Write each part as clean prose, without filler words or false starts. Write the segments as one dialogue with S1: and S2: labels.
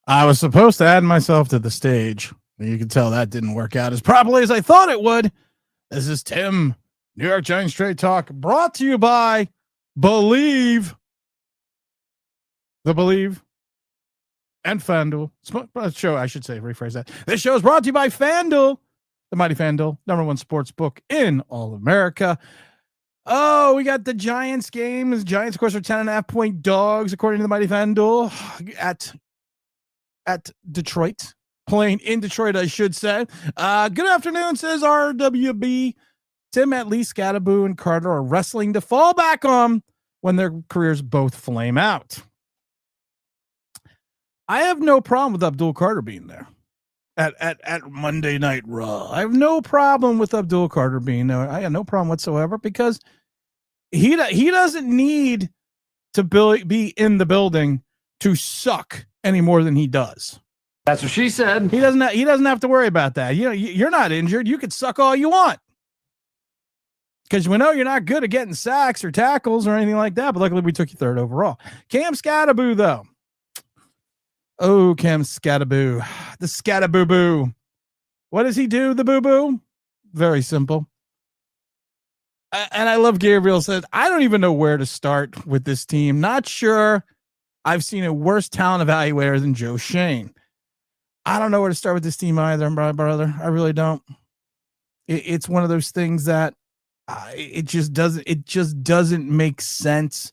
S1: I was supposed to add myself to the stage. You can tell that didn't work out as properly as I thought it would. This is Tim, New York Giants Straight Talk, brought to you by Believe. The Believe and FanDuel. Show, I should say, rephrase that. This show is brought to you by FanDuel, the mighty FanDuel, #1 sports book in all of America. Oh, we got the Giants game. The Giants, of course, are 10.5-point dogs, according to the mighty FanDuel, at Detroit. Playing in Detroit, I should say. Good afternoon, says RWB. Tim, at least Skattebo and Carter are wrestling to fall back on when their careers both flame out. I have no problem with Abdul Carter being there at Monday Night Raw. I have no problem with Abdul Carter being there. I have no problem whatsoever because he doesn't need to be in the building to suck any more than he does.
S2: That's what she said.
S1: He doesn't have to worry about that. You know, you're not injured. You could suck all you want. Because we know you're not good at getting sacks or tackles or anything like that. But luckily we took you third overall. Cam Skattebo, though. Oh, Cam Skattebo. The Skattebo-boo. What does he do, the boo-boo? Very simple. And I love Gabriel says, I don't even know where to start with this team. Not sure I've seen a worse talent evaluator than Joe Shane. I don't know where to start with this team either, my brother. I really don't. It's one of those things that it just doesn't make sense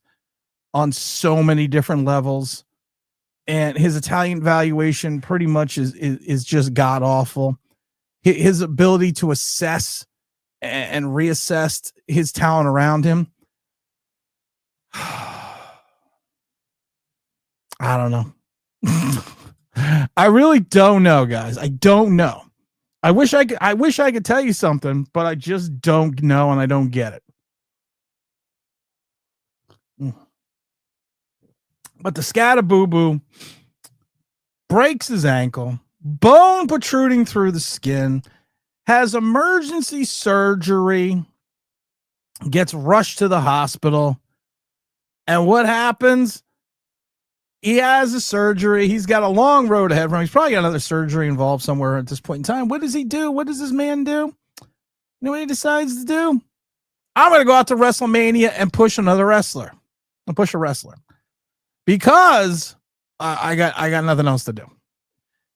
S1: on so many different levels. And his Italian valuation pretty much is just god awful. His ability to assess and reassess his talent around him. I don't know. I really don't know, guys. I don't know. I wish I could tell you something, but I just don't know and I don't get it. But the Skattebo breaks his ankle, bone protruding through the skin, has emergency surgery, gets rushed to the hospital. And what happens? He has a surgery. He's got a long road ahead of him. He's probably got another surgery involved somewhere at this point in time. What does he do? What does this man do? You know what he decides to do? I'm going to go out to Wrestlemania and push another wrestler. I'll push a wrestler. Because I got nothing else to do.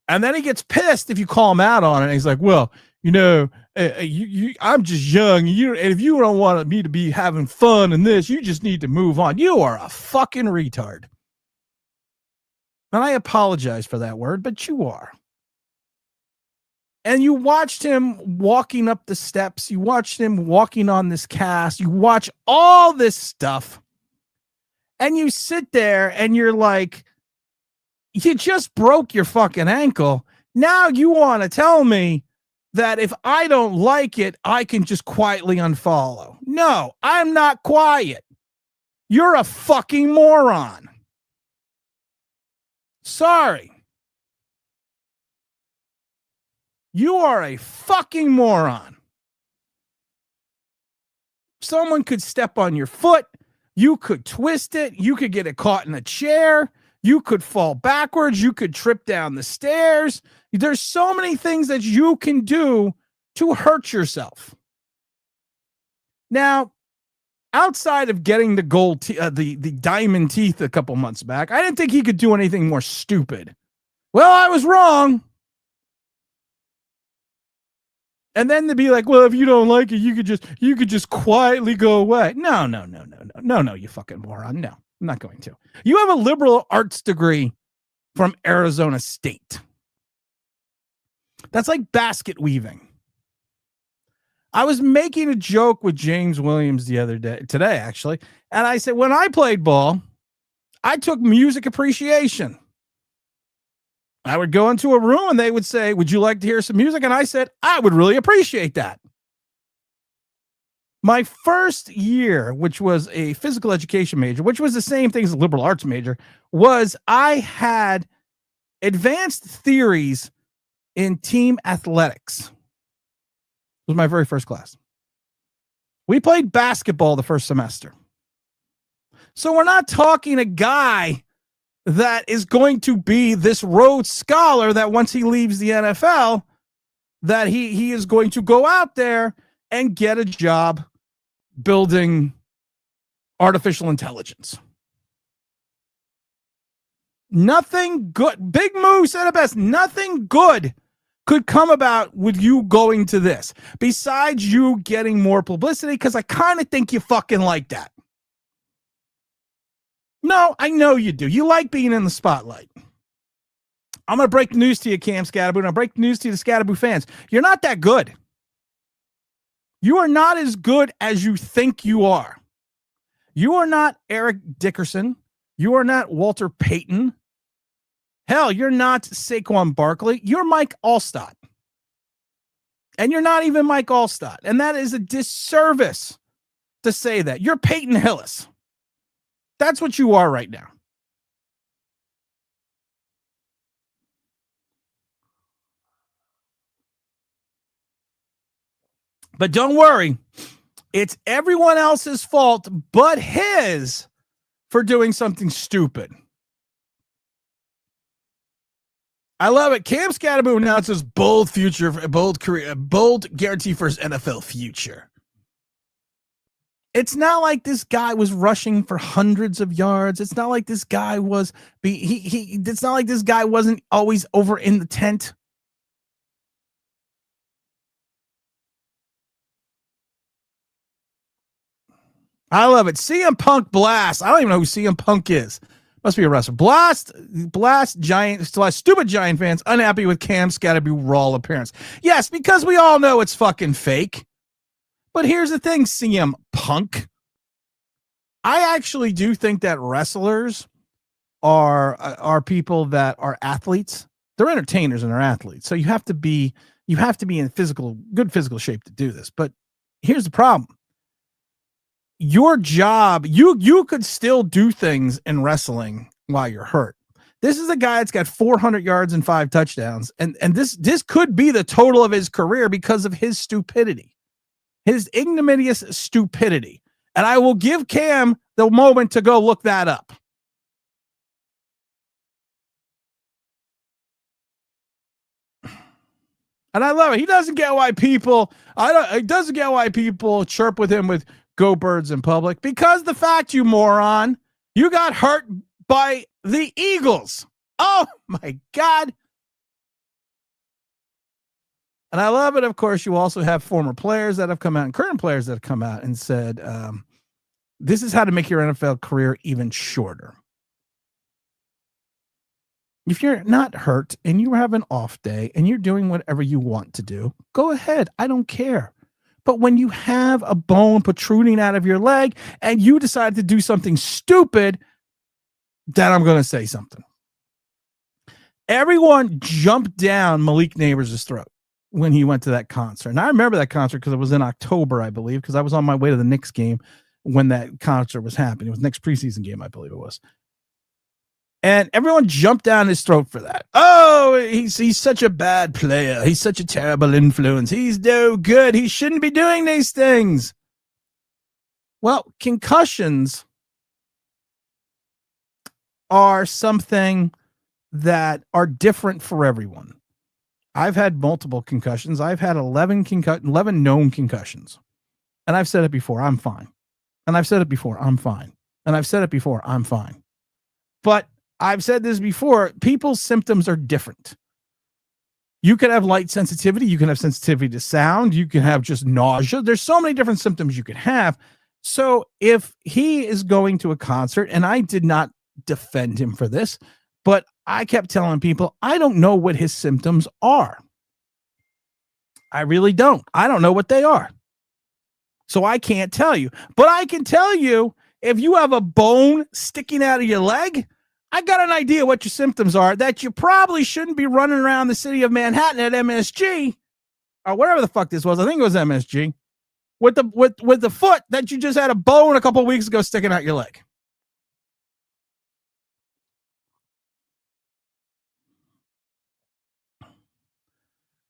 S1: And then he gets pissed if you call him out on it. And he's like, well, you know, I'm just young. And if you don't want me to be having fun in this, you just need to move on. You are a fucking retard. And I apologize for that word, but you are. And you watched him walking up the steps. You watched him walking on this cast. You watch all this stuff. And you sit there and you're like, you just broke your fucking ankle. Now you want to tell me that if I don't like it, I can just quietly unfollow. No, I'm not quiet. You're a fucking moron. Sorry. You are a fucking moron. Someone could step on your foot. You could twist it. You could get it caught in a chair. You could fall backwards. You could trip down the stairs. There's so many things that you can do to hurt yourself. Now, outside of getting the gold, the diamond teeth a couple months back, I didn't think he could do anything more stupid. Well, I was wrong. And then to be like, well, if you don't like it, you could just quietly go away. No, you fucking moron. No, I'm not going to. You have a liberal arts degree from Arizona State. That's like basket weaving. I was making a joke with James Williams today, actually. And I said, when I played ball, I took music appreciation. I would go into a room and they would say, would you like to hear some music? And I said, I would really appreciate that. My first year, which was a physical education major, which was the same thing as a liberal arts major, was I had advanced theories in team athletics. It was my very first class. We played basketball the first semester. So we're not talking a guy that is going to be this Rhodes Scholar that once he leaves the NFL, that he is going to go out there and get a job building artificial intelligence. Nothing good. Big Moo said it best. Nothing good could come about with you going to this besides you getting more publicity, because I kind of think you fucking like that. No, I know you do. You like being in the spotlight. I'm going to break the news to you, Cam Skattebo, and I'll break the news to you, the Skattebo fans. You're not that good. You are not as good as you think you are. You are not Eric Dickerson. You are not Walter Payton. Hell, you're not Saquon Barkley. You're Mike Allstott. And you're not even Mike Allstott. And that is a disservice to say that. You're Peyton Hillis. That's what you are right now. But don't worry. It's everyone else's fault but his for doing something stupid. I love it. Cam Skattebo announces bold future, bold career, bold guarantee for his NFL future. It's not like this guy was rushing for hundreds of yards. It's not like this guy was it's not like this guy wasn't always over in the tent. I love it. CM Punk Blast. I don't even know who CM Punk is. Must be a wrestler. Blast, stupid Giant fans unhappy with Cam Skattebo Raw appearance. Yes, because we all know it's fucking fake. But here's the thing, CM Punk. I actually do think that wrestlers are people that are athletes. They're entertainers and they're athletes. So you have to be in good physical shape to do this. But here's the problem. Your job, you could still do things in wrestling while you're hurt. This is a guy that's got 400 yards and 5 touchdowns. And this could be the total of his career because of his stupidity, his ignominious stupidity. And I will give Cam the moment to go look that up. And I love it. He doesn't get why people chirp with him with go Birds in public, because the fact, you moron, you got hurt by the Eagles. Oh my God. And I love it. Of course, you also have former players that have come out and current players that have come out and said, this is how to make your NFL career even shorter. If you're not hurt and you have an off day and you're doing whatever you want to do, go ahead. I don't care. But when you have a bone protruding out of your leg and you decide to do something stupid, then I'm going to say something. Everyone jumped down Malik Nabers' throat when he went to that concert. And I remember that concert because it was in October, I believe, because I was on my way to the Knicks game when that concert was happening. It was the next preseason game, I believe it was. And everyone jumped down his throat for that. Oh, he's such a bad player. He's such a terrible influence. He's no good. He shouldn't be doing these things. Well, concussions are something that are different for everyone. I've had multiple concussions. I've had 11 known concussions. And I've said it before, I'm fine. And I've said it before, I'm fine. And I've said it before, I'm fine. But I've said this before, people's symptoms are different. You can have light sensitivity. You can have sensitivity to sound. You can have just nausea. There's so many different symptoms you can have. So if he is going to a concert, and I did not defend him for this, but I kept telling people, I don't know what his symptoms are. I really don't. I don't know what they are. So I can't tell you. But I can tell you, if you have a bone sticking out of your leg, I got an idea what your symptoms are, that you probably shouldn't be running around the city of Manhattan at MSG or whatever the fuck this was. I think it was MSG with the foot that you just had a bone a couple of weeks ago sticking out your leg.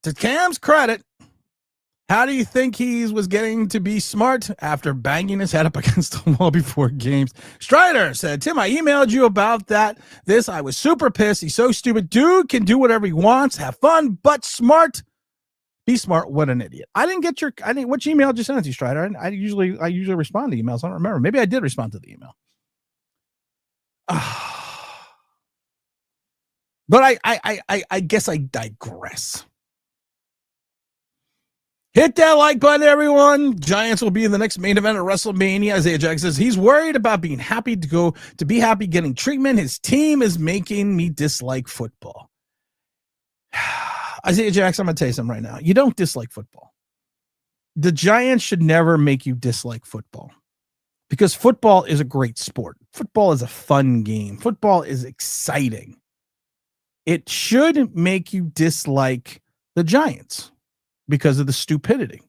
S1: To Cam's credit, How do you think he was getting to be smart after banging his head up against the wall before games? Strider said, Tim, I emailed you about this. I was super pissed. He's so stupid. Dude can do whatever he wants, have fun, but smart. Be smart. What an idiot. Which email did you send it to, Strider? I usually respond to emails. I don't remember. Maybe I did respond to the email. But I guess I digress. Hit that like button, everyone. Giants will be in the next main event at Wrestlemania. Isaiah Jackson says he's worried about being happy to be happy getting treatment. His team is making me dislike football. Isaiah Jackson, I'm going to tell you something right now. You don't dislike football. The Giants should never make you dislike football because football is a great sport. Football is a fun game. Football is exciting. It should make you dislike the Giants because of the stupidity.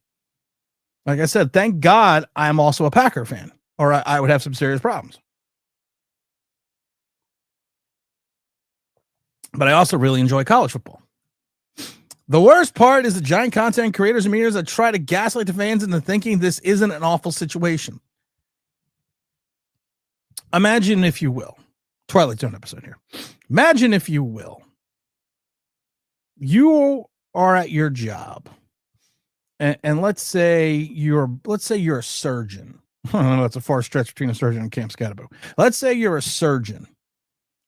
S1: Like I said, thank God I'm also a Packer fan, or I would have some serious problems. But I also really enjoy college football. The worst part is the giant content creators and medias that try to gaslight the fans into thinking this isn't an awful situation. Imagine, if you will, Twilight Zone episode here. Imagine, if you will, you are at your job. And let's say you're a surgeon. I don't know, that's a far stretch between a surgeon and Camp Skattebo. Let's say you're a surgeon,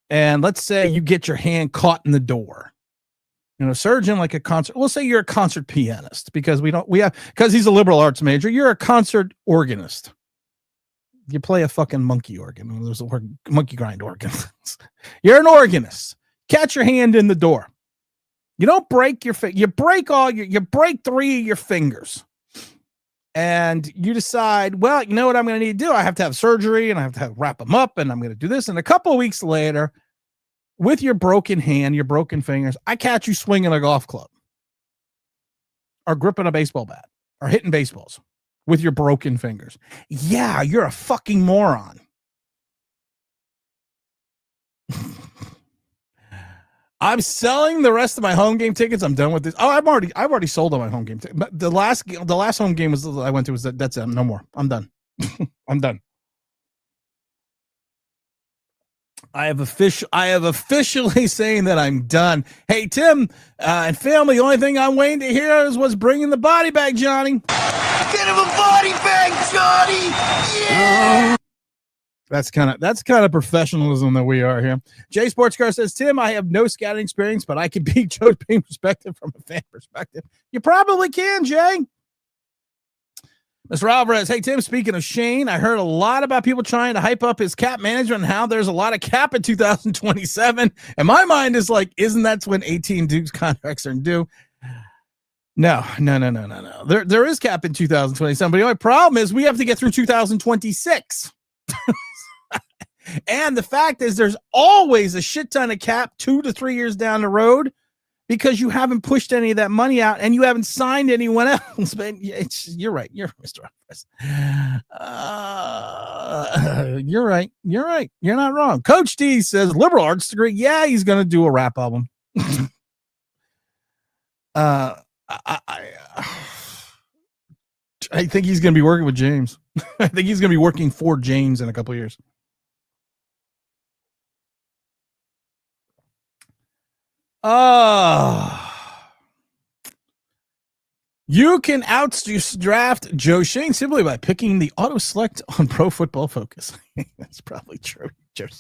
S1: and let's say you get your hand caught in the door. You know, surgeon, like a concert. We'll say you're a concert pianist because because he's a liberal arts major. You're a concert organist. You play a fucking monkey organ. There's a word, monkey grind organ. You're an organist. Catch your hand in the door. You don't break your you break 3 of your fingers. And you decide, well, you know what I'm going to need to do? I have to have surgery and I have to wrap them up and I'm going to do this. And a couple of weeks later, with your broken hand, your broken fingers, I catch you swinging a golf club or gripping a baseball bat or hitting baseballs with your broken fingers. Yeah, you're a fucking moron. I'm selling the rest of my home game tickets. I'm done with this. Oh, I've already sold all my home game tickets. But the last home game I went to was that's it. No more. I'm done. I'm done. I have officially saying that I'm done. Hey, Tim and family, the only thing I'm waiting to hear is what's bringing the body back, Johnny. Get him a body back, Johnny. Yeah. That's kind of professionalism that we are here. Jay Sportscar says, Tim, I have no scouting experience, but I can be Joe's Payne perspective from a fan perspective. You probably can, Jay. Mr. Alvarez, hey, Tim, speaking of Shane, I heard a lot about people trying to hype up his cap management and how there's a lot of cap in 2027. And my mind is like, isn't that when 18 Duke's contracts are due? No. There is cap in 2027, but the only problem is we have to get through 2026. And the fact is there's always a shit ton of cap 2 to 3 years down the road because you haven't pushed any of that money out and you haven't signed anyone else. But you're right. You're Mr. You're right. You're not wrong. Coach D says liberal arts degree. Yeah, he's going to do a rap album. I think he's going to be working with James. I think he's going to be working for James in a couple of years. You can outdraft Joe Shane simply by picking the auto select on Pro Football Focus. That's probably true. You're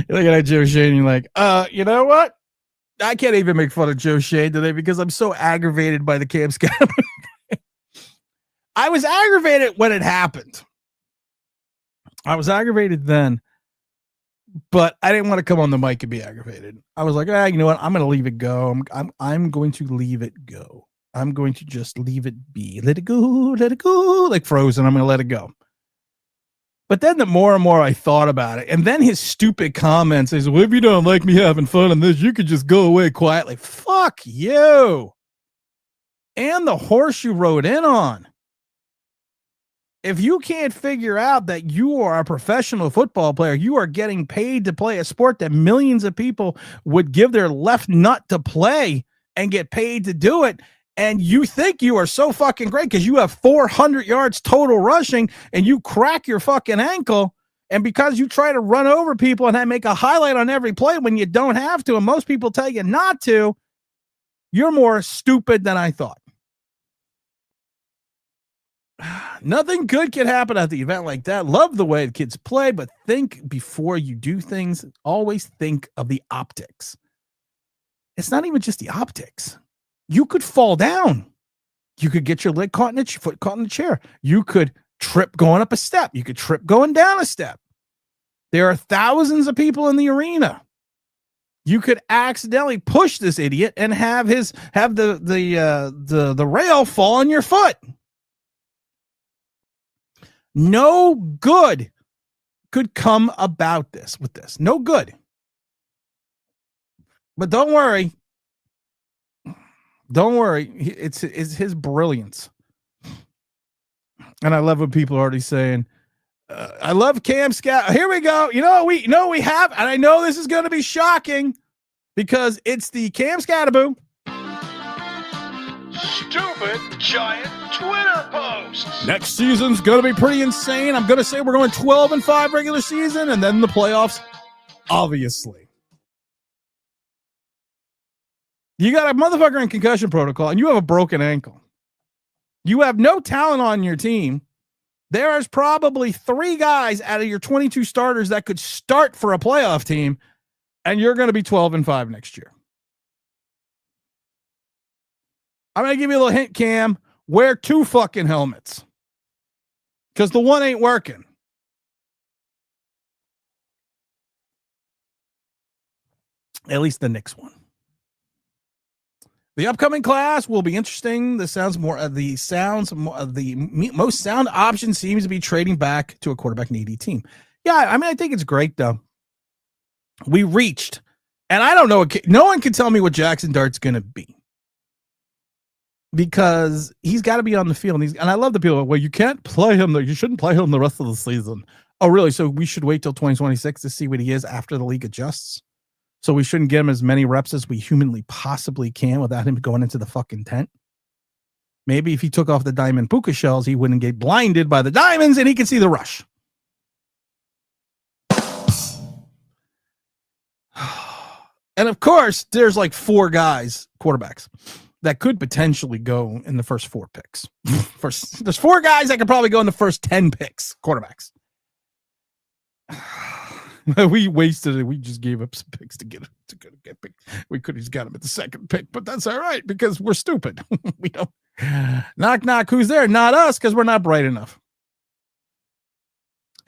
S1: looking at Joe Shane, you're like, you know what? I can't even make fun of Joe Shane today because I'm so aggravated by the Cam Skattebo. I was aggravated when it happened. I was aggravated then. But I didn't want to come on the mic and be aggravated. I was like, you know what? I'm going to leave it go. I'm going to leave it go. I'm going to just leave it be. Let it go, like Frozen. I'm going to let it go. But then the more and more I thought about it, and then his stupid comments is, well, if you don't like me having fun on this, you could just go away quietly. Fuck you. And the horse you rode in on. If you can't figure out that you are a professional football player, you are getting paid to play a sport that millions of people would give their left nut to play and get paid to do it, and you think you are so fucking great because you have 400 yards total rushing and you crack your fucking ankle. And because you try to run over people and make a highlight on every play when you don't have to, and most people tell you not to, you're more stupid than I thought. Nothing good can happen at the event like that. Love the way the kids play, but think before you do things. Always think of the optics. It's not even just the optics. You could fall down. You could get your leg caught in your foot caught in the chair. You could trip going up a step. You could trip going down a step. There are thousands of people in the arena. You could accidentally push this idiot and have the rail fall on your foot. No good could come about this with this. No good. But don't worry. Don't worry. It's his brilliance. And I love what people are already saying. I love Cam Scat. Here we go. We have, and I know this is going to be shocking because it's the Cam Skattebo
S2: Stupid giant Twitter posts.
S1: Next season's going to be pretty insane. I'm going to say we're going 12-5 regular season and then the playoffs, obviously. You got a motherfucker in concussion protocol and you have a broken ankle. You have no talent on your team. There is probably 3 guys out of your 22 starters that could start for a playoff team, and you're going to be 12-5 next year. I'm going to give you a little hint, Cam. Wear 2 fucking helmets because the one ain't working. At least the Knicks one. The upcoming class will be interesting. The most sound option seems to be trading back to a quarterback needy team. Yeah, I mean, I think it's great though. We reached, and I don't know. No one can tell me what Jackson Dart's going to be because he's got to be on the field. And I love the people. Well, you can't play him. You shouldn't play him the rest of the season. Oh, really? So we should wait till 2026 to see what he is after the league adjusts. So we shouldn't get him as many reps as we humanly possibly can without him going into the fucking tent. Maybe if he took off the diamond puka shells, he wouldn't get blinded by the diamonds and he could see the rush. And of course, there's like 4 guys, quarterbacks, that could potentially go in the first 4 picks. There's 4 guys that could probably go in the first 10 picks, quarterbacks. We wasted it. We just gave up some picks to get picked. We could have just got him at the second pick, but that's all right because we're stupid. We don't. Knock, knock. Who's there? Not us because we're not bright enough.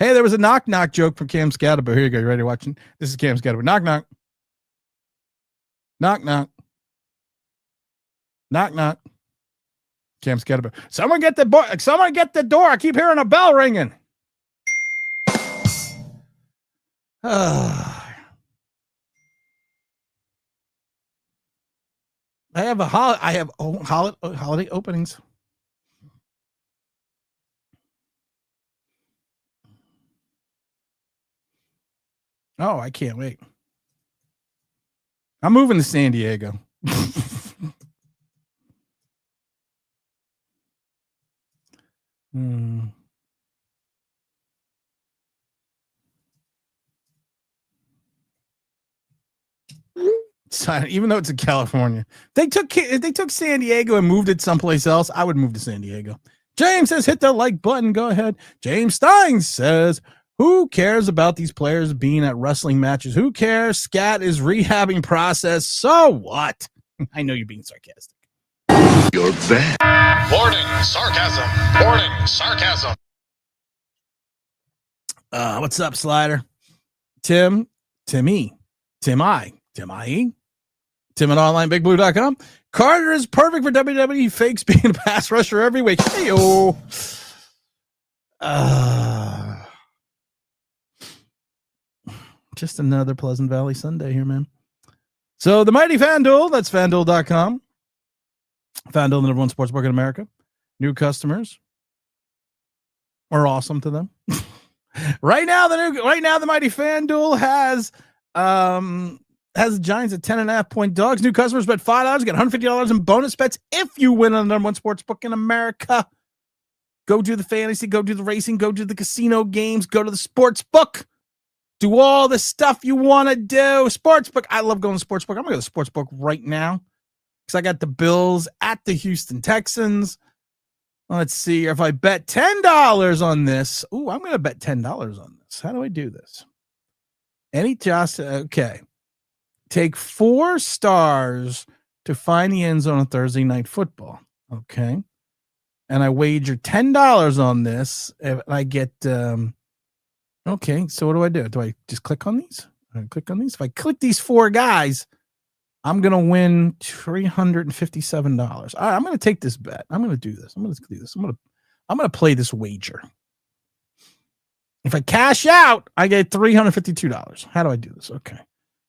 S1: Hey, there was a knock, knock joke from Cam Skattebo. Here you go. You ready watching? This is Cam Skattebo. Knock, knock. Knock, knock. Knock, knock. Cam Skattebo. Someone get the door. I keep hearing a bell ringing. I have holiday openings. Oh, I can't wait. I'm moving to San Diego. Even though it's in California, they took San Diego and moved it someplace else. I would move to San Diego. James says, hit the like button. Go ahead. James Stein says, who cares about these players being at wrestling matches? Who cares? Scat is rehabbing process. So what? I know you're being sarcastic.
S2: You're bad.
S3: Warning, sarcasm. Warning, sarcasm.
S1: What's up, Slider? Tim at onlineBigBlue.com. Carter is perfect for WWE. Fakes being a pass rusher every week. Hey-o. Just another Pleasant Valley Sunday here, man. So the mighty FanDuel, that's FanDuel.com. FanDuel, the number 1 sportsbook in America. New customers are awesome to them. Right now, the mighty FanDuel has has the Giants at 10.5-point dogs. New customers bet $5, get $150 in bonus bets if you win on the number one sports book in America. Go do the fantasy, go do the racing, go do the casino games, go to the sports book. Do all the stuff you want to do. Sportsbook. I love going to sportsbook. I'm going to go to the sportsbook right now because I got the Bills at the Houston Texans. Let's see. If I bet $10 on this. Ooh, I'm going to bet $10 on this. How do I do this? Okay. Take 4 stars to find the end zone on Thursday Night Football. Okay. And I wager $10 on this. And I get... Okay, so what do? Do I just click on these? If I click these 4 guys, I'm going to win $357. All right, I'm going to take this bet. I'm going to do this. I'm going to play this wager. If I cash out, I get $352. How do I do this? Okay.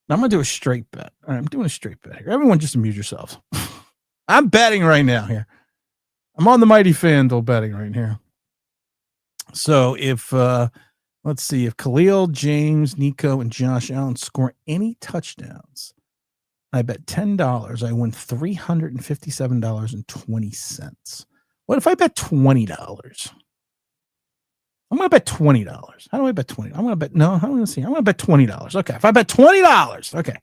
S1: Now I'm going to do a straight bet. All right, I'm doing a straight bet here. Everyone just amuse yourselves. I'm betting right now here. I'm on the mighty FanDuel betting right here. So if... let's see if Khalil, James, Nico, and Josh Allen score any touchdowns. I bet $10. I win $357.20. What if I bet $20? I'm going to bet $20. How do I bet $20? I'm going to bet, no, I'm going to see. I'm going to bet $20. Okay. If I bet $20, okay.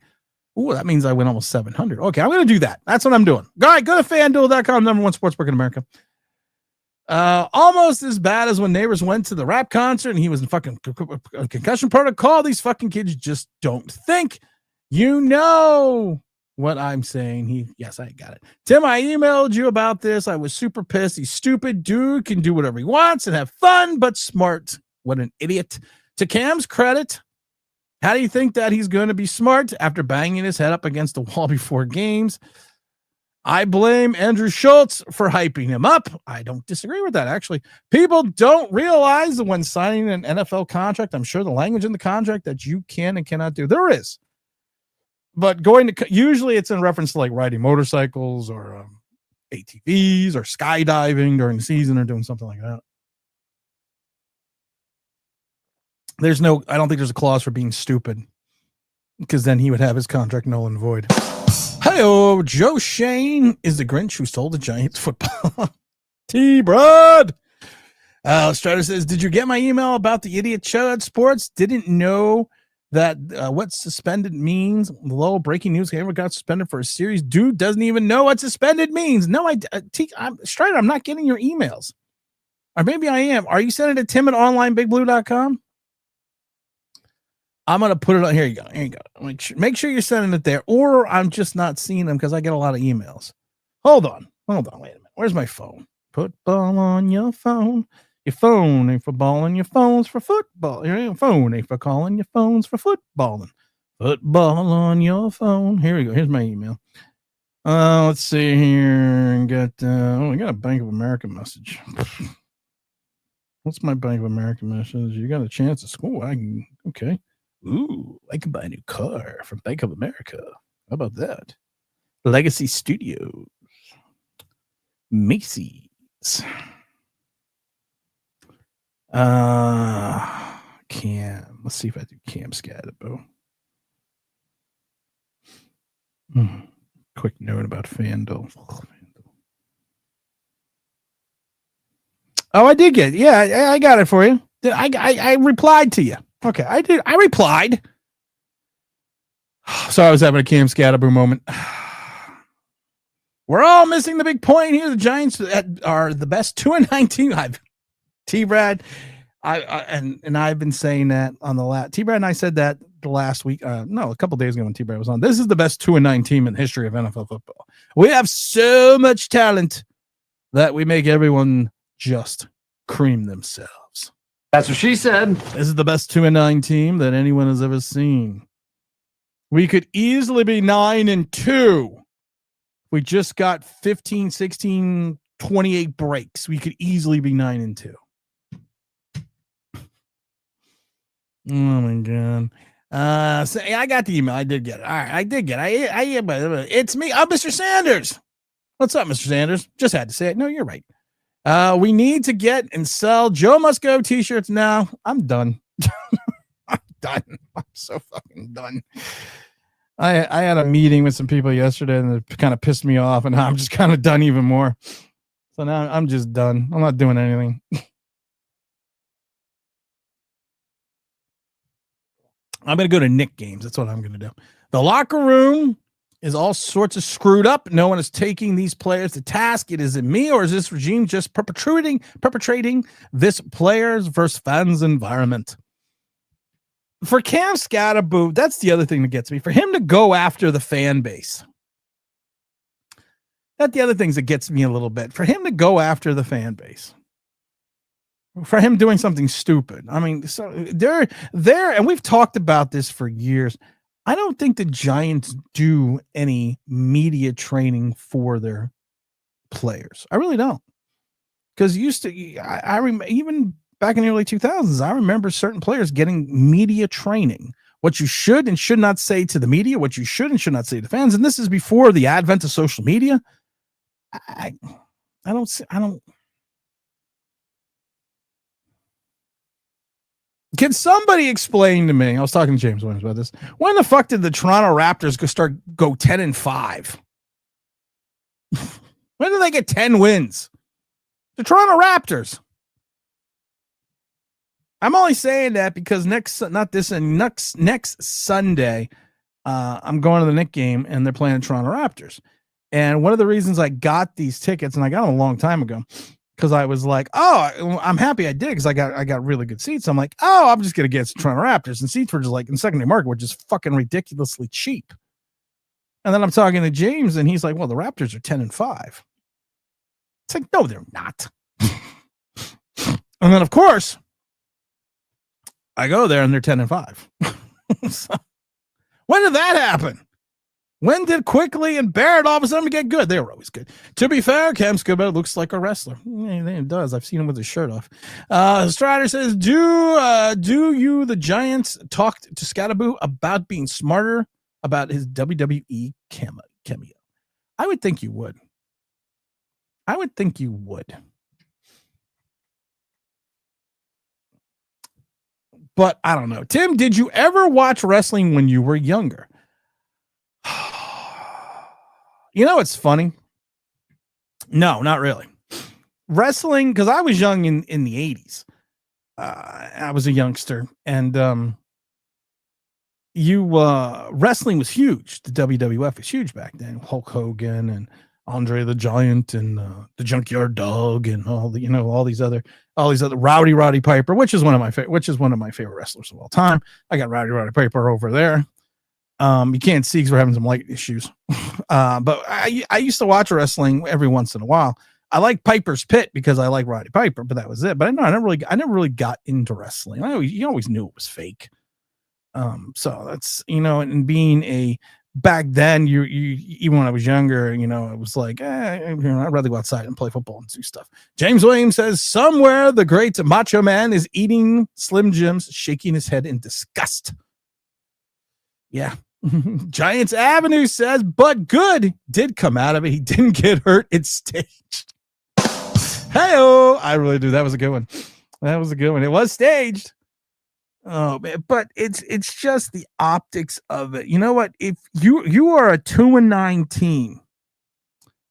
S1: Ooh, that means I win almost $700. Okay. I'm going to do that. That's what I'm doing. All right. Go to FanDuel.com, number one sportsbook in America. Almost as bad as when Nabers went to the rap concert and he was in fucking concussion protocol. These fucking kids just don't think. You know what I'm saying. Yes, I got it. Tim, I emailed you about this. I was super pissed. He's stupid. Dude can do whatever he wants and have fun, but smart. What an idiot. To Cam's credit, how do you think that he's going to be smart after banging his head up against the wall before games? I blame Andrew Schultz for hyping him up. I don't disagree with that, actually. People don't realize that when signing an NFL contract, I'm sure the language in the contract that you can and cannot do. There is. But usually it's in reference to like riding motorcycles or ATVs or skydiving during the season or doing something like that. I don't think there's a clause for being stupid because then he would have his contract null and void. Hey-oh, Joe Shane is the Grinch who stole the Giants football. T-Brad. Strider says, did you get my email about the idiot Chud Sports? Didn't know that what suspended means. Low breaking news. Hammer got suspended for a series. Dude doesn't even know what suspended means. No, Strider, I'm not getting your emails. Or maybe I am. Are you sending it to tim@onlineBigBlue.com? I'm going to put it on. Here you go. Make sure you're sending it there, or I'm just not seeing them because I get a lot of emails. Hold on. Wait a minute. Where's my phone? Put ball on your phone. Your phone ain't for balling. Your phone's for football. Your phone ain't for calling. Your phone's for footballing. Football on your phone. Here we go. Here's my email. Let's see here. We got a Bank of America message. What's my Bank of America message? You got a chance to score. Okay. Ooh, I can buy a new car from Bank of America. How about that? Legacy Studios. Macy's. Cam. Let's see if I do Cam Skattebo. Quick note about FanDuel. Oh, I did get it. Yeah, I got it for you. I replied to you. Okay, I did. I replied. So I was having a Cam Skattebo moment. We're all missing the big point here. The Giants are the best 2-19. T-Brad, and I've been saying that on the last. T-Brad and I said that the last week. A couple days ago when T-Brad was on. This is the best 2-9 team in the history of NFL football. We have so much talent that we make everyone just cream themselves.
S4: That's what she said.
S1: This is the best 2-9 team that anyone has ever seen. We could easily be 9-2. We just got 15, 16, 28 breaks. We could easily be 9-2. Oh my God. So I got the email. I did get it. All right. I did get it. It's me. I'm Mr. Sanders. What's up, Mr. Sanders? Just had to say it. No, you're right. We need to get and sell Joe Must Go t-shirts now. I'm done. I'm done. I'm so fucking done. I had a meeting with some people yesterday, and it kind of pissed me off, and I'm just kind of done even more. So now I'm just done. I'm not doing anything. I'm going to go to Knicks games. That's what I'm going to do. The locker room is all sorts of screwed up. No one is taking these players to task. It isn't me, or is this regime just perpetrating this players versus fans environment? For Cam Skattebo, that's the other thing that gets me. For him to go after the fan base, that's the other things that gets me a little bit. For him to go after the fan base, for him doing something stupid. I mean, so there, and we've talked about this for years. I don't think the Giants do any media training for their players. I really don't. Because I remember even back in the early 2000s, I remember certain players getting media training. What you should and should not say to the media, what you should and should not say to fans. And this is before the advent of social media. I don't. Can somebody explain to me? I was talking to James Williams about this. When the fuck did the Toronto Raptors go 10-5? When did they get 10 wins? The Toronto Raptors. I'm only saying that because next Sunday, I'm going to the Knicks game and they're playing the Toronto Raptors. And one of the reasons I got these tickets, and I got them a long time ago, because I was like, oh, I'm happy I did because I got really good seats. I'm like, oh, I'm just gonna get some Toronto Raptors, and seats were just like in secondary market, which is fucking ridiculously cheap. And then I'm talking to James, and he's like, well, the Raptors are 10-5. It's like, no, they're not. And then of course, I go there and they're 10-5. So, when did that happen? When did Quickly and Barrett all of a sudden get good? They were always good. To be fair, Cam Skattebo looks like a wrestler. Yeah, it does. I've seen him with his shirt off. Strider says, do you, the Giants, talk to Skattebo about being smarter about his WWE cameo? I would think you would. But I don't know. Tim, did you ever watch wrestling when you were younger? You know, it's funny. No, not really. Wrestling, because I was young in the 80s. I was a youngster, and wrestling was huge. The WWF was huge back then. Hulk Hogan and Andre the Giant and the Junkyard Dog and all these other Roddy Piper, which is one of my favorite wrestlers of all time. I got Roddy Piper over there. You can't see because we're having some light issues. But I used to watch wrestling every once in a while. I like Piper's Pit because I like Roddy Piper, but that was it. But I never really got into wrestling. You always knew it was fake. So that's, and being back then, you even when I was younger, it was like, I'd rather go outside and play football and do stuff. James Williams says, somewhere the great Macho Man is eating Slim Jims, shaking his head in disgust. Yeah. Giants Avenue says, but good did come out of it. He didn't get hurt. It's staged. Hey-oh. I really do. That was a good one. It was staged. Oh, man. But it's just the optics of it. You know what? If you are a 2-9 team,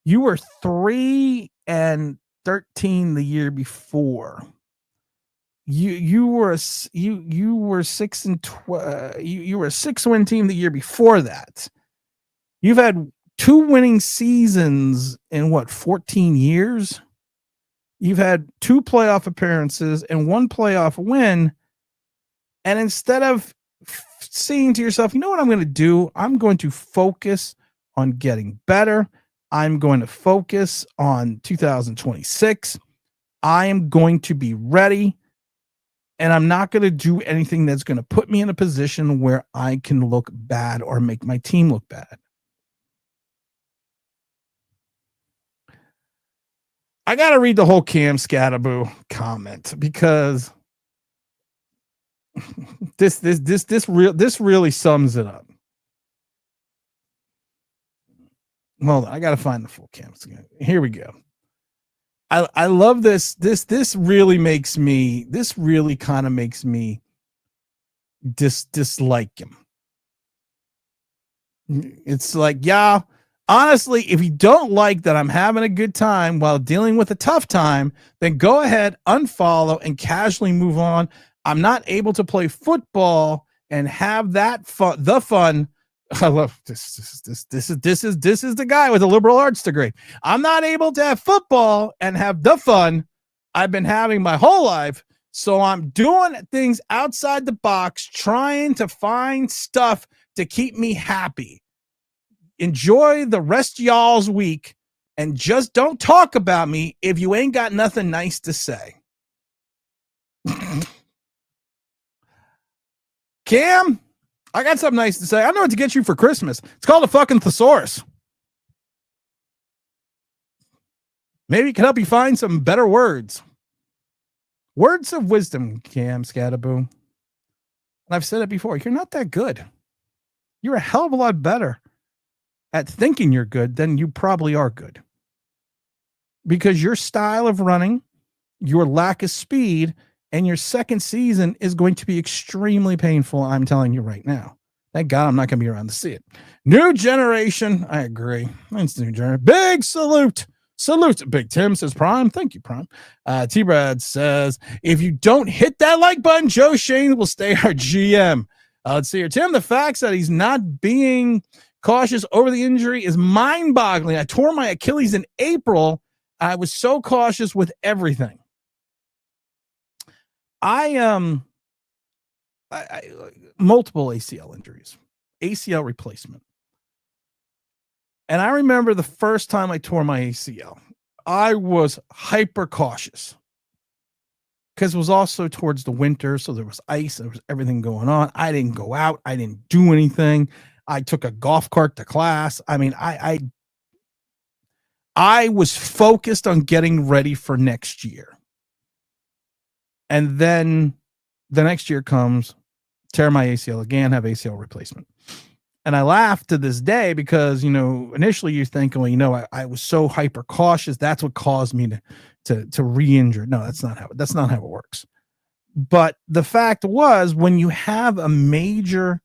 S1: you were 3-13 the year before. You were 6-12. You were a 6-win team the year before that. You've had 2 winning seasons in 14 years. You've had 2 playoff appearances and 1 playoff win. And instead of saying to yourself, you know what I'm going to do? I'm going to focus on getting better. I'm going to focus on 2026. I am going to be ready. And I'm not going to do anything that's going to put me in a position where I can look bad or make my team look bad. I got to read the whole Cam Skattebo comment because this really sums it up. Hold on, I got to find the full Cam. Here we go. I love this. This really kind of makes me dislike him. It's like, yeah, honestly, if you don't like that I'm having a good time while dealing with a tough time, then go ahead, unfollow, and casually move on. I'm not able to play football and have that fun, the fun. I love this. This is the guy with a liberal arts degree. I'm not able to have football and have the fun I've been having my whole life. So I'm doing things outside the box, trying to find stuff to keep me happy. Enjoy the rest of y'all's week and just don't talk about me if you ain't got nothing nice to say. Cam, I got something nice to say. I know what to get you for Christmas. It's called a fucking thesaurus. Maybe it can help you find some better words. Words of wisdom, Cam Skattebo. And I've said it before. You're not that good. You're a hell of a lot better at thinking you're good than you probably are good. Because your style of running, your lack of speed, and your second season is going to be extremely painful. I'm telling you right now. Thank God I'm not going to be around to see it. New generation. I agree. It's new generation. Big salute. Salute. Big Tim says Prime. Thank you, Prime. T-Brad says, if you don't hit that like button, Joe Shane will stay our GM. Let's see here. Tim, the facts that he's not being cautious over the injury is mind-boggling. I tore my Achilles in April. I was so cautious with everything. I multiple ACL injuries, ACL replacement. And I remember the first time I tore my ACL, I was hyper cautious because it was also towards the winter. So there was ice, there was everything going on. I didn't go out. I didn't do anything. I took a golf cart to class. I mean, I was focused on getting ready for next year. And then the next year comes, tear my ACL again, have ACL replacement. And I laugh to this day because, initially you're thinking, well, I was so hyper cautious. That's what caused me to re-injure. No, that's not how it works. But the fact was, when you have a major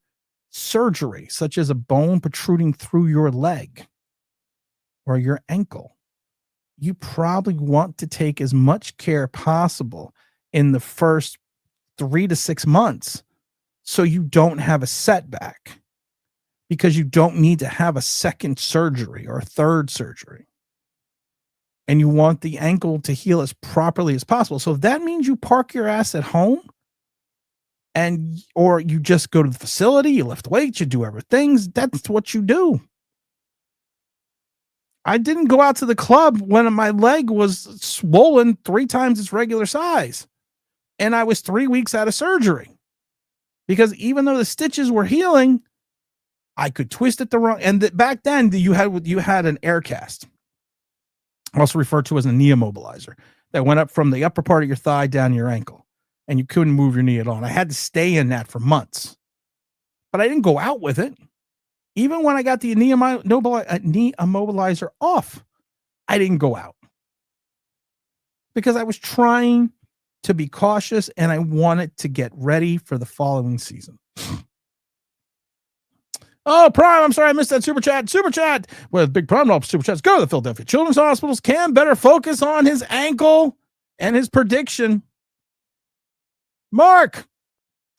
S1: surgery, such as a bone protruding through your leg or your ankle, you probably want to take as much care possible in the first 3 to 6 months so you don't have a setback, because you don't need to have a second surgery or a third surgery. And you want the ankle to heal as properly as possible. So if that means you park your ass at home or you just go to the facility, you lift weights, you do everything, that's what you do. I didn't go out to the club when my leg was swollen 3 times its regular size. And I was 3 weeks out of surgery, because even though the stitches were healing, I could twist it the wrong. And back then you had an air cast, also referred to as a knee immobilizer, that went up from the upper part of your thigh down your ankle, and you couldn't move your knee at all. And I had to stay in that for months, but I didn't go out with it. Even when I got the knee immobilizer off, I didn't go out because I was trying to be cautious and I wanted to get ready for the following season. Oh, Prime, I'm sorry I missed that super chat. Super chat with Big Prime Roll super chats. Go to the Philadelphia Children's Hospitals. Cam better focus on his ankle and his prediction. Mark,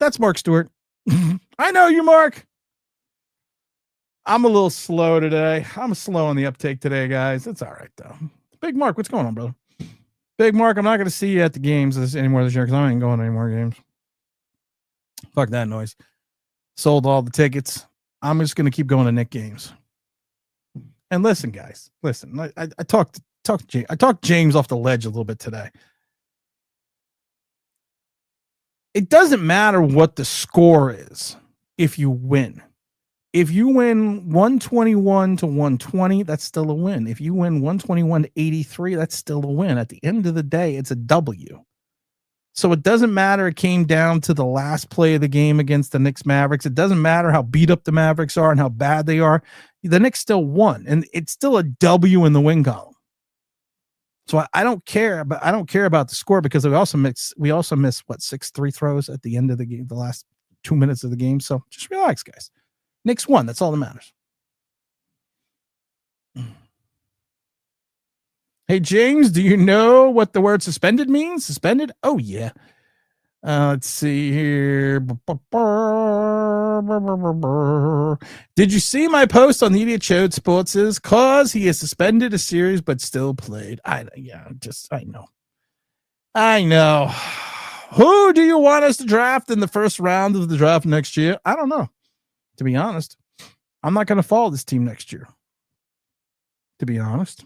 S1: that's Mark Stewart. I know you, Mark. I'm a little slow today. I'm slow on the uptake today, guys. It's all right, though. Big Mark, what's going on, brother? Big Mark, I'm not going to see you at the games anymore this year because I ain't going to any more games. Fuck that noise. Sold all the tickets. I'm just going to keep going to Knicks games. And listen, guys, listen. I talked James off the ledge a little bit today. It doesn't matter what the score is if you win. If you win 121 to 120, that's still a win. If you win 121 to 83, that's still a win. At the end of the day, it's a W. So it doesn't matter. It came down to the last play of the game against the Knicks Mavericks. It doesn't matter how beat up the Mavericks are and how bad they are. The Knicks still won, and it's still a W in the win column. So I don't care, but I don't care about the score because we also missed 6 free throws at the end of the game, the last 2 minutes of the game. So just relax, guys. Knicks won. That's all that matters. Hey, James, do you know what the word suspended means? Suspended? Oh, yeah. Let's see here. Did you see my post on the Idiot Chode Sports' cause he has suspended a series but still played? I know. Who do you want us to draft in the first round of the draft next year? I don't know. To be honest, I'm not going to follow this team next year. To be honest,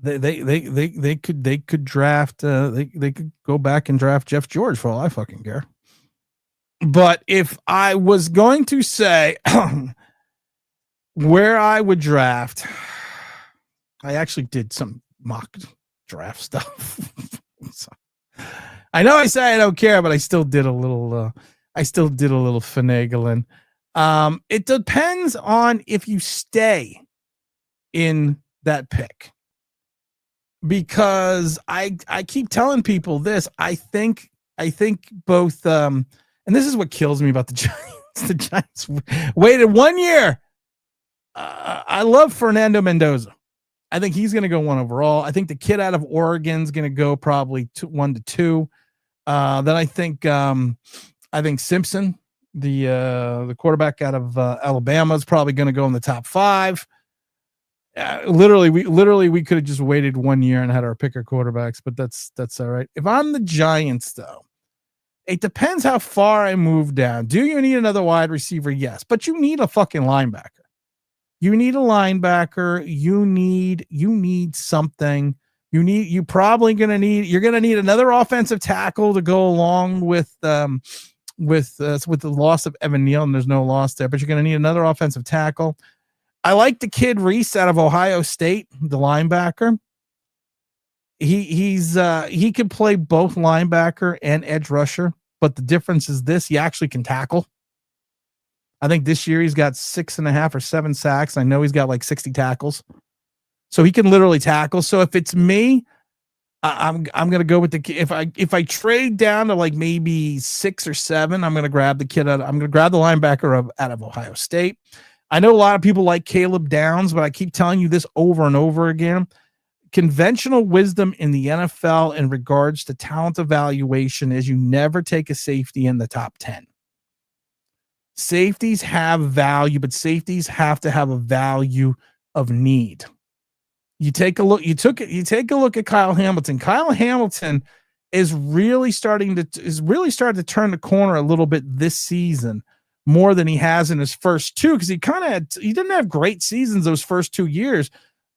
S1: they could draft. They could go back and draft Jeff George for all I fucking care. But if I was going to say where I would draft, I actually did some mock draft stuff. So, I know I say I don't care, but I still did a little. I still did a little finagling. It depends on if you stay in that pick, because I keep telling people this. I think both. And this is what kills me about the Giants. The Giants waited 1 year. I love Fernando Mendoza. I think he's going to go 1 overall. I think the kid out of Oregon is going to go probably 1 to 2. Then I think Simpson, the quarterback out of Alabama, is probably going to go in the top 5. We could have just waited 1 year and had our picker quarterbacks, but that's all right. If I'm the Giants, though, it depends how far I move down. Do you need another wide receiver? Yes, but you need a fucking linebacker. You need a linebacker. You need something. You're going to need another offensive tackle to go along with the loss of Evan Neal, and there's no loss there, but you're going to need another offensive tackle. I like the kid Reese out of Ohio State, the linebacker. He can play both linebacker and edge rusher, but the difference is this: he actually can tackle. I think this year he's got 6.5 or 7 sacks. I know he's got like 60 tackles, so he can literally tackle. So if it's me, I'm gonna go with if I trade down to like maybe 6 or 7, I'm gonna grab the kid I'm gonna grab the linebacker out of Ohio State. I know a lot of people like Caleb Downs, but I keep telling you this over and over again. Conventional wisdom in the NFL in regards to talent evaluation is you never take a safety in the top 10. Safeties have value, but safeties have to have a value of need. You take a look at Kyle Hamilton. Kyle Hamilton is really starting to turn the corner a little bit this season, more than he has in his first 2, because he didn't have great seasons those first 2 years.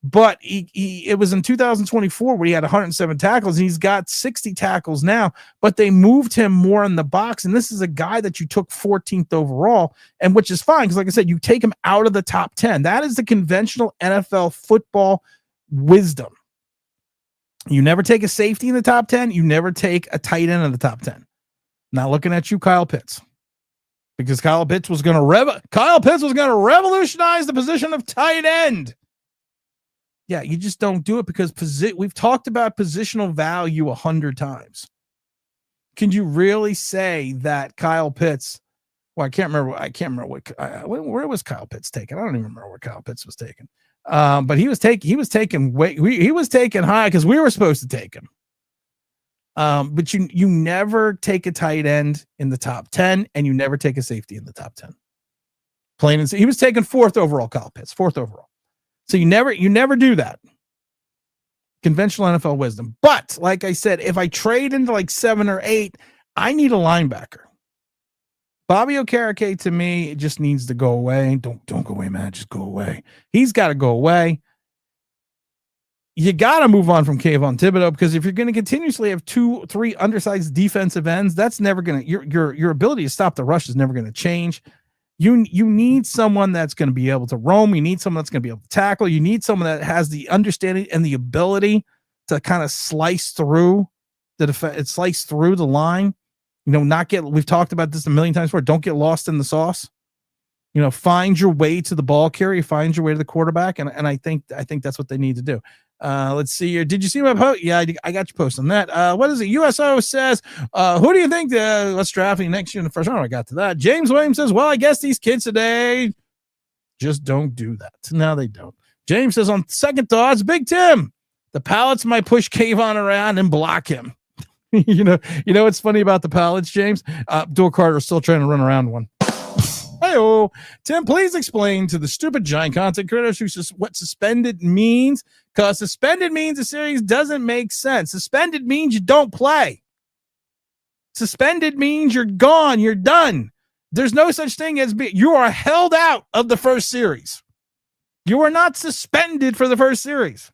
S1: But it was in 2024 where he had 107 tackles, and he's got 60 tackles now, but they moved him more in the box. And this is a guy that you took 14th overall, and which is fine. Cause like I said, you take him out of the top 10. That is the conventional NFL football wisdom. You never take a safety in the top 10. You never take a tight end in the top 10. Not looking at you, Kyle Pitts, because Kyle Pitts was going to revolutionize the position of tight end. Yeah, you just don't do it because we've talked about positional value 100 times. Can you really say that Kyle Pitts? Well, I can't remember where was Kyle Pitts taken. I don't even remember where Kyle Pitts was taken. But he was taken high because we were supposed to take him. But you never take a tight end in the top 10, and you never take a safety in the top 10. Plain and simple. He was taken 4th overall, Kyle Pitts, 4th overall. So you never do that. Conventional NFL wisdom. But like I said, if I trade into like 7 or 8, I need a linebacker. Bobby Okereke to me, it just needs to go away. Don't go away, man. Just go away. He's got to go away. You got to move on from Kayvon Thibodeau, because if you're going to continuously have 2-3 undersized defensive ends, that's never going to your ability to stop the rush is never going to change. You need someone that's going to be able to roam. You need someone that's going to be able to tackle. You need someone that has the understanding and the ability to kind of slice through the line. We've talked about this a million times before. Don't get lost in the sauce. Find your way to the ball carrier, find your way to the quarterback. And I think that's what they need to do. Let's see here. Did you see my post? Yeah, I got your post on that. What is it? USO says, who do you think let's drafting next year in the first round? I got to that. James Williams says, well, I guess these kids today just don't do that. No, they don't. James says, on second thoughts, Big Tim, the pallets might push Kayvon around and block him. you know what's funny about the pallets, James? Abdul Carter's still trying to run around one. Hey-oh. Tim, please explain to the stupid giant content creators what suspended means, because suspended means a series doesn't make sense. Suspended means you don't play. Suspended means you're gone. You're done. There's no such thing as you are held out of the first series. You are not suspended for the first series.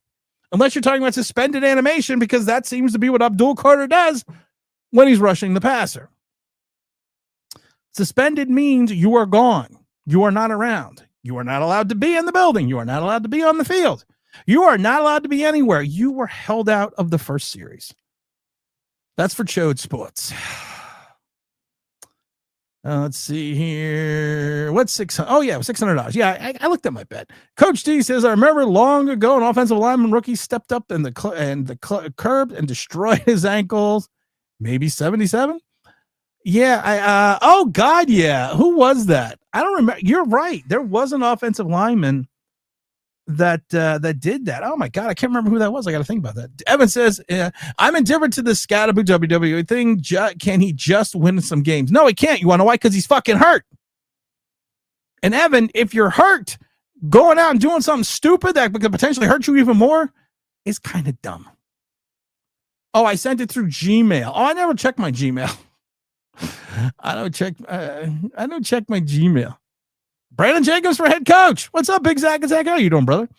S1: Unless you're talking about suspended animation, because that seems to be what Abdul Carter does when he's rushing the passer. Suspended means you are gone. You are not around. You are not allowed to be in the building. You are not allowed to be on the field. You are not allowed to be anywhere. You were held out of the first series. That's for Chode Sports. Let's see here. What's $600? Oh, yeah, $600. Yeah, I looked at my bet. Coach D says, I remember long ago an offensive lineman rookie stepped up in the curb and destroyed his ankles. Maybe 77? Yeah, oh, God, yeah. Who was that? I don't remember. You're right. There was an offensive lineman that did that. Oh, my God, I can't remember who that was. I got to think about that. Evan says, I'm indifferent to the Skattebo WWE thing. Can he just win some games? No, he can't. You want to know why? Because he's fucking hurt. And Evan, if you're hurt, going out and doing something stupid that could potentially hurt you even more is kind of dumb. Oh, I sent it through Gmail. Oh, I never check my Gmail. I don't check my Gmail. Brandon Jacobs for head coach. What's up, Big Zach and Zach? How you doing, brother?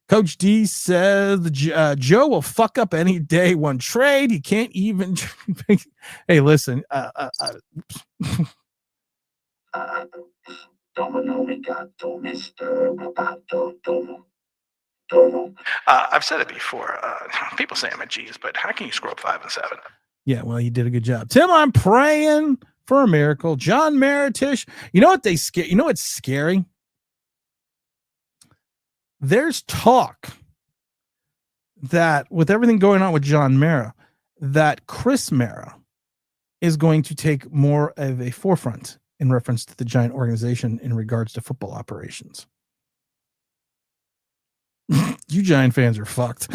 S1: Coach D says Joe will fuck up any day one trade. He can't even. Hey, listen.
S5: I've said it before. People say I'm a G's, but how can you screw up 5 and 7?
S1: Yeah, well, you did a good job. Tim, I'm praying for a miracle. John Maritish. You know what you know what's scary? There's talk that with everything going on with John Mara, that Chris Mara is going to take more of a forefront in reference to the Giant organization in regards to football operations. You Giant fans are fucked.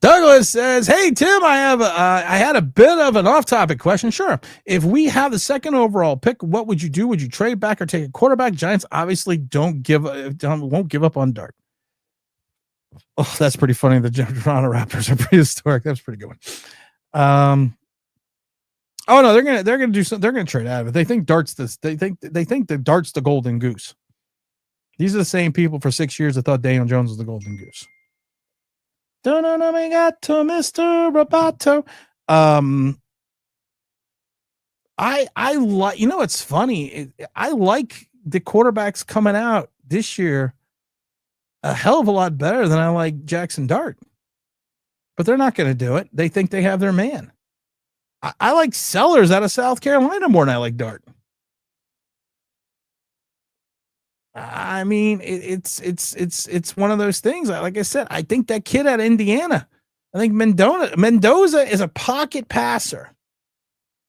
S1: Douglas says, hey, Tim, I had a bit of an off-topic question. Sure. If we have the second overall pick, what would you do? Would you trade back or take a quarterback? Giants obviously won't give up on Dart. Oh, that's pretty funny. The Toronto Raptors are prehistoric. That's a pretty good one. Oh no, they're gonna do something. They're gonna trade out of it. They think Dart's this. They think that Dart's the golden goose. These are the same people for 6 years that thought Daniel Jones was the golden goose. Don't know, Mr. Roboto. I like. You know what's funny? I like the quarterbacks coming out this year a hell of a lot better than I like Jackson Dart. But they're not going to do it. They think they have their man. I like Sellers out of South Carolina more than I like Dart. I mean, it's one of those things. Like I said, I think that kid out of Indiana, I think Mendoza is a pocket passer.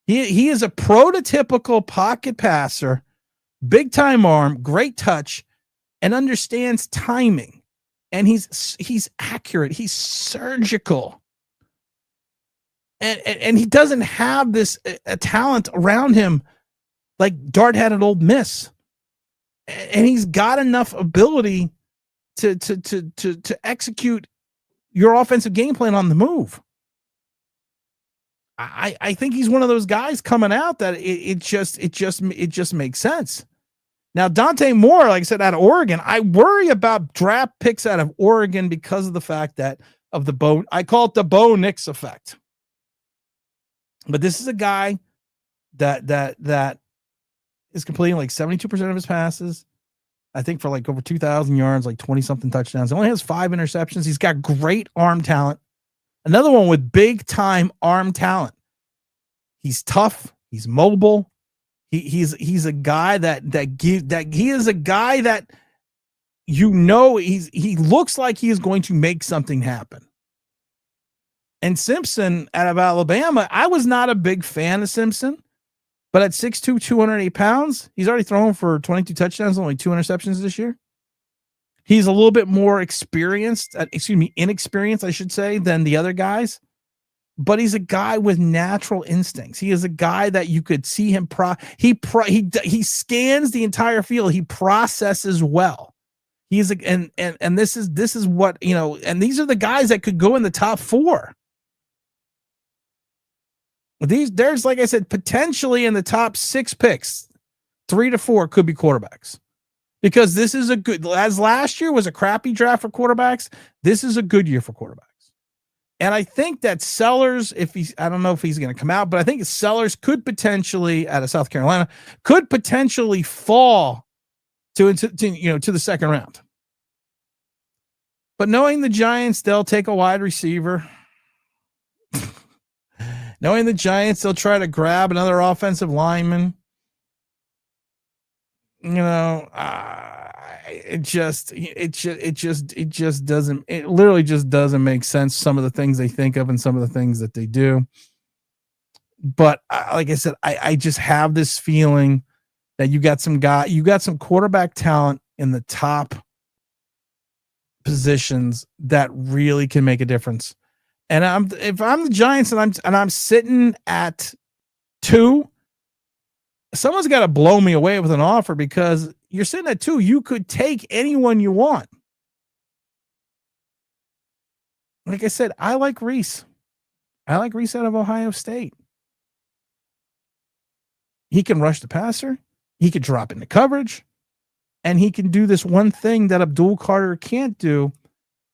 S1: He is a prototypical pocket passer, big time arm, great touch, and understands timing. And he's accurate. He's surgical. And he doesn't have this a talent around him like Dart had at Ole Miss. And he's got enough ability to execute your offensive game plan on the move. I think he's one of those guys coming out that it just makes sense. Now, Dante Moore, like I said, out of Oregon, I worry about draft picks out of Oregon because of the fact that of the Bo, I call it the Bo Nix effect. But this is a guy that is completing like 72% of his passes. I think for like over 2,000 yards, like 20 something touchdowns. He only has 5 interceptions. He's got great arm talent. Another one with big time arm talent. He's tough. He's mobile. He's a guy he is a guy that he looks like he is going to make something happen. And Simpson out of Alabama, I was not a big fan of Simpson, but at 6'2", 208 pounds, he's already thrown for 22 touchdowns, only 2 interceptions this year. He's a little bit more inexperienced, I should say, than the other guys. But he's a guy with natural instincts. He is a guy that you could see him. He scans the entire field. He processes well. He's and this is what, you know, and these are the guys that could go in the top 4. There's, like I said, potentially in the top 6 picks, 3 to 4 could be quarterbacks, because this is as last year was a crappy draft for quarterbacks. This is a good year for quarterbacks. And I think that Sellers, I don't know if he's going to come out, but I think Sellers could potentially, out of South Carolina, could potentially fall to the second round. But knowing the Giants, they'll take a wide receiver. Knowing the Giants, they'll try to grab another offensive lineman. You know, it literally just doesn't make sense. Some of the things they think of and some of the things that they do. But like I said, I just have this feeling that you got some quarterback talent in the top positions that really can make a difference. And if I'm the Giants and I'm sitting at 2, someone's got to blow me away with an offer, because you're sitting at 2. You could take anyone you want. Like I said, I like Reese. I like Reese out of Ohio State. He can rush the passer. He could drop into coverage. And he can do this one thing that Abdul Carter can't do,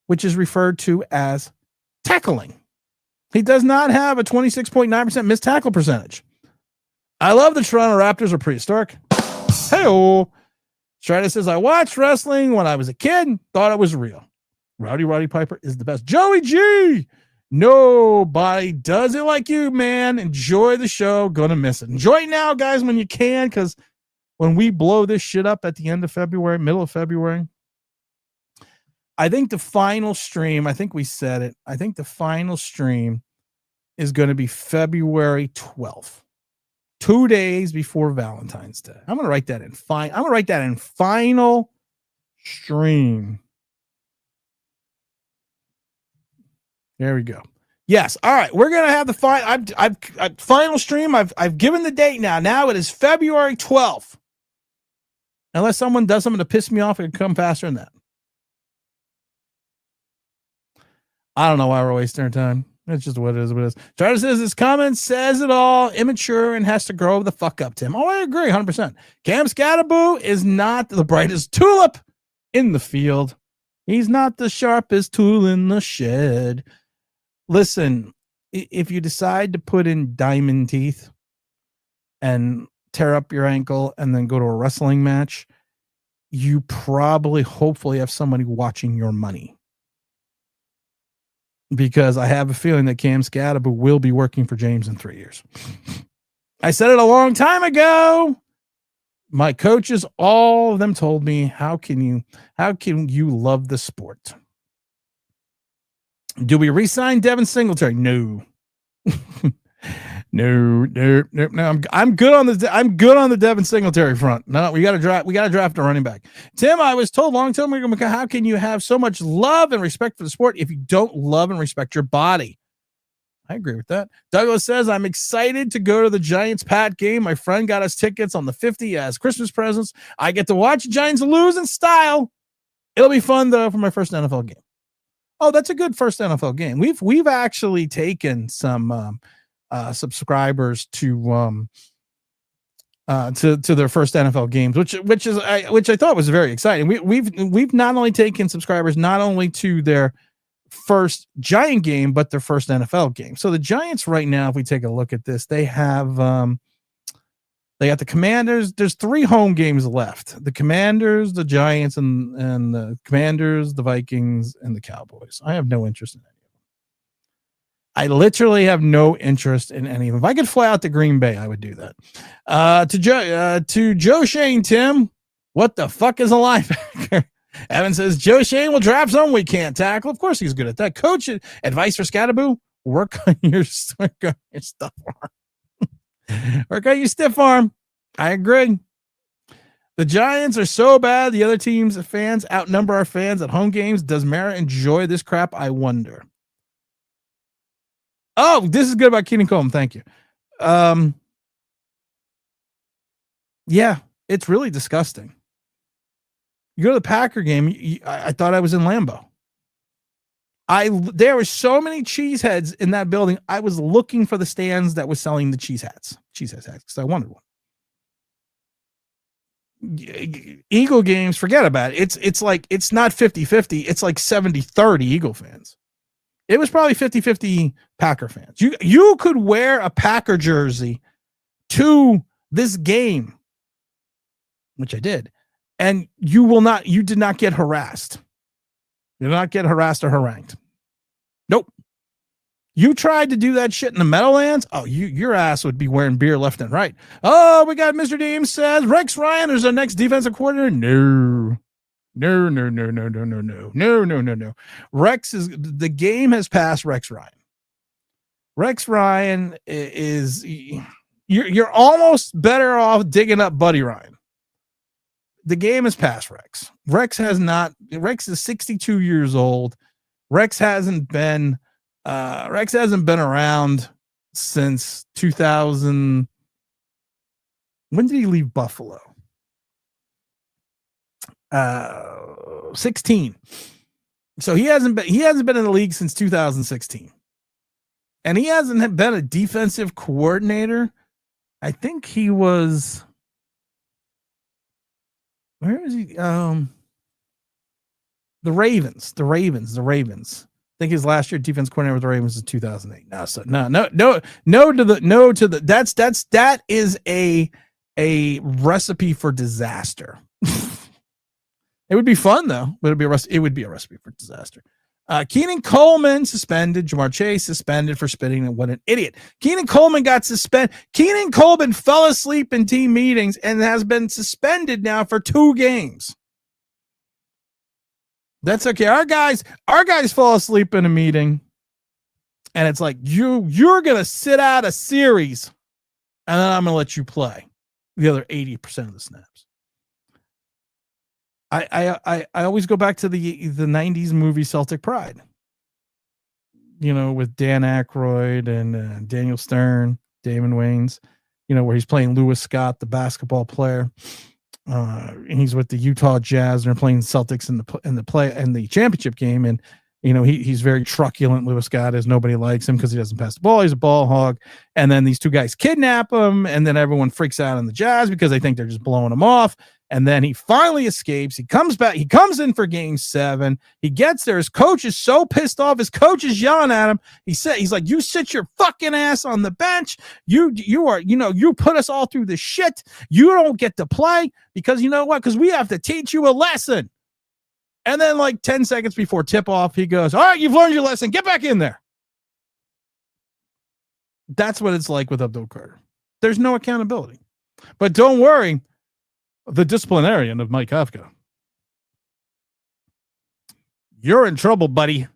S1: which is referred to as tackling. He does not have a 26.9% missed tackle percentage. I love the Toronto Raptors are prehistoric. Hey-oh. Strider says, I watched wrestling when I was a kid, thought it was real. Roddy Piper is the best. Joey G! Nobody does it like you, man. Enjoy the show. Gonna miss it. Enjoy it now, guys, when you can, because when we blow this shit up at the end of February, middle of February, I think the final stream, I think we said it, I think the final stream is going to be February 12th. 2 days before Valentine's Day. I'm going to write that in. I'm going to write that in final stream. There we go. Yes. All right. We're going to have the final stream. I've given the date now. Now it is February 12th. Unless someone does something to piss me off, it can come faster than that. I don't know why we're wasting our time. It's just what it is. What it is. Charter says his comment says it all. Immature and has to grow the fuck up, Tim. Oh, I agree 100%. Cam Skattebo is not the brightest tulip in the field. He's not the sharpest tool in the shed. Listen, if you decide to put in diamond teeth and tear up your ankle and then go to a wrestling match, you probably, hopefully, have somebody watching your money. Because I have a feeling that Cam Skattebo will be working for James in 3 years. I said it a long time ago. My coaches, all of them told me, how can you love the sport? Do we re-sign Devin Singletary? No. No. I'm good on the Devin Singletary front. No, we got to draft a running back. Tim, I was told long time ago, how can you have so much love and respect for the sport if you don't love and respect your body? I agree with that. Douglas says, I'm excited to go to the Giants-Pat game. My friend got us tickets on the 50 as Christmas presents. I get to watch the Giants lose in style. It'll be fun, though, for my first NFL game. Oh, that's a good first NFL game. We've actually taken some subscribers to their first NFL games, which I thought was very exciting. We've not only taken subscribers not only to their first Giant game, but their first NFL game. So the Giants right now, if we take a look at this, they have they got the Commanders. There's 3 home games left: the Commanders, the Giants, and the Commanders, the Vikings, and the Cowboys. I have no interest in any of them. I literally have no interest in any of them. If I could fly out to Green Bay, I would do that. To Joe Shane, Tim, what the fuck is a linebacker? Evan says Joe Shane will draft someone we can't tackle. Of course he's good at that. Coach, advice for Skattebo: work on your stuff arm. Work on your stiff arm. I agree. The Giants are so bad. The other team's fans outnumber our fans at home games. Does Mara enjoy this crap? I wonder. Oh, this is good about Keenan Coleman. Thank you. Yeah, it's really disgusting. You go to the Packer game. I thought I was in Lambeau. There were so many cheeseheads in that building. I was looking for the stands that was selling the cheesehead hats, because I wanted one. Eagle games, forget about it. It's like, it's not 50-50. It's like 70-30 Eagle fans. It was probably 50-50 Packer fans. You could wear a Packer jersey to this game, which I did, and you did not get harassed. You did not get harassed or harangued. Nope. You tried to do that shit in the Meadowlands, your ass would be wearing beer left and right. Oh, we got Mr. Deem says Rex Ryan is our next defensive coordinator. No. Rex is, the game has passed Rex Ryan. Rex Ryan is, you're almost better off digging up Buddy Ryan. The game has passed Rex. Rex is 62 years old. Rex hasn't been around since 2000. When did he leave Buffalo? 16. So he hasn't been in the league since 2016. And he hasn't been a defensive coordinator. I think he was, where is he? The Ravens. I think his last year defense coordinator with the Ravens is 2008. That is a recipe for disaster. It would be fun though, but it would be a recipe for disaster. Keenan Coleman suspended. Jamar Chase suspended for spitting, and what an idiot. Keenan Coleman got suspended. Keenan Coleman fell asleep in team meetings and has been suspended now for 2 games. That's okay. Our guys fall asleep in a meeting, and it's like you're gonna sit out a series, and then I'm gonna let you play the other 80% of the snaps. I always go back to the 90s movie Celtic Pride, with Dan Aykroyd and Daniel Stern, Damon Wayans, where he's playing Lewis Scott, the basketball player. And he's with the Utah Jazz, and they're playing Celtics in the championship game. And, he's very truculent. Lewis Scott is, nobody likes him because he doesn't pass the ball. He's a ball hog. And then these 2 guys kidnap him. And then everyone freaks out on the Jazz because they think they're just blowing him off. And then he finally escapes. He comes back. He comes in for game 7. He gets there. His coach is so pissed off. His coach is yelling at him. He's like, you sit your fucking ass on the bench. You put us all through this shit. You don't get to play because you know what? Because we have to teach you a lesson. And then like 10 seconds before tip off, he goes, all right, you've learned your lesson. Get back in there. That's what it's like with Abdul Carter. There's no accountability. But don't worry. The disciplinarian of Mike Kafka. You're in trouble, buddy.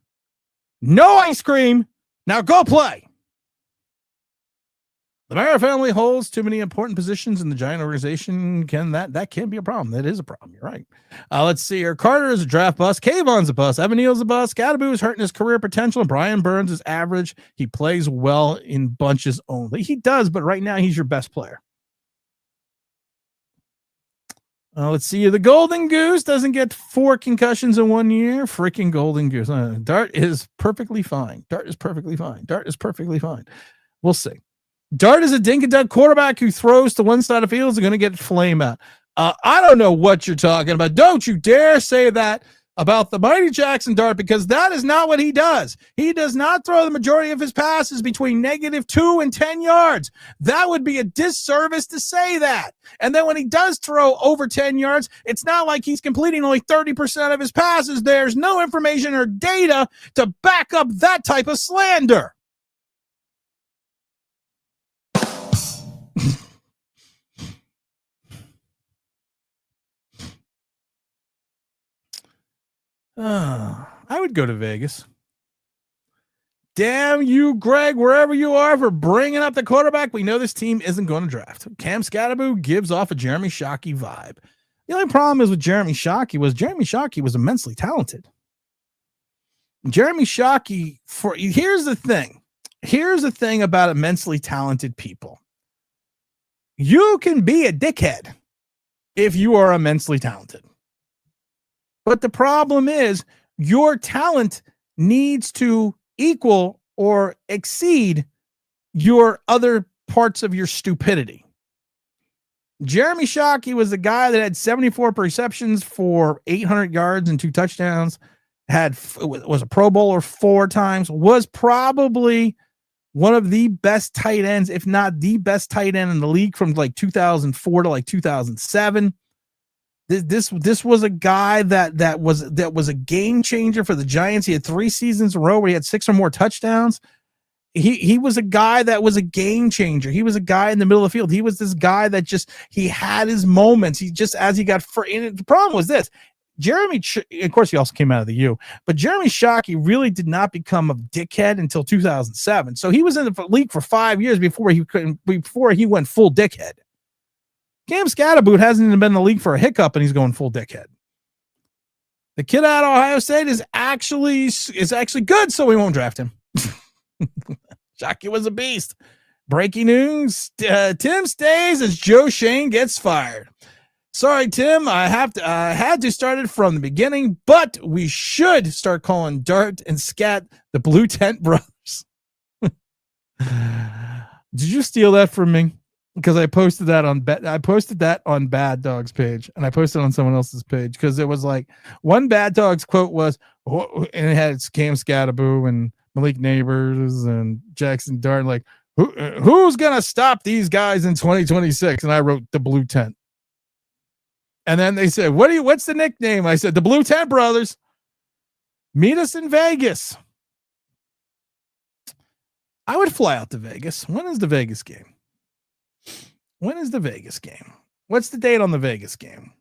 S1: No ice cream. Now go play. The Mara family holds too many important positions in the Giant organization. That can be a problem. That is a problem. You're right. Let's see here. Carter is a draft bust. Kayvon's a bust. Evan Neal's a bust. Skattebo is hurting his career potential. And Brian Burns is average. He plays well in bunches only. He does, but right now he's your best player. Let's see. The Golden Goose doesn't get 4 concussions in 1 year. Freaking Golden Goose. Dart is perfectly fine. We'll see. Dart is a dink-and-dunk quarterback who throws to one side of the field. Is going to get flame out. I don't know what you're talking about. Don't you dare say that about the mighty Jackson Dart, because that is not what he does. He does not throw the majority of his passes between -2 and 10 yards. That would be a disservice to say that. And then when he does throw over 10 yards, it's not like he's completing only 30% of his passes. There's no information or data to back up that type of slander. I would go to Vegas. Damn you, Greg, wherever you are, for bringing up the quarterback. We know this team isn't going to draft. Cam Skattebo gives off a Jeremy Shockey vibe. The only problem is with Jeremy Shockey was immensely talented. Jeremy Shockey, here's the thing. Here's the thing about immensely talented people. You can be a dickhead if you are immensely talented. But the problem is your talent needs to equal or exceed your other parts of your stupidity. Jeremy Shockey was the guy that had 74 receptions for 800 yards and 2 touchdowns, was a Pro Bowler 4 times, was probably one of the best tight ends, if not the best tight end in the league from like 2004 to like 2007. This was a guy that was a game changer for the Giants. He had 3 seasons in a row where he had 6 or more touchdowns. He was a guy that was a game changer. He was a guy in the middle of the field. He was this guy that he had his moments. He just, as he got and the problem was this. Of course, he also came out of the U, but Jeremy Shockey really did not become a dickhead until 2007. So he was in the league for 5 years before he went full dickhead. Cam Skattebo hasn't even been in the league for a hiccup, and he's going full dickhead. The kid out of Ohio State is actually good, so we won't draft him. Shockey was a beast. Breaking news: Tim stays as Joe Shane gets fired. Sorry, Tim. I had to start it from the beginning, but we should start calling Dart and Scat the Blue Tent Brothers. Did you steal that from me? Because I posted that on Bad Dog's page, and I posted it on someone else's page because it was like one Bad Dog's quote was, and it had Cam Skattebo and Malik Nabers and Jackson Dart, like who's gonna stop these guys in 2026? And I wrote the Blue Tent. And then they said, what's the nickname? I said, the Blue Tent Brothers. Meet us in Vegas. I would fly out to Vegas. When is the Vegas game? What's the date on the Vegas game?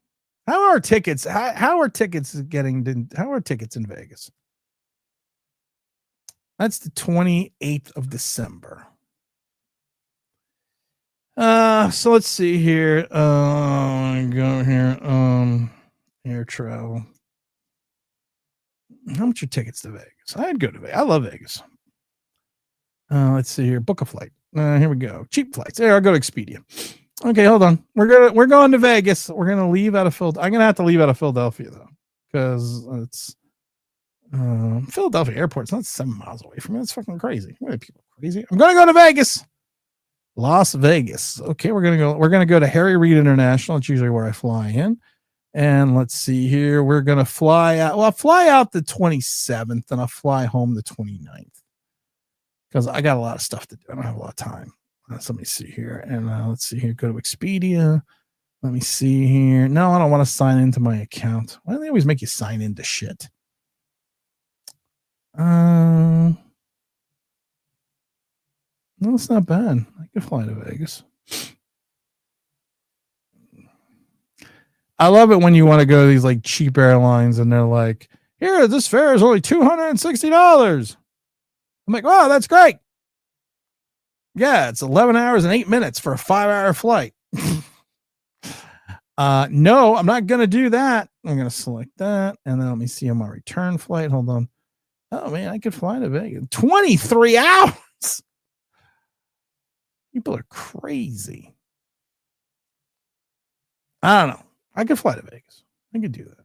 S1: How are tickets? How are tickets in Vegas? That's the 28th of December. So let's see here. Go here. Air travel. How much are tickets to Vegas? I'd go to Vegas. I love Vegas. Let's see here. Book a flight. Here we go. Cheap flights. There, I'll go to Expedia. Okay, hold on. We're going to Vegas. We're gonna leave out of Philadelphia. I'm gonna have to leave out of Philadelphia though, because it's Philadelphia Airport's not 7 miles away from me. It's fucking crazy. Why are people crazy? I'm gonna go to Vegas. Las Vegas. Okay, we're gonna go to Harry Reid International. It's usually where I fly in. And let's see here. We're gonna fly out. Well, I'll fly out the 27th and I'll fly home the 29th. Because I got a lot of stuff to do. I don't have a lot of time. So let me see here. And let's see here. Go to Expedia. Let me see here. No, I don't want to sign into my account. Why do they always make you sign into shit? No, it's not bad. I could fly to Vegas. I love it when you want to go to these like cheap airlines and they're like, here, this fare is only $260. I'm like, wow, that's great. Yeah, it's 11 hours and 8 minutes for a 5-hour flight. No, I'm not going to do that. I'm going to select that. And then let me see on my return flight. Hold on. Oh, man, I could fly to Vegas. 23 hours. People are crazy. I don't know. I could fly to Vegas. I could do that.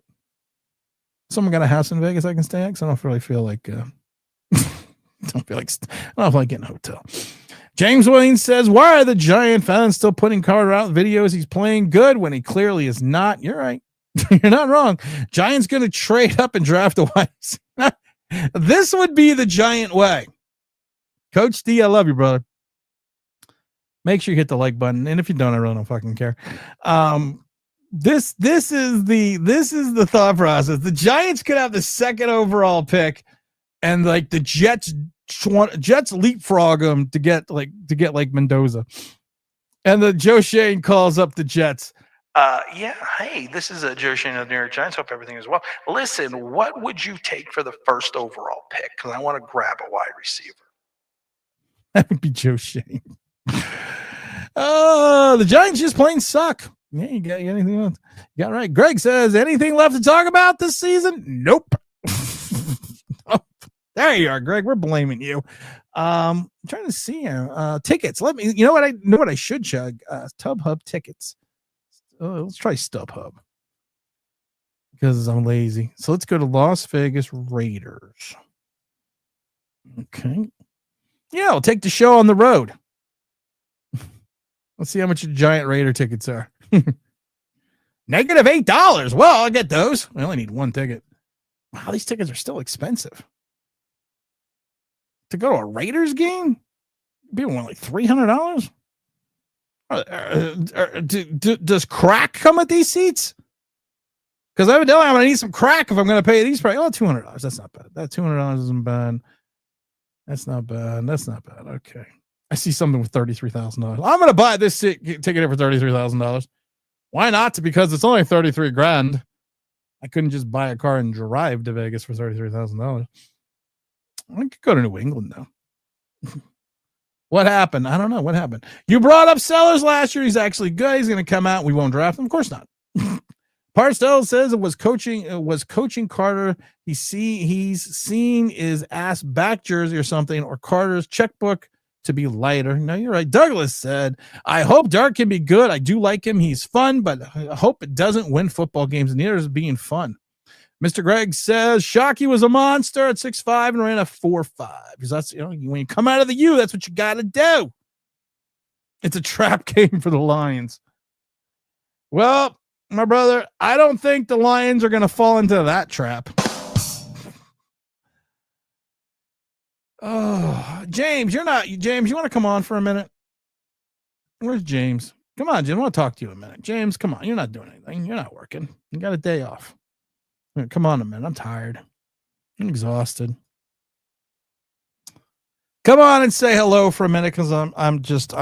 S1: Someone got a house in Vegas I can stay at because I don't really feel like... I don't feel like getting a hotel. James Wayne says, why are the Giant fans still putting Carter out in videos? He's playing good when he clearly is not. You're right. You're not wrong. Giants going to trade up and draft a wide. This would be the Giant way. Coach D, I love you, brother. Make sure you hit the like button. And if you don't, I really don't fucking care. This is the thought process. The Giants could have the 2nd overall pick and like the Jets leapfrog them to get like Mendoza. And the Joe Shane calls up the Jets.
S5: Yeah, hey, this is Joe Shane of the New York Giants. Hope everything is well. Listen, what would you take for the 1st overall pick? Because I want to grab a wide receiver.
S1: That would be Joe Shane. The Giants just plain suck. Yeah, you got anything else? You got right. Greg says, anything left to talk about this season? Nope. Oh, there you are, Greg. We're blaming you. I'm trying to see tickets. Let me. You know what I should chug. StubHub tickets. Let's try StubHub because I'm lazy. So let's go to Las Vegas Raiders. Okay. Yeah, I'll take the show on the road. Let's see how much Giant Raider tickets are. Negative $8. Well, I'll get those. I only need one ticket. Wow, these tickets are still expensive. To go to a Raiders game? People want like $300? Does crack come at these seats? Because evidently I'm going to need some crack if I'm going to pay these prices. Oh, $200. That's not bad. That $200 isn't bad. That's not bad. That's not bad. Okay. I see something with $33,000. I'm going to buy this ticket for $33,000. Why not? Because it's only $33,000. I couldn't just buy a car and drive to Vegas for $33,000. I could go to New England though. What happened? I don't know. What happened? You brought up Sellers last year. He's actually good. He's going to come out. We won't draft him. Of course not. Parstell says it was coaching Carter. He's seen his ass back jersey or something, or Carter's checkbook to be lighter. No, you're right. Douglas said, I hope Dart can be good. I do like him. He's fun, but I hope it doesn't win football games. Neither is being fun. Mr. Greg says Shockey was a monster at 6'5" and ran a 4.5. Because that's, when you come out of the U, that's what you got to do. It's a trap game for the Lions. Well, my brother, I don't think the Lions are going to fall into that trap. Oh, James, James, you want to come on for a minute? Where's James? Come on, Jim. I want to talk to you a minute. James, come on. You're not doing anything. You're not working. You got a day off. Come on a minute. I'm tired. I'm exhausted. Come on and say hello for a minute, because I'm just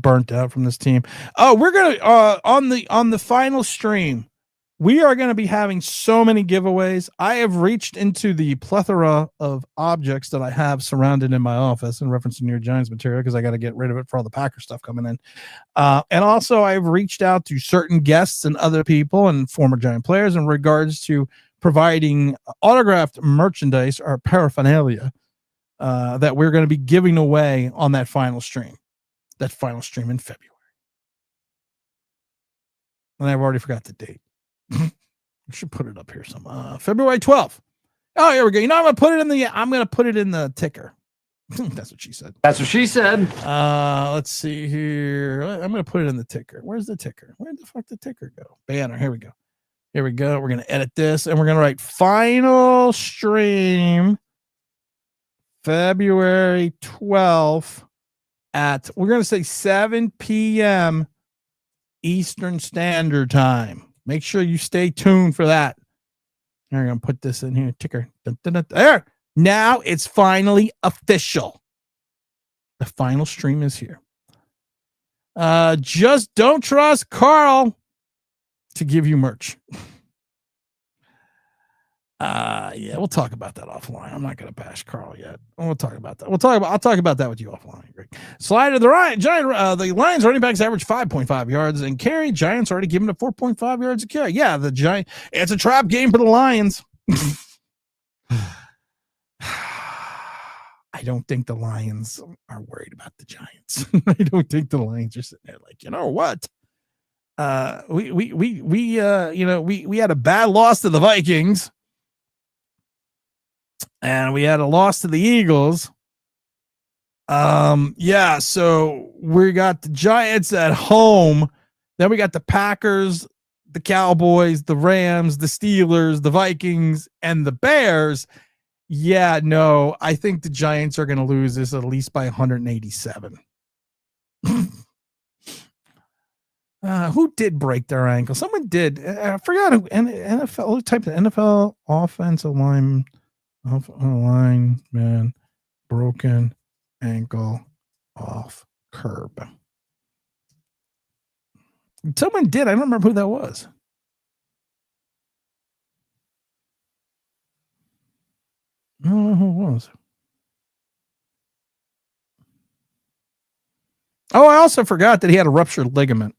S1: burnt out from this team. Oh, we're gonna on the final stream, we are going to be having so many giveaways. I have reached into the plethora of objects that I have surrounded in my office in reference to New York Giants material, because I got to get rid of it for all the Packer stuff coming in. And also I've reached out to certain guests and other people and former Giant players in regards to providing autographed merchandise or paraphernalia that we're going to be giving away on that final stream in February. And I've already forgot the date. I should put it up here some February 12th. Oh, here we go. I'm going to put it in the ticker. That's what she said.
S4: That's what she said.
S1: Let's see here. I'm going to put it in the ticker. Where's the ticker? Where the fuck did the ticker go? Banner. Here we go. We're going to edit this and we're going to write final stream February 12th at, we're going to say 7 p.m. Eastern Standard Time. Make sure you stay tuned for that. I'm going to put this in here. Ticker. Dun, dun, dun. There. Now it's finally official. The final stream is here. Just don't trust Carl to give you merch. Yeah, we'll talk about that offline. I'm not going to bash Carl yet. We'll talk about that. I'll talk about that with you offline. Great. Slide of the the Lions running backs average 5.5 yards and carry. Giants already given it 4.5 yards a carry. Yeah, it's a trap game for the Lions. I don't think the Lions are worried about the Giants. I don't think the Lions are sitting there like, you know what? We had a bad loss to the Vikings. And we had a loss to the Eagles. So we got the Giants at home. Then we got the Packers, the Cowboys, the Rams, the Steelers, the Vikings, and the Bears. Yeah, no, I think the Giants are going to lose this at least by 187. Who did break their ankle? Someone did. I forgot who. NFL type of NFL offensive line. Line man, broken ankle off curb. Someone did. I don't remember who that was. I don't know who it was. Oh, I also forgot that he had a ruptured ligament.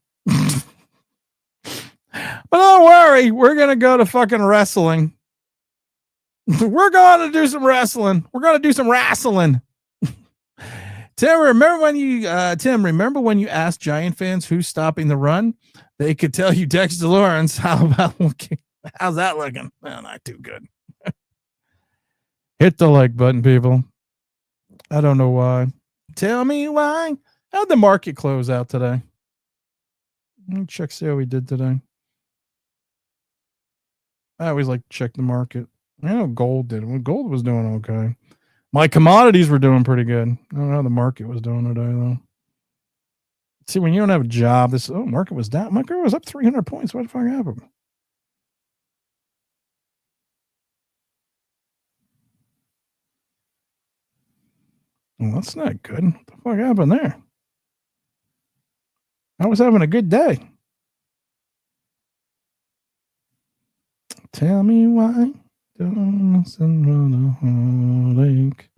S1: But don't worry, we're gonna go to fucking wrestling. We're going to do some wrestling. We're going to do some wrestling. Tim, remember when you asked Giant fans who's stopping the run? They could tell you Dexter Lawrence. How's that looking? Well, not too good. Hit the like button, people. I don't know why. Tell me why. How'd the market close out today? Let me check, see how we did today. I always like to check the market. I know gold did. Well, gold was doing okay. My commodities were doing pretty good. I don't know how the market was doing today, though. See, when you don't have a job, market was down. Market was up 300 points. What the fuck happened? Well, that's not good. What the fuck happened there? I was having a good day. Tell me why. Don't listen to the heartache.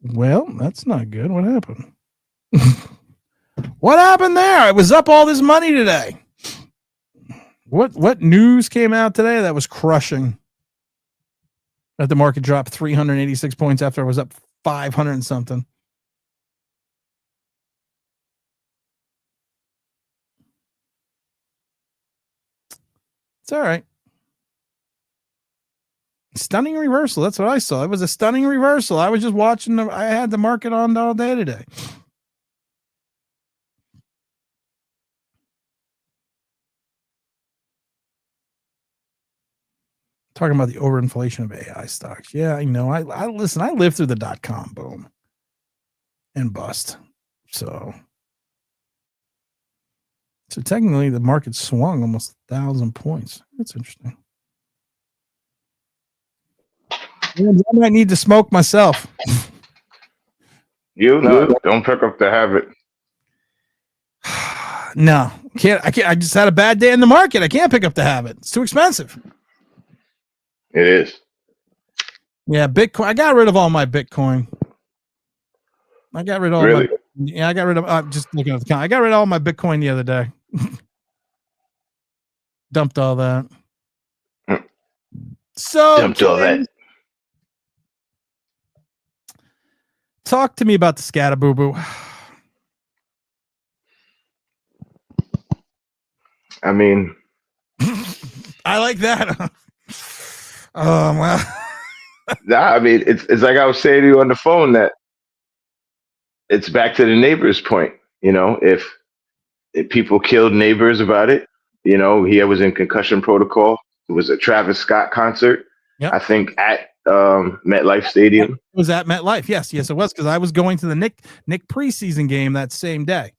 S1: Well, that's not good. What happened? What happened there? It was up all this money today. What news came out today that was crushing? That the market dropped 386 points after it was up 500 and something. It's all right. Stunning reversal. That's what I saw. It was a stunning reversal. I was just watching. I had the market on all day today. Talking about the overinflation of AI stocks. Yeah, I know. I listen. I lived through the .com boom and bust. So technically, the market swung almost 1,000 points. That's interesting. I might need to smoke myself.
S6: Don't pick up the habit.
S1: No, can't. I can't. I just had a bad day in the market. I can't pick up the habit. It's too expensive.
S6: It is.
S1: Yeah, Bitcoin. I got rid of all my Bitcoin. I got rid of all my. Yeah, I got rid of. I'm just looking at the count. I got rid of all my Bitcoin the other day. Dumped all that. So
S6: dumped all that.
S1: Talk to me about the Skattebo.
S6: I mean,
S1: I like that. Well.
S6: I mean, it's like I was saying to you on the phone that it's back to the Nabers point. You know, if people killed Nabers about it, you know, he was in concussion protocol. It was a Travis Scott concert. Yep. I think at MetLife Stadium.
S1: It was at MetLife. Yes, it was, because I was going to the Nick preseason game that same day.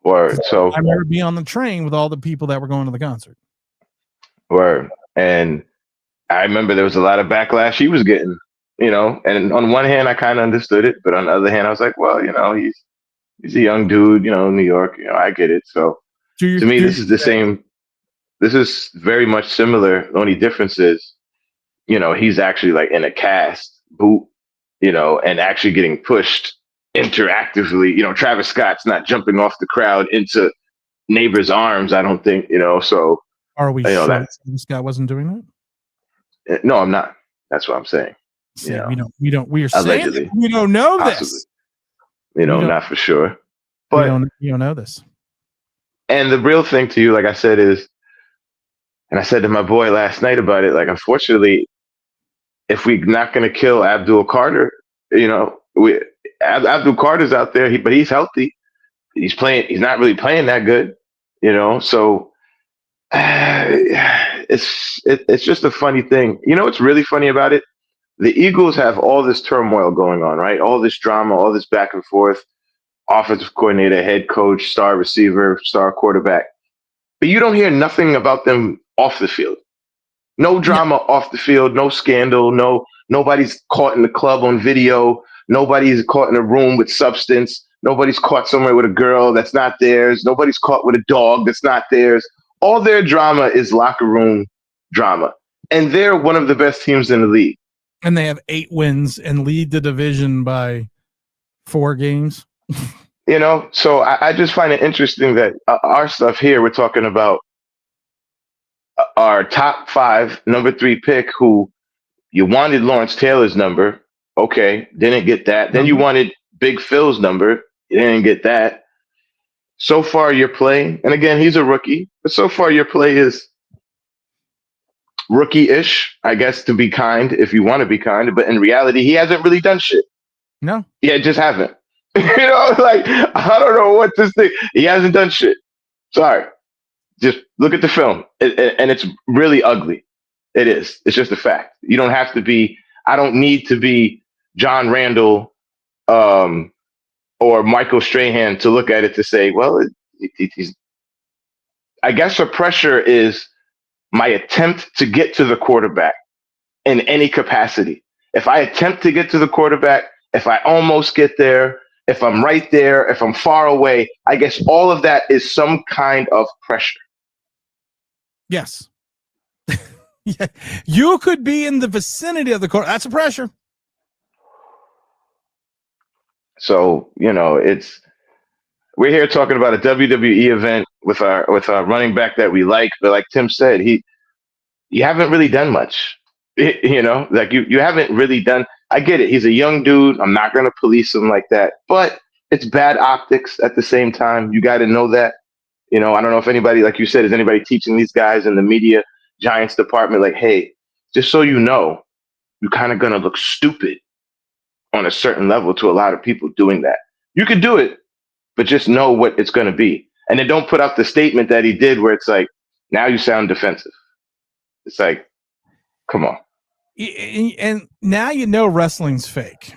S6: Word. So
S1: I remember being on the train with all the people that were going to the concert.
S6: Word. And I remember there was a lot of backlash he was getting, you know, and on one hand, I kind of understood it, but on the other hand, I was like, well, you know, he's a young dude, you know, New York, you know, I get it. So to me, this is the same. This is very much similar. The only difference is, you know, he's actually like in a cast boot, you know, and actually getting pushed interactively. You know, Travis Scott's not jumping off the crowd into Nabers' arms, I don't think, you know, so.
S1: Are we sure that this guy wasn't doing
S6: that? No, I'm not. That's what I'm saying.
S1: See, you know, we are allegedly saying we don't know possibly. This.
S6: You know, not for sure. But
S1: you don't know this.
S6: And the real thing to you, like I said, is, and I said to my boy last night about it, like, unfortunately, if we're not going to kill Abdul Carter, you know, Abdul Carter's out there, but he's healthy. He's not really playing that good, you know, so it's just a funny thing. You know what's really funny about it? The Eagles have all this turmoil going on, right? All this drama, all this back and forth, offensive coordinator, head coach, star receiver, star quarterback. But you don't hear nothing about them off the field. No drama off the field, no scandal, nobody's caught in the club on video, nobody's caught in a room with substance, nobody's caught somewhere with a girl that's not theirs, nobody's caught with a dog that's not theirs. All their drama is locker room drama. And they're one of the best teams in the league.
S1: And they have 8 wins and lead the division by 4 games.
S6: You know, so I just find it interesting that our stuff here, we're talking about our top 5, number 3 pick, who you wanted Lawrence Taylor's number. Okay, didn't get that. Then you wanted Big Phil's number. You didn't get that. So far, your play, and again, he's a rookie, but so far your play is rookie-ish, I guess, to be kind, if you want to be kind. But in reality, he hasn't really done shit.
S1: No.
S6: Yeah, just haven't. You know, like, I don't know what to think. He hasn't done shit. Sorry. Just look at the film. And it's really ugly. It is. It's just a fact. You don't have to be, I don't need to be John Randall or Michael Strahan to look at it to say, well, he's, I guess the pressure is my attempt to get to the quarterback in any capacity. If I attempt to get to the quarterback, if I almost get there, if I'm right there, if I'm far away, I guess all of that is some kind of pressure.
S1: Yes. Yeah. You could be in the vicinity of the court. That's a pressure.
S6: So, you know, we're here talking about a WWE event with our running back that we like, but like Tim said, you haven't really done much. You know, like you haven't really done. I get it. He's a young dude. I'm not going to police him like that, but it's bad optics at the same time. You got to know that. You know, I don't know if anybody, like you said, is anybody teaching these guys in the media Giants department, like, hey, just so you know, you're kind of going to look stupid on a certain level to a lot of people doing that. You could do it, but just know what it's going to be. And then don't put out the statement that he did where it's like, now you sound defensive. It's like, come on.
S1: And now you know wrestling's fake,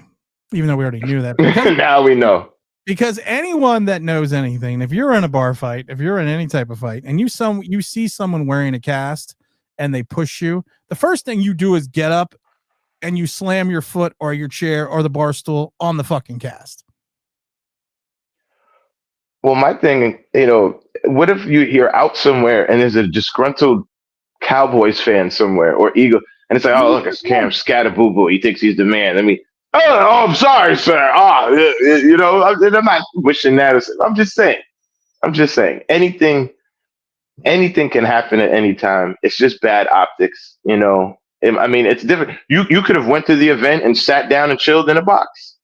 S1: even though we already knew that.
S6: Now we know.
S1: Because anyone that knows anything, if you're in a bar fight, if you're in any type of fight, and you see someone wearing a cast and they push you, the first thing you do is get up and you slam your foot or your chair or the bar stool on the fucking cast.
S6: Well, my thing, you know, what if you're out somewhere and there's a disgruntled Cowboys fan somewhere or Eagle, and it's like, oh, look, it's Cam Skattebo. He thinks he's the man. I mean, oh, I'm sorry, sir. You know, I'm not wishing that. I'm just saying. Anything can happen at any time. It's just bad optics, you know. I mean, it's different. You could have went to the event and sat down and chilled in a box.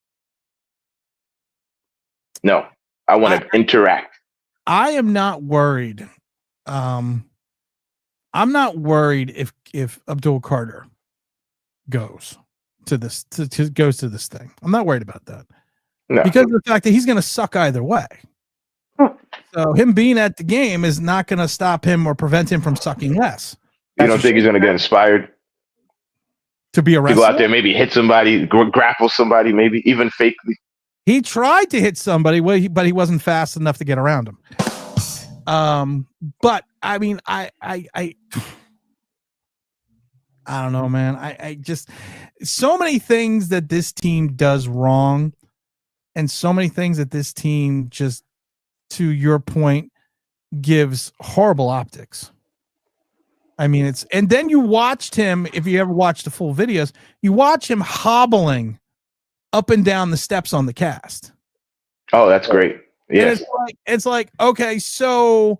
S6: No, I want to interact.
S1: I am not worried. I'm not worried if Abdul Carter goes to this goes to this thing. I'm not worried about that. No. Because of the fact that he's going to suck either way. So him being at the game is not going to stop him or prevent him from sucking less.
S6: You don't think he's going to get inspired
S1: to be a wrestler?
S6: To go out there, maybe hit somebody, grapple somebody, maybe even fakely.
S1: He tried to hit somebody, but he wasn't fast enough to get around him. But I mean, I don't know, man. I just, so many things that this team does wrong, and so many things that this team, just to your point, gives horrible optics. I mean, and then you watched him, if you ever watched the full videos, you watch him hobbling up and down the steps on the cast.
S6: Oh, that's great. Yeah.
S1: It's like, okay, so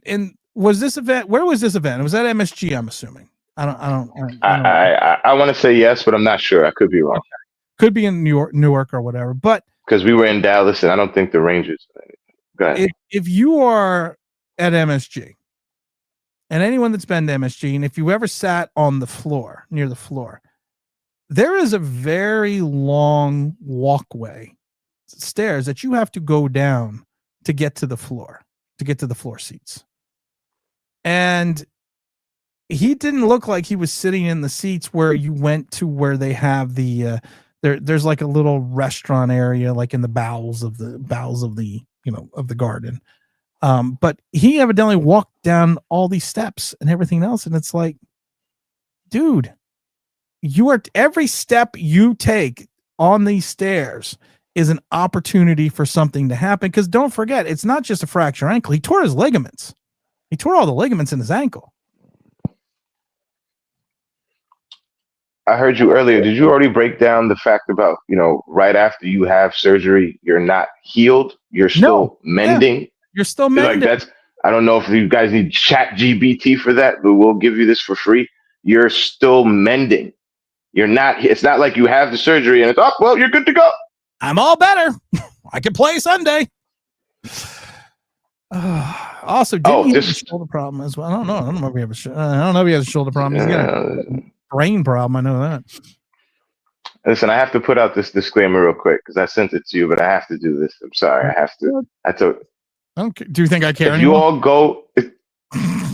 S1: and was this event, where was this event? It was at MSG, I'm assuming. I want to say yes, but I'm not sure. I could be wrong. Could be in Newark or whatever, but
S6: because we were in Dallas, and I don't think the Rangers. Go ahead.
S1: If you are at MSG, and anyone that's been to MSG, and if you ever sat on the floor, near the floor, there is a very long walkway, stairs that you have to go down to get to the floor, seats. And he didn't look like he was sitting in the seats where you went to, where they have the there's like a little restaurant area, like in the bowels of the you know, of the garden. But he evidently walked down all these steps and everything else, and it's like, dude, every step you take on these stairs is an opportunity for something to happen. Because don't forget, it's not just a fractured ankle. He tore his ligaments. He tore all the ligaments in his ankle.
S6: I heard you earlier. Did you already break down the fact about, right after you have surgery, you're not healed, you're still mending?
S1: You're still
S6: Like
S1: mending.
S6: I don't know if you guys need chat GBT for that, but we'll give you this for free. You're still mending. You're not, it's not like you have the surgery and it's, oh, well, you're good to go.
S1: I'm all better. I can play Sunday. Also, didn't he have a shoulder problem as well? I don't know. I don't know if he have I don't know if he has a shoulder problem. He's got a brain problem. I know that.
S6: Listen, I have to put out this disclaimer real quick because I sent it to you, but I have to do this. I'm sorry. I have to.
S1: Do you think I care
S6: if
S1: anymore?
S6: You all go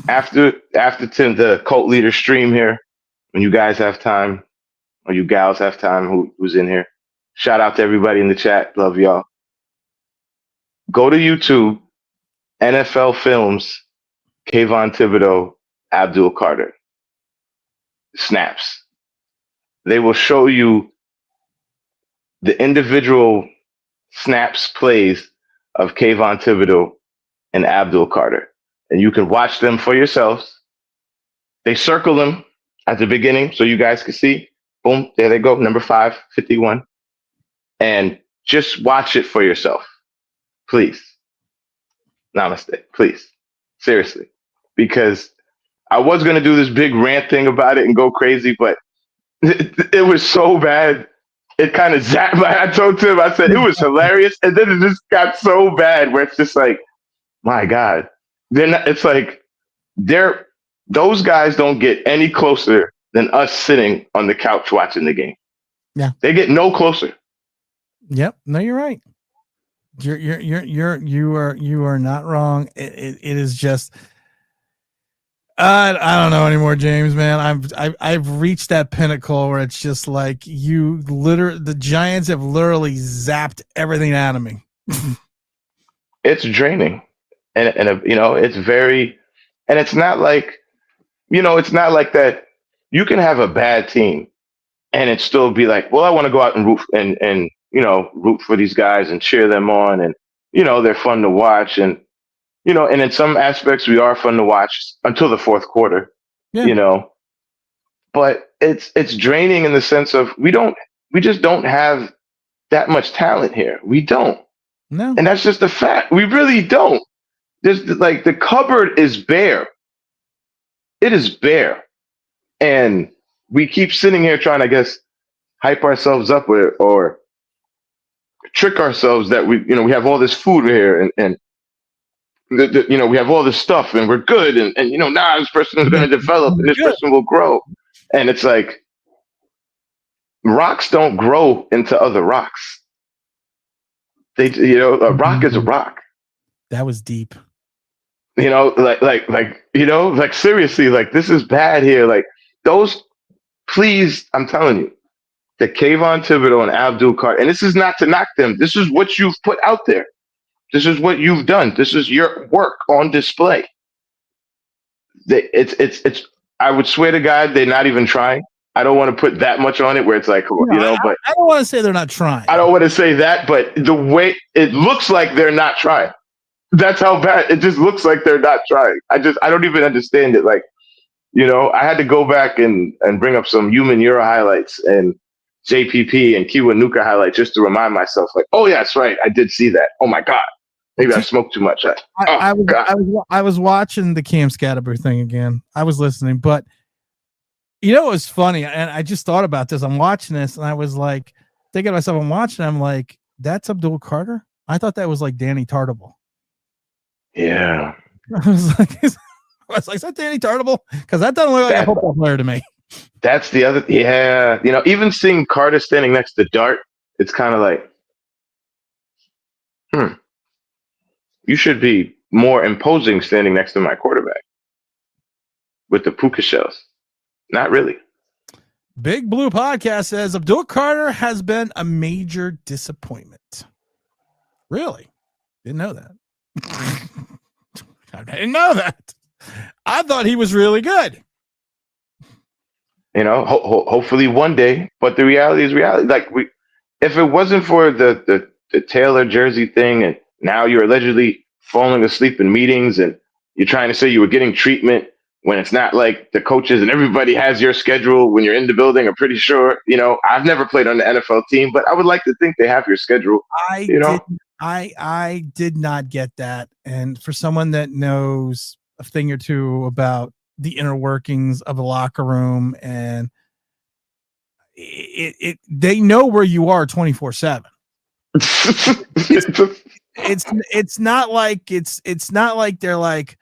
S6: after the cult leader stream here, when you guys have time, or you gals have time, who's in here. Shout out to everybody in the chat. Love y'all. Go to YouTube, NFL Films, Kayvon Thibodeau, Abdul Carter. Snaps. They will show you the individual snaps, plays of Kayvon Thibodeau and Abdul Carter. And you can watch them for yourselves. They circle them at the beginning so you guys can see. Boom, there they go, number 551. And just watch it for yourself. Please. Namaste. Please. Seriously. Because I was going to do this big rant thing about it and go crazy, but it was so bad. It kind of zapped. I told Tim, I said, it was hilarious. And then it just got so bad where it's just like, my God. It's like, those guys don't get any closer than us sitting on the couch watching the game.
S1: Yeah.
S6: They get no closer.
S1: Yep. No, you're right. You are not wrong. It is just, I don't know anymore, James, man. I've reached that pinnacle where it's just like the Giants have literally zapped everything out of me.
S6: It's draining. And it's very, and it's not like, it's not like that. You can have a bad team and it still be like, well, I want to go out and root for these guys and cheer them on. And, they're fun to watch. And, and in some aspects we are fun to watch until the fourth quarter, but it's draining in the sense of we just don't have that much talent here. We don't.
S1: No.
S6: And that's just a fact. We really don't. There's like the cupboard is bare. It is bare. And we keep sitting here trying, I guess, hype ourselves up or trick ourselves that we have all this food here and we have all this stuff and we're good and this person is going to develop and this person will grow. And it's like rocks don't grow into other rocks. They, a rock is a rock.
S1: That was deep.
S6: Like seriously, like this is bad here. Like those, please, I'm telling you, the Kayvon Thibodeau and Abdul Carter, and this is not to knock them. This is what you've put out there. This is what you've done. This is your work on display. It's. I would swear to God, they're not even trying. I don't want to put that much on it where it's like, but
S1: I don't want to say they're not trying.
S6: I don't want to say that, but the way it looks like they're not trying. That's how bad it just looks like they're not trying. I don't even understand it. Like, I had to go back and bring up some Human Euro highlights and JPP and Kiwanuka highlights just to remind myself, like, oh yeah, that's right, I did see that. Oh my God, maybe I smoked too much.
S1: I was watching the Cam Skattebo thing again. I was listening, but it was funny, and I just thought about this. I'm watching this, and I was like thinking to myself, I'm watching. I'm like, that's Abdul Carter. I thought that was like Danny Tartable.
S6: Yeah.
S1: I was like, is that Danny Tartable? Because that doesn't look like a football player to me.
S6: That's the other, yeah. Even seeing Carter standing next to Dart, it's kind of like, you should be more imposing standing next to my quarterback with the puka shells. Not really.
S1: Big Blue Podcast says Abdul Carter has been a major disappointment. Really? Didn't know that. I didn't know that. I thought he was really good.
S6: Hopefully one day, but the reality is reality. Like if it wasn't for the Taylor jersey thing, and now you're allegedly falling asleep in meetings, and you're trying to say you were getting treatment, when it's not like the coaches and everybody has your schedule when you're in the building. I'm pretty sure, I've never played on the NFL team, but I would like to think they have your schedule.
S1: I did not get that. And for someone that knows a thing or two about the inner workings of a locker room, and they know where you are 24/7. It's not like they're like,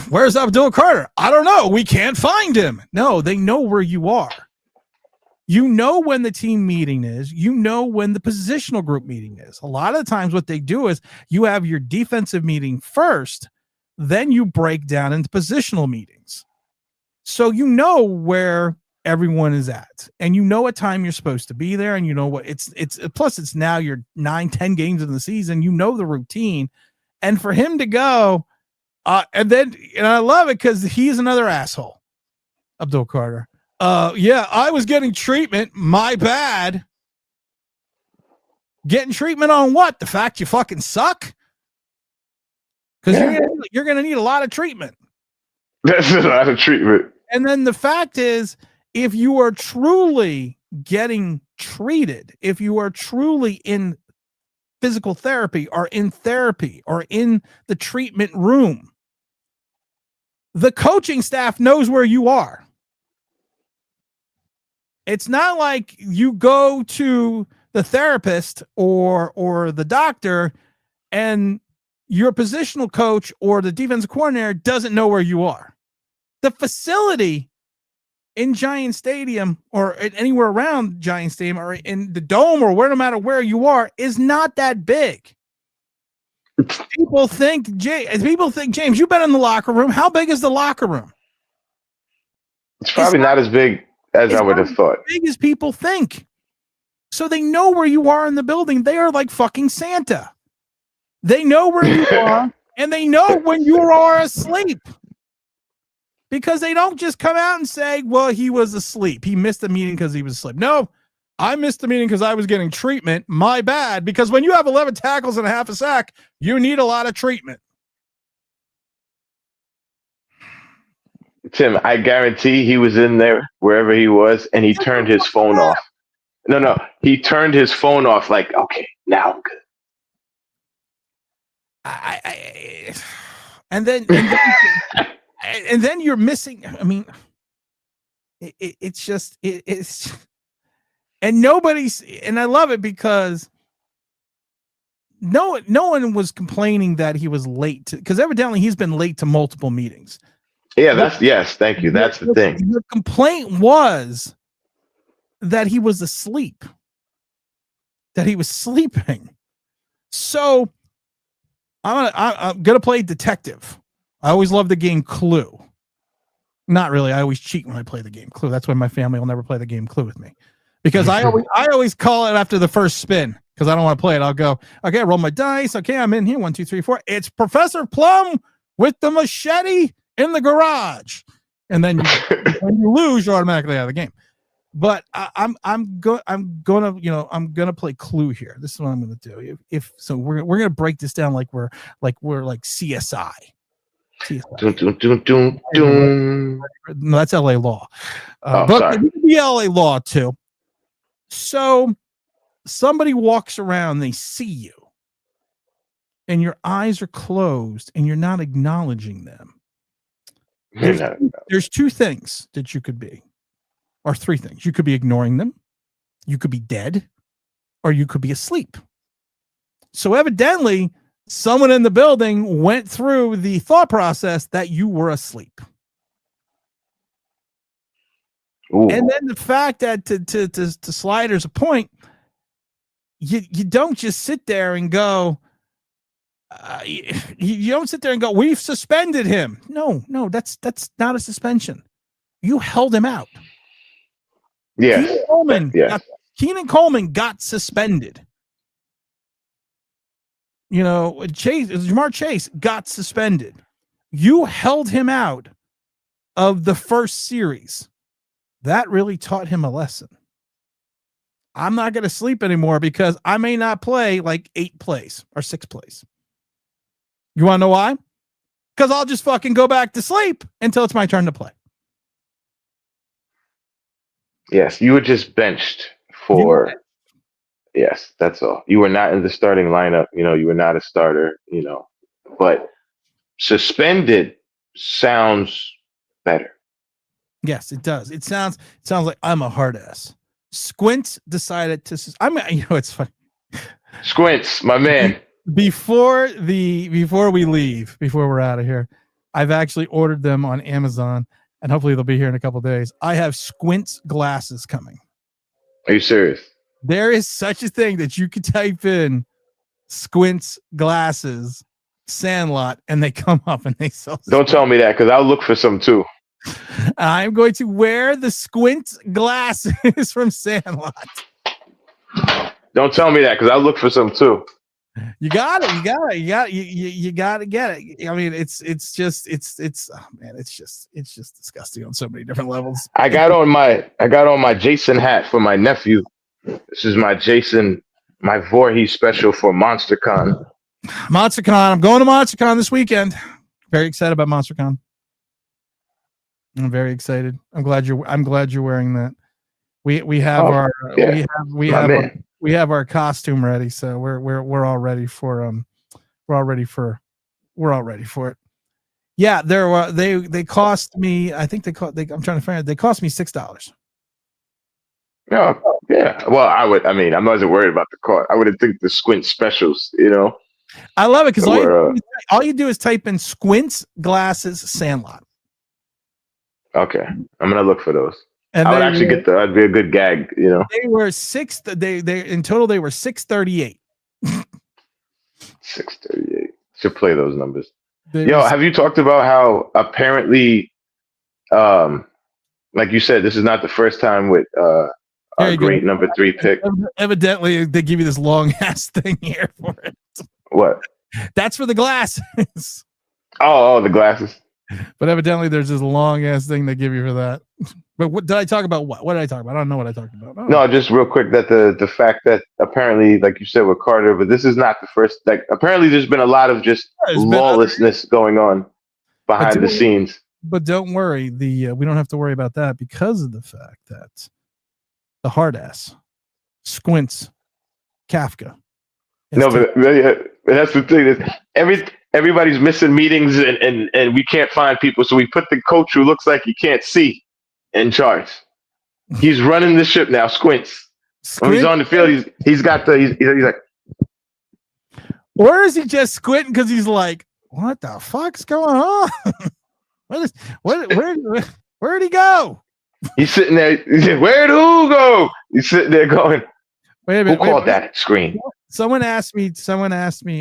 S1: where's Abdul Carter? I don't know. We can't find him. No, they know where you are. You know when the team meeting is. You know when the positional group meeting is. A lot of the times what they do is you have your defensive meeting first, then you break down into positional meetings. So you know where everyone is at, and you know what time you're supposed to be there, and you know what it's plus it's now you're 9-10 games in the season. You know the routine, and for him to go and I love it because he's another asshole. Abdul Carter. Yeah, I was getting treatment. My bad. Getting treatment on what? The fact you fucking suck? Because you're gonna need a lot of treatment.
S6: That's a lot of treatment.
S1: And then the fact is, if you are truly getting treated, if you are truly in physical therapy or in the treatment room, the coaching staff knows where you are. It's not like you go to the therapist or the doctor and your positional coach or the defensive coordinator doesn't know where you are. The facility in Giant Stadium or anywhere around Giant Stadium or in the dome or no matter where you are is not that big. People think, James, you've been in the locker room. How big is the locker room?
S6: It's probably not as big as I would have thought.
S1: As big as people think. So they know where you are in the building. They are like fucking Santa. They know where you are, and they know when you are asleep. Because they don't just come out and say, well, he was asleep. He missed the meeting because he was asleep. No, I missed the meeting because I was getting treatment. My bad. Because when you have 11 tackles and a half a sack, you need a lot of treatment.
S6: Tim, I guarantee he was in there wherever he was, and he turned his phone off. No, he turned his phone off like, okay, now I'm good.
S1: And then you're missing. I mean, it's and nobody's, and I love it because no one was complaining that he was late because evidently he's been late to multiple meetings.
S6: Yeah, yes, thank you. That's the thing.
S1: The complaint was that he was asleep, that he was sleeping. So I'm gonna play detective. I always love the game Clue. Not really. I always cheat when I play the game Clue. That's why my family will never play the game Clue with me, because I always call it after the first spin because I don't want to play it. I'll go, okay, roll my dice. Okay, I'm in here. 1, 2, 3, 4. It's Professor Plum with the machete in the garage, and then when you lose, you're automatically out of the game. But I'm gonna play Clue here. This is what I'm gonna do. If so, we're gonna break this down like we're CSI. No, that's LA Law. But it could be LA Law too. So somebody walks around, they see you, and your eyes are closed, and you're not acknowledging them. There's two things that you could be, or three things. You could be ignoring them, you could be dead, or you could be asleep. So evidently, someone in the building went through the thought process that you were asleep. Ooh. And then the fact that to Slider's point, you don't just sit there and go, you don't sit there and go, we've suspended him. No, that's not a suspension. You held him out.
S6: Yeah.
S1: Keenan Coleman got suspended. Jamar Chase got suspended. You held him out of the first series. That really taught him a lesson. I'm not going to sleep anymore because I may not play like 8 plays or 6 plays. You want to know why? because I'll just fucking go back to sleep until it's my turn to play.
S6: Yes, you were just benched for. Yes, that's all. You were not in the starting lineup. You were not a starter. But suspended sounds better.
S1: Yes, it does. It sounds like I'm a hard ass. Squint decided to. It's funny.
S6: Squints, my man.
S1: Before we're out of here, I've actually ordered them on Amazon, and hopefully they'll be here in a couple of days. I have Squint's glasses coming.
S6: Are you serious?
S1: There is such a thing that you could type in Squint's glasses Sandlot, and they come up and they sell.
S6: Don't tell me that, because I'll look for some too.
S1: I'm going to wear the Squint glasses from Sandlot.
S6: Don't tell me that, because I'll look for some too.
S1: You got it. You got to get it. I mean, it's just disgusting on so many different levels.
S6: I got on my Jason hat for my nephew. This is my Jason, my Voorhees special for MonsterCon.
S1: MonsterCon. I'm going to MonsterCon this weekend. Very excited about MonsterCon. I'm very excited. I'm glad you're wearing that. We have we have our costume ready, so we're all ready for it. Yeah, they cost me. I think I'm trying to find it. They cost me $6.
S6: Oh, yeah. Well, I'm not worried about the cost. I would think the Squint specials,
S1: I love it because all you do is type in Squint's glasses Sandlot.
S6: Okay, I'm gonna look for those.
S1: And
S6: I would actually get that'd be a good gag,
S1: They were they in total they were $638.
S6: 638. Should play those numbers. Have you talked about how apparently, like you said, this is not the first time with a great number 3 pick.
S1: Evidently, they give you this long ass thing here for it.
S6: What?
S1: That's for the glasses.
S6: Oh, the glasses.
S1: But evidently, there's this long ass thing they give you for that. But what did I talk about? What did I talk about? I don't know what I talked about.
S6: No, just real quick that the fact that apparently, like you said with Carter, but this is not the first. Like apparently, there's been a lot of just lawlessness going on behind the scenes.
S1: But don't worry, we don't have to worry about that because of the fact that the hard ass Squints Kafka.
S6: No, but that's the thing. Is everybody's missing meetings and we can't find people, so we put the coach who looks like he can't see in charge. He's running the ship now. Squints. When he's on the field, he's like.
S1: Or is he just squinting because he's like, what the fuck's going on? Where'd he go?
S6: He's sitting there. He said, "Where'd who go?" He's sitting there going,
S1: "Wait a minute,
S6: who called that screen?"
S1: Someone asked me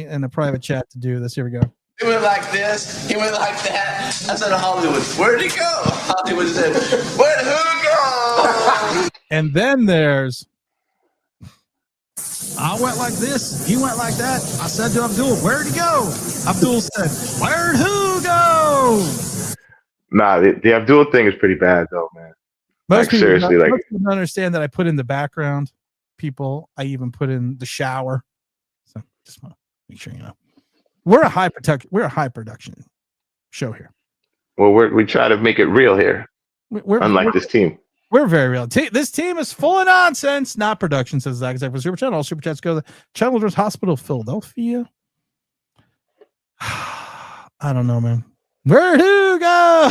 S1: in a private chat to do this. Here we go.
S7: He went like this. He went like that. I said to Hollywood, "Where'd he go?" Hollywood said, "Where'd who go?"
S1: And then there's, I went like this. He went like that. I said to Abdul, "Where'd he go?" Abdul said, "Where'd who go?"
S6: Nah, the Abdul thing is pretty bad though, man.
S1: Most people don't understand that I put in the background people. I even put in the shower. So just want to make sure you know. We're a high production show here.
S6: Well, we try to make it real here. Unlike this team.
S1: We're very real. This team is full of nonsense, not production, says Zach. For Super Chat. All Super Chats go to the Children's Hospital, Philadelphia. I don't know, man. Where'd who go?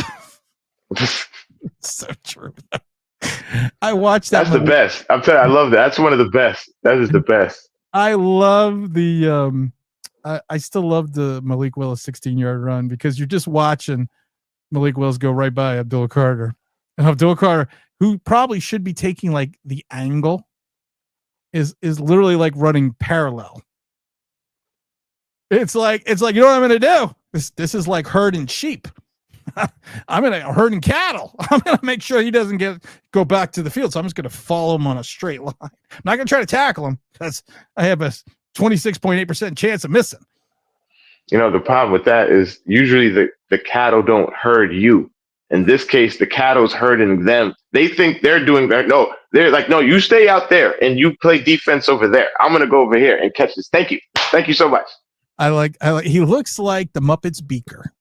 S1: So true. I watched that.
S6: That's the best. I'm telling you, I love that. That's one of the best. That is the best.
S1: I love the I still love the Malik Willis 16-yard run because you're just watching Malik Willis go right by Abdul Carter. And Abdul Carter, who probably should be taking like the angle, is literally like running parallel. It's like you know what I'm gonna do? This is like herding sheep. I'm gonna herding cattle. I'm gonna make sure he doesn't go back to the field. So I'm just gonna follow him on a straight line. I'm not gonna try to tackle him because I have a 26.8% chance of missing.
S6: You know, the problem with that is usually the cattle don't herd you. In this case, the cattle's herding them. They think they're doing that. No, they're like, no, you stay out there and you play defense over there. I'm gonna go over here and catch this. Thank you so much.
S1: I like. He looks like the Muppets Beaker.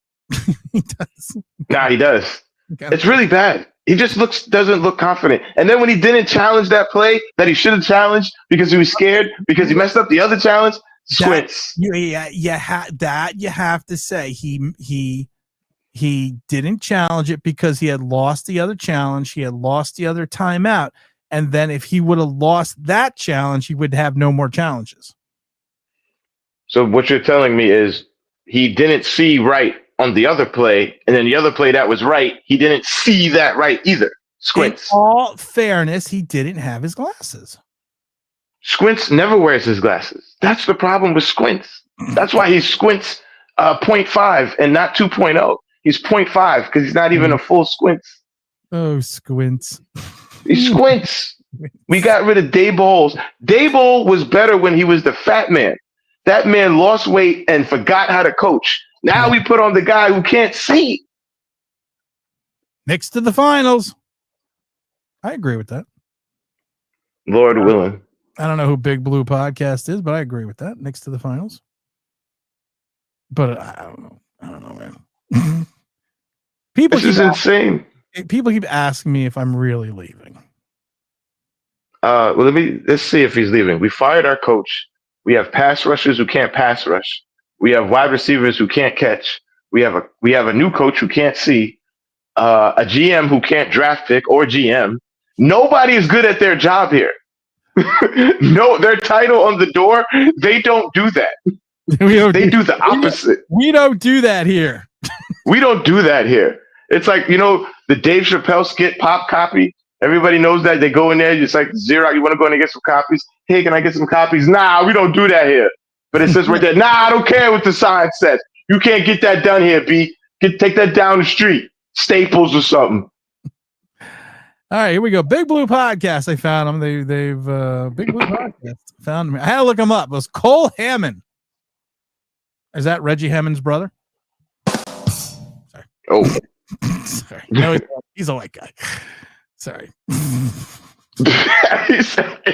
S1: He does.
S6: Nah, he does.
S1: Okay.
S6: It's really bad. He just doesn't look confident. And then when he didn't challenge that play that he should have challenged because he was scared, because he messed up the other challenge, squints.
S1: You have to say he didn't challenge it because he had lost the other challenge. He had lost the other timeout. And then if he would have lost that challenge, he would have no more challenges.
S6: So what you're telling me is he didn't see right on the other play, and then the other play that was right, he didn't see that right either. Squints.
S1: In all fairness, he didn't have his glasses.
S6: Squints never wears his glasses. That's the problem with Squints. That's why he squints 0.5 and not 2.0. He's 0.5 because he's not even a full squints.
S1: Oh, Squints.
S6: He squints. We got rid of Daboll. Daboll was better when he was the fat man. That man lost weight and forgot how to coach. Now we put on the guy who can't see.
S1: Next to the finals. I agree with that.
S6: Lord willing.
S1: I don't know who Big Blue Podcast is, but I agree with that. Next to the finals. But I don't know. Man.
S6: This is insane.
S1: People keep asking me if I'm really leaving.
S6: Well, let's see if he's leaving. We fired our coach. We have pass rushers who can't pass rush. We have wide receivers who can't catch. We have a new coach who can't see. A GM who can't draft pick or GM. Nobody is good at their job here. No, their title on the door. They don't do that. They do the opposite.
S1: We don't do that here.
S6: We don't do that here. It's like, the Dave Chappelle skit pop copy. Everybody knows that. They go in there, it's like Xerox. You want to go in and get some copies? Hey, can I get some copies? Nah, we don't do that here. But it says right there, nah, I don't care what the sign says. You can't get that done here, B. Take that down the street. Staples or something.
S1: All right, here we go. Big Blue Podcast. I found them. They've Big Blue Podcast found me. I had to look them up. It was Cole Hammond. Is that Reggie Hammond's brother? Sorry.
S6: Oh.
S1: Sorry. No, he's a white guy. Sorry.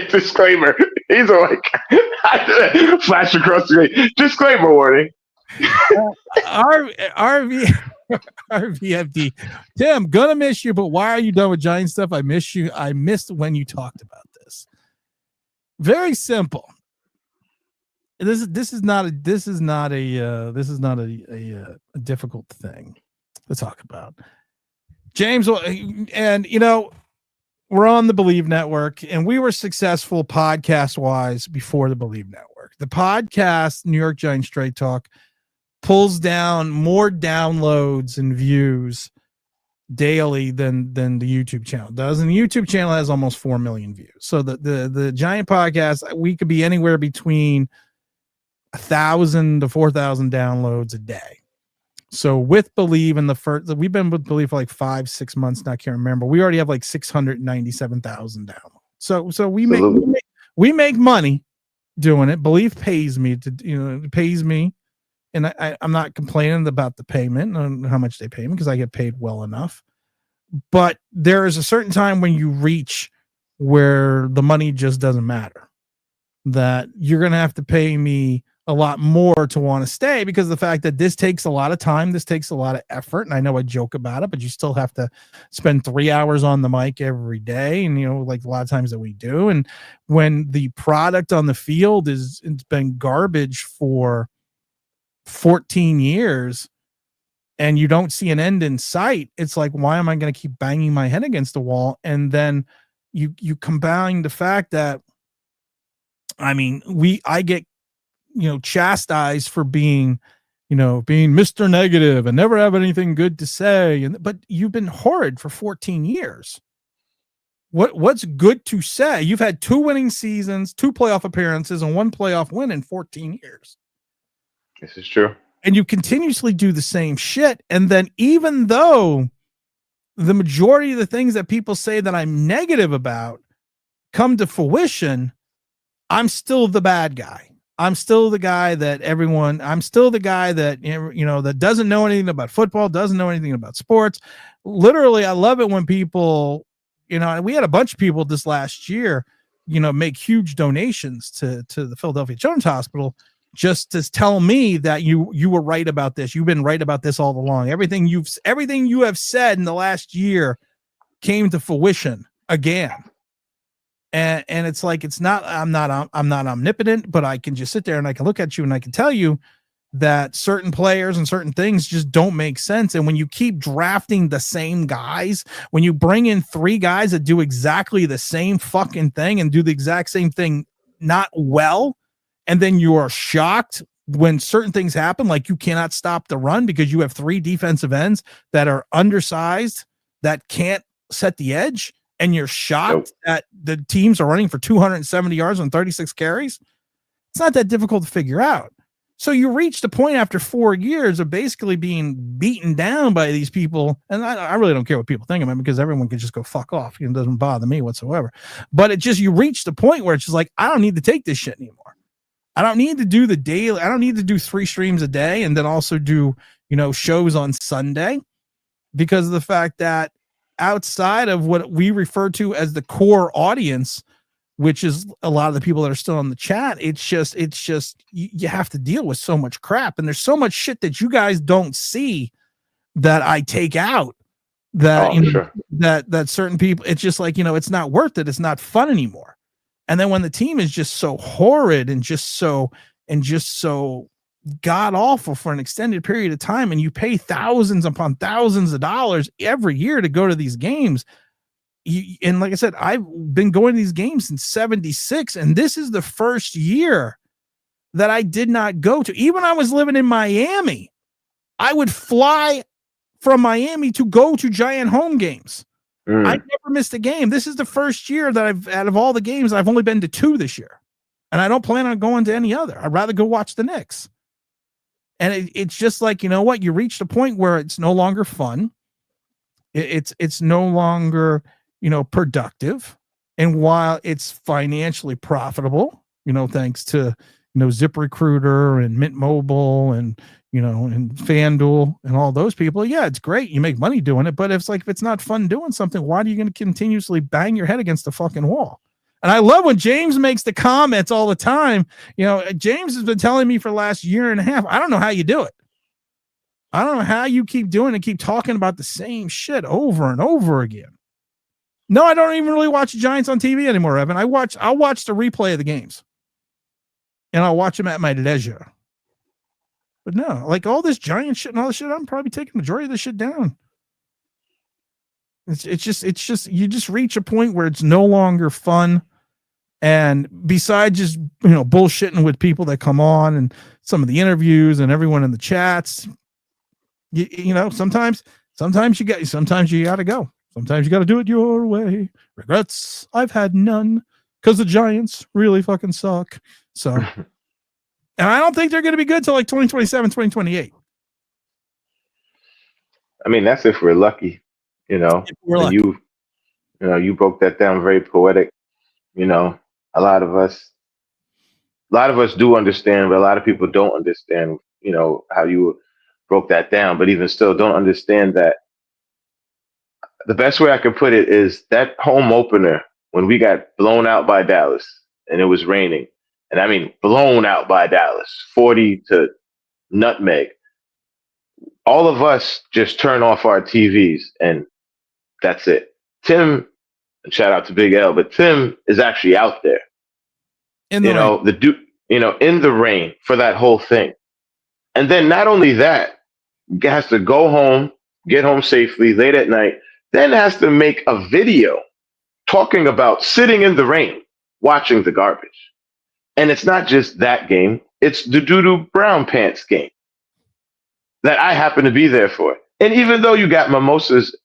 S6: Disclaimer. He's a white guy. Flash across the screen. Disclaimer warning.
S1: RVFD. Tim, gonna miss you, but why are you done with Giant stuff? I miss you. I missed when you talked about this. Very simple. This is not a difficult thing to talk about. James, and we're on the Believe Network, and we were successful podcast-wise before the Believe Network. The podcast, New York Giants Straight Talk, pulls down more downloads and views daily than the YouTube channel does. And the YouTube channel has almost 4 million views. So the Giant podcast, we could be anywhere between 1,000 to 4,000 downloads a day. So with Believe we've been with Believe for like 5-6 months now. I can't remember. We already have like 697,000 downloads. So we make money doing it. Believe pays me pays me. And I'm not complaining about the payment and how much they pay me because I get paid well enough. But there is a certain time when you reach where the money just doesn't matter. That you're going to have to pay me a lot more to want to stay because of the fact that this takes a lot of time. This takes a lot of effort. And I know I joke about it, but you still have to spend 3 hours on the mic every day. And, like a lot of times that we do. And when the product on the field it's been garbage for 14 years and you don't see an end in sight, it's like, why am I going to keep banging my head against the wall? And then you combine the fact that, I get, chastised for being Mr. Negative and never have anything good to say. But you've been horrid for 14 years. What's good to say? You've had 2 winning seasons, 2 playoff appearances, and 1 playoff win in 14 years.
S6: This is true.
S1: And you continuously do the same shit. And then even though the majority of the things that people say that I'm negative about come to fruition, I'm still the bad guy. I'm still the guy that that doesn't know anything about football, doesn't know anything about sports. Literally, I love it when people, and we had a bunch of people this last year, make huge donations to the Philadelphia Children's Hospital. just to tell me that you were right about this. You've been right about this all along. Everything you have said in the last year came to fruition again. And it's like, I'm not omnipotent, but I can just sit there and I can look at you and I can tell you that certain players and certain things just don't make sense. And when you keep drafting the same guys, when you bring in 3 guys that do exactly the same fucking thing and do the exact same thing not well, and then you are shocked when certain things happen, like you cannot stop the run because you have 3 defensive ends that are undersized that can't set the edge, and you're shocked that the teams are running for 270 yards on 36 carries. It's not that difficult to figure out. So you reach the point after 4 years of basically being beaten down by these people. And I really don't care what people think of it, because everyone can just go fuck off. It doesn't bother me whatsoever. But you reach the point where it's just like, I don't need to take this shit anymore. I don't need to do the daily. I don't need to do 3 streams a day and then also do, shows on Sunday, because of the fact that outside of what we refer to as the core audience, which is a lot of the people that are still on the chat, it's just you have to deal with so much crap, and there's so much shit that you guys don't see that I take out, that that certain people, it's just like, it's not worth it. It's not fun anymore. And then when the team is just so horrid and just so god awful for an extended period of time, and you pay thousands upon thousands of dollars every year to go to these games. And like I said, I've been going to these games since 76, and this is the first year that I did not go to. Even when I was living in Miami, I would fly from Miami to go to Giant home games. I never missed a game. This is the first year that out of all the games, I've only been to 2 this year, and I don't plan on going to any other. I'd rather go watch the Knicks. And it's just like, you know what? You reach the point where it's no longer fun. It's no longer, productive. And while it's financially profitable, thanks to, ZipRecruiter and Mint Mobile and, and FanDuel and all those people, yeah, it's great. You make money doing it. But if it's not fun doing something, why are you going to continuously bang your head against the fucking wall? And I love when James makes the comments all the time. James has been telling me for the last year and a half, I don't know how you do it. I don't know how you keep doing it, keep talking about the same shit over and over again. No, I don't even really watch the Giants on TV anymore, Evan. I'll watch the replay of the games, and I'll watch them at my leisure. But no, like all this Giant shit and all this shit, I'm probably taking the majority of this shit down. It's just you just reach a point where it's no longer fun. And besides just, bullshitting with people that come on and some of the interviews and everyone in the chats, sometimes you got to go. Sometimes you got to do it your way. Regrets, I've had none, because the Giants really fucking suck. So, and I don't think they're going to be good till like 2027, 2028. I
S6: mean, that's if we're lucky,
S1: If we're lucky.
S6: You broke that down very poetic. A lot of us do understand, but a lot of people don't understand, how you broke that down, but even still don't understand that. The best way I can put it is that home opener when we got blown out by Dallas and it was raining, and I mean blown out by Dallas, 40 to nutmeg. All of us just turn off our TVs and that's it. Tim, and shout out to Big L, but Tim is actually out there. In the rain. In the rain for that whole thing. And then not only that, has to go home, get home safely late at night, then has to make a video talking about sitting in the rain, watching the garbage. And it's not just that game, it's the doo-doo brown pants game that I happen to be there for. And even though you got mimosas,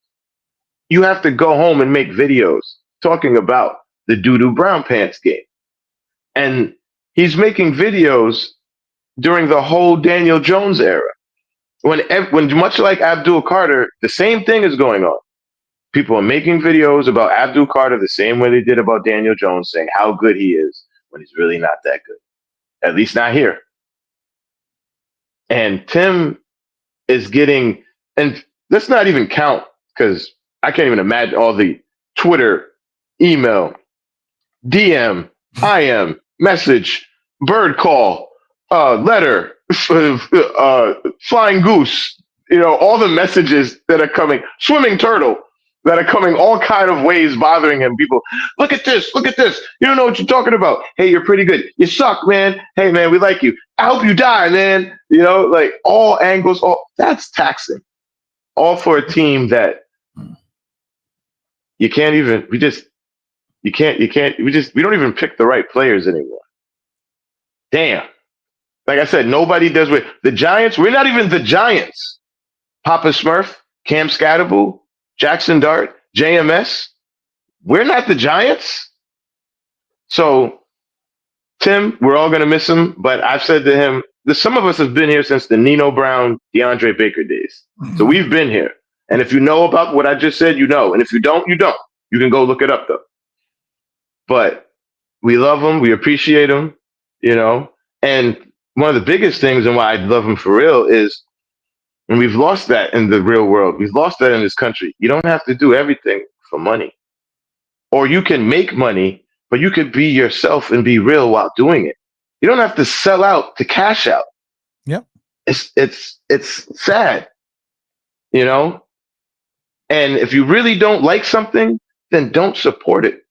S6: you have to go home and make videos talking about the doo-doo brown pants game. And he's making videos during the whole Daniel Jones era. When much like Abdul Carter, the same thing is going on. People are making videos about Abdul Carter the same way they did about Daniel Jones, saying how good he is when he's really not that good. At least not here. And Tim is getting, and let's not even count, because I can't even imagine all the Twitter, email, DM, IM, message, bird call, letter, flying goose, all the messages that are coming, swimming turtle that are coming all kind of ways bothering him. People, look at this. You don't know what you're talking about. Hey, you're pretty good. You suck, man. Hey, man, we like you. I hope you die, man. Like all angles, that's taxing. All for a team that we don't even pick the right players anymore. Damn. Like I said, nobody does with the Giants. We're not even the Giants. Papa Smurf, Cam Skattebo, Jackson Dart, JMS. We're not the Giants. So, Tim, we're all going to miss him. But I've said to him, some of us have been here since the Nino Brown, DeAndre Baker days. So we've been here. And if you know about what I just said, you know. And if you don't, you don't. You can go look it up, though. But we love him. We appreciate him, And one of the biggest things and why I love him for real is, and we've lost that in the real world. We've lost that in this country. You don't have to do everything for money. Or you can make money, but you could be yourself and be real while doing it. You don't have to sell out to cash out.
S1: Yep.
S6: It's sad, And if you really don't like something, then don't support it.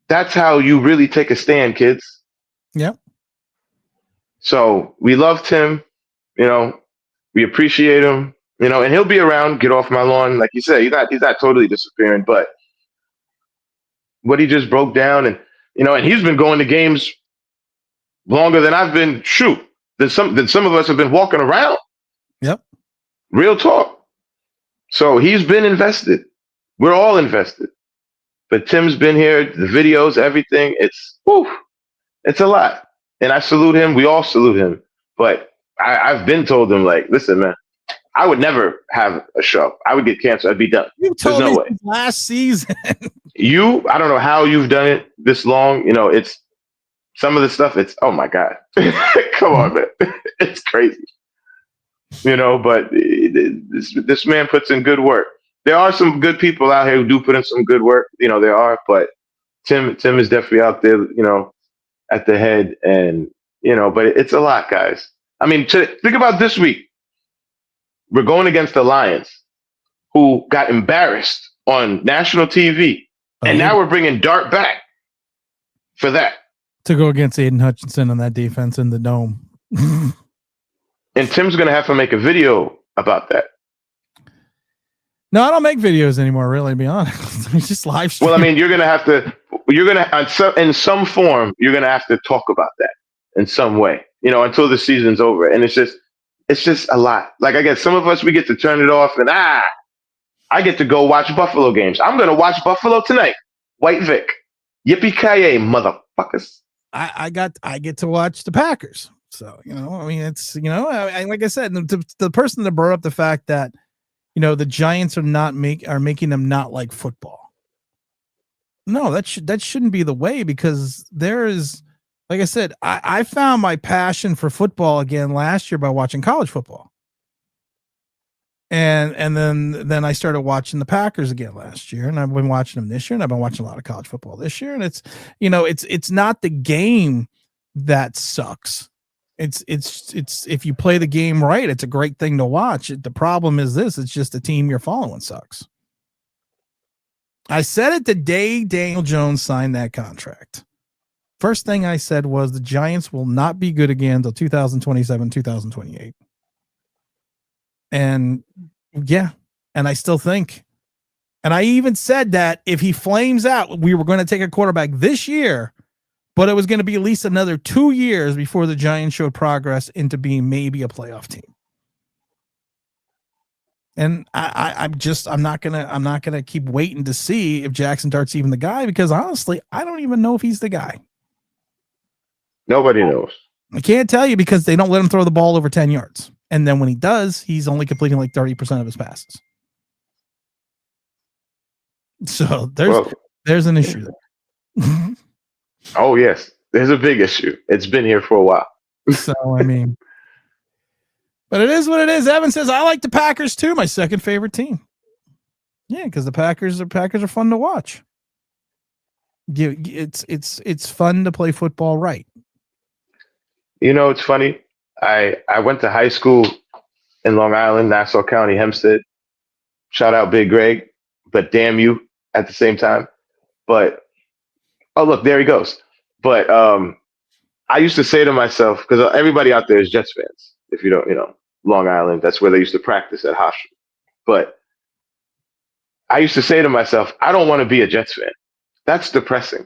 S6: That's how you really take a stand, kids.
S1: Yep.
S6: So we loved him, we appreciate him, and he'll be around. Get off my lawn, like you said. He's not totally disappearing, but what he just broke down, and and he's been going to games longer than I've been. Than some of us have been walking around.
S1: Yep.
S6: Real talk. So he's been invested. We're all invested. But Tim's been here, the videos, everything. It's a lot. And I salute him. We all salute him. But I've been told him, like, listen, man, I would never have a show. I would get canceled. I'd be done.
S1: You told
S6: There's no
S1: me
S6: way.
S1: last season.
S6: I don't know how you've done it this long. It's some of the stuff. It's, oh my God. Come on, man. It's crazy. But this man puts in good work. There are some good people out here who do put in some good work. There are, but Tim is definitely out there, at the head, and but it's a lot, guys. I mean, think about this week. We're going against the Lions, who got embarrassed on national TV, and now we're bringing Dart back for that
S1: to go against Aiden Hutchinson on that defense in the dome.
S6: And Tim's gonna have to make a video about that.
S1: No, I don't make videos anymore, really, to be honest. It's just live stream.
S6: Well, I mean, in some form, you're going to have to talk about that in some way, until the season's over. And it's just a lot. Like, I guess some of us, we get to turn it off and, I get to go watch Buffalo games. I'm going to watch Buffalo tonight. White Vic. Yippee-ki-yay, motherfuckers.
S1: I get to watch the Packers. So, I mean, it's, like I said, the person that brought up the fact that, the Giants are making them not like football. No, that shouldn't be the way, because there is, like I said, I found my passion for football again last year by watching college football. And then I started watching the Packers again last year, and I've been watching them this year, and I've been watching a lot of college football this year. And it's, it's not the game that sucks. It's if you play the game right, it's a great thing to watch. The problem is this: it's just the team you're following sucks. I said it the day Daniel Jones signed that contract. First thing I said was the Giants will not be good again until 2027, 2028. And yeah, and I still think, and I even said that if he flames out, we were going to take a quarterback this year, but it was going to be at least another 2 years before the Giants showed progress into being maybe a playoff team. And I'm not gonna keep waiting to see if Jackson Dart's even the guy, because honestly, I don't even know if he's the guy.
S6: Nobody knows.
S1: I can't tell you, because they don't let him throw the ball over 10 yards. And then when he does, he's only completing like 30% of his passes. So there's an issue there.
S6: Oh, yes. There's a big issue. It's been here for a while.
S1: So, I mean, but it is what it is. Evan says, I like the Packers too. My second favorite team. Yeah, because the Packers are fun to watch. It's fun to play football right.
S6: It's funny. I went to high school in Long Island, Nassau County, Hempstead. Shout out Big Greg, but damn you at the same time. But oh look, there he goes. But I used to say to myself, because everybody out there is Jets fans. If you don't, Long Island, that's where they used to practice at Hofstra. But I used to say to myself, I don't want to be a Jets fan. That's depressing.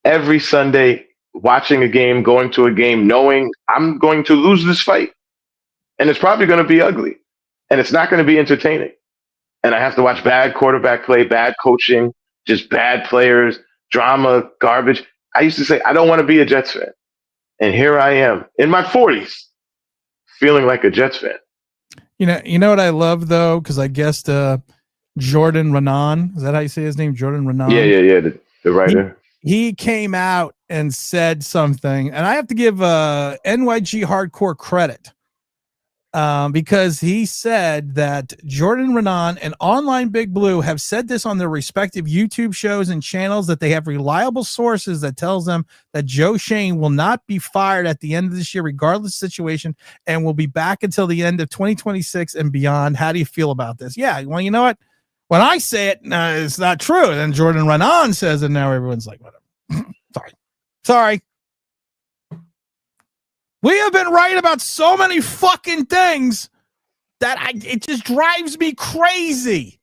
S6: Every Sunday, watching a game, going to a game, knowing I'm going to lose this fight. And it's probably going to be ugly. And it's not going to be entertaining. And I have to watch bad quarterback play, bad coaching, just bad players, drama, garbage. I used to say, I don't want to be a Jets fan. And here I am in my 40s, feeling like a Jets fan.
S1: You know what I love, though? Because I guessed Jordan Renan. Is that how you say his name? Jordan Renan?
S6: Yeah. The writer.
S1: He came out and said something, and I have to give NYG Hardcore credit because he said that Jordan Renan and Online Big Blue have said this on their respective YouTube shows and channels, that they have reliable sources that tells them that Joe Shane will not be fired at the end of this year, regardless of the situation, and will be back until the end of 2026 and beyond. How do you feel about this? Yeah, well, you know what? When I say it, it's not true. And then Jordan Renan says it, and now everyone's like, whatever. Sorry. We have been right about so many fucking things that it just drives me crazy.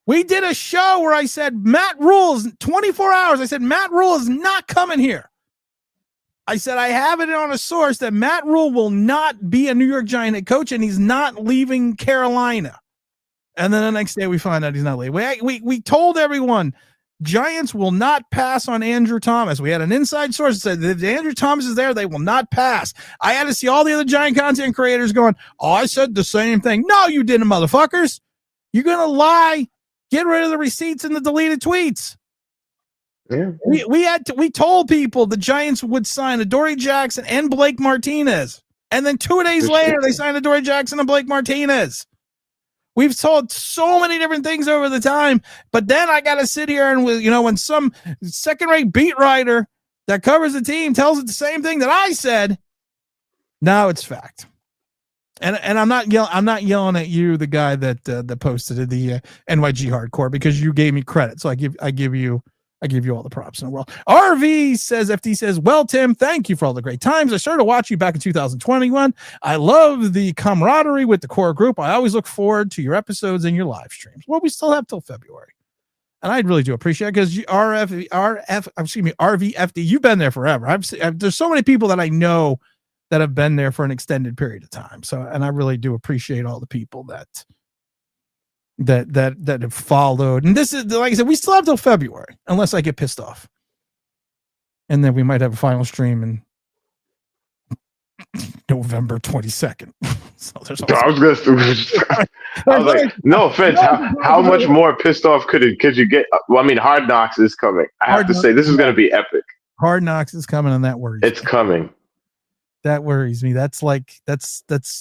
S1: We did a show where I said Matt Rule is 24 hours. I said Matt Rule is not coming here. I said I have it on a source that Matt Rule will not be a New York Giant head coach, and he's not leaving Carolina. And then the next day we find out he's not leaving. We told everyone Giants will not pass on Andrew Thomas. We had an inside source that said if Andrew Thomas is there, they will not pass. I had to see all the other Giant content creators going, oh, I said the same thing. No, you didn't, motherfuckers. You're going to lie. Get rid of the receipts and the deleted tweets.
S6: Yeah.
S1: We told people the Giants would sign Adoree Jackson and Blake Martinez. And then 2 days later, they signed Adoree Jackson and Blake Martinez. We've told so many different things over the time, but then I got to sit here and, when some second-rate beat writer that covers the team tells it the same thing that I said, now it's fact. And I'm not yelling at you, the guy that posted the NYG Hardcore, because you gave me credit, so I give you all the props in the world. FD says, well, Tim, thank you for all the great times. I started to watch you back in 2021. I love the camaraderie with the core group. I always look forward to your episodes and your live streams. Well, we still have till February. And I really do appreciate it because RVFD, you've been there forever. There's so many people that I know that have been there for an extended period of time. So, and I really do appreciate all the people that have followed. And this is, like I said, we still have till February, unless I get pissed off. And then we might have a final stream in November 22nd. So there's
S6: I was like, no offense. How much more pissed off could you get? Well, I mean, Hard Knocks is coming. I have to say, this is going to be epic.
S1: Hard Knocks is coming, and that worries
S6: It's
S1: me.
S6: Coming.
S1: That worries me. That's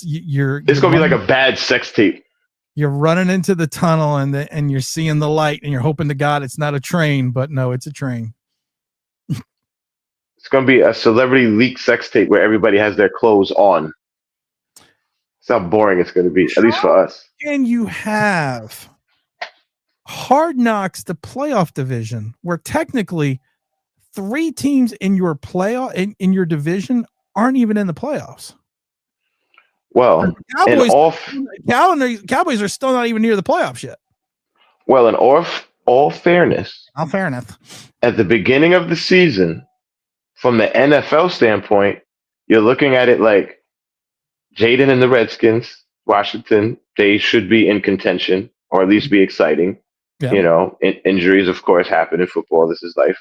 S1: you're.
S6: It's going to be like a bad sex tape.
S1: You're running into the tunnel and you're seeing the light and you're hoping to God it's not a train, but no, it's a train.
S6: It's going to be a celebrity leak sex tape where everybody has their clothes on. That's how boring it's going to be, at least for us.
S1: And you have Hard Knocks, the playoff division, where technically 3 teams in your playoff in your division aren't even in the playoffs.
S6: Well,
S1: Cowboys are still not even near the playoffs yet.
S6: Well, in all fairness, at the beginning of the season, from the NFL standpoint, you're looking at it like Jaden and the Redskins, Washington, they should be in contention or at least be exciting. Yeah. Injuries, of course, happen in football. This is life.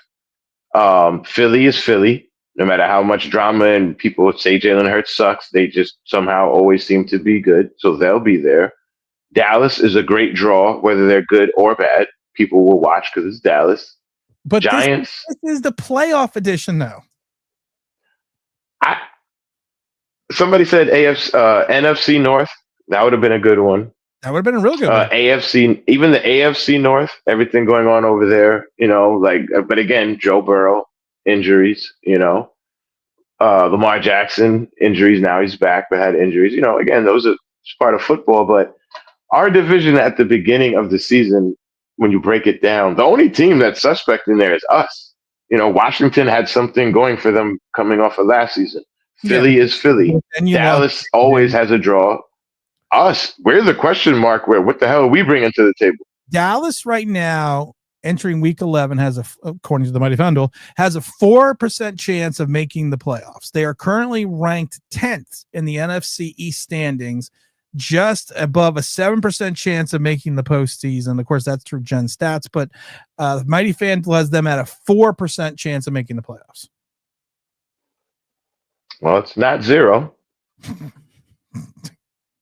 S6: Philly is Philly. No matter how much drama and people say Jalen Hurts sucks, they just somehow always seem to be good. So they'll be there. Dallas is a great draw, whether they're good or bad. People will watch because it's Dallas.
S1: But
S6: Giants.
S1: This is the playoff edition, though.
S6: Somebody said NFC North. That would have been a good one.
S1: That would have been a real good one.
S6: AFC, even the AFC North, everything going on over there, but again, Joe Burrow. Injuries, Lamar Jackson injuries. Now he's back, but had injuries. Again, those are part of football. But our division at the beginning of the season, when you break it down, the only team that's suspect in there is us. Washington had something going for them coming off of last season. Philly is Philly. Dallas always has a draw. Us, we're the question mark. What the hell are we bringing to the table?
S1: Dallas right now, entering week 11, according to the Mighty FanDuel, has a 4% chance of making the playoffs. They are currently ranked 10th in the NFC East standings, just above a 7% chance of making the postseason. Of course, that's through Gen Stats, but Mighty FanDuel has them at a 4% chance of making the playoffs.
S6: Well, it's not zero.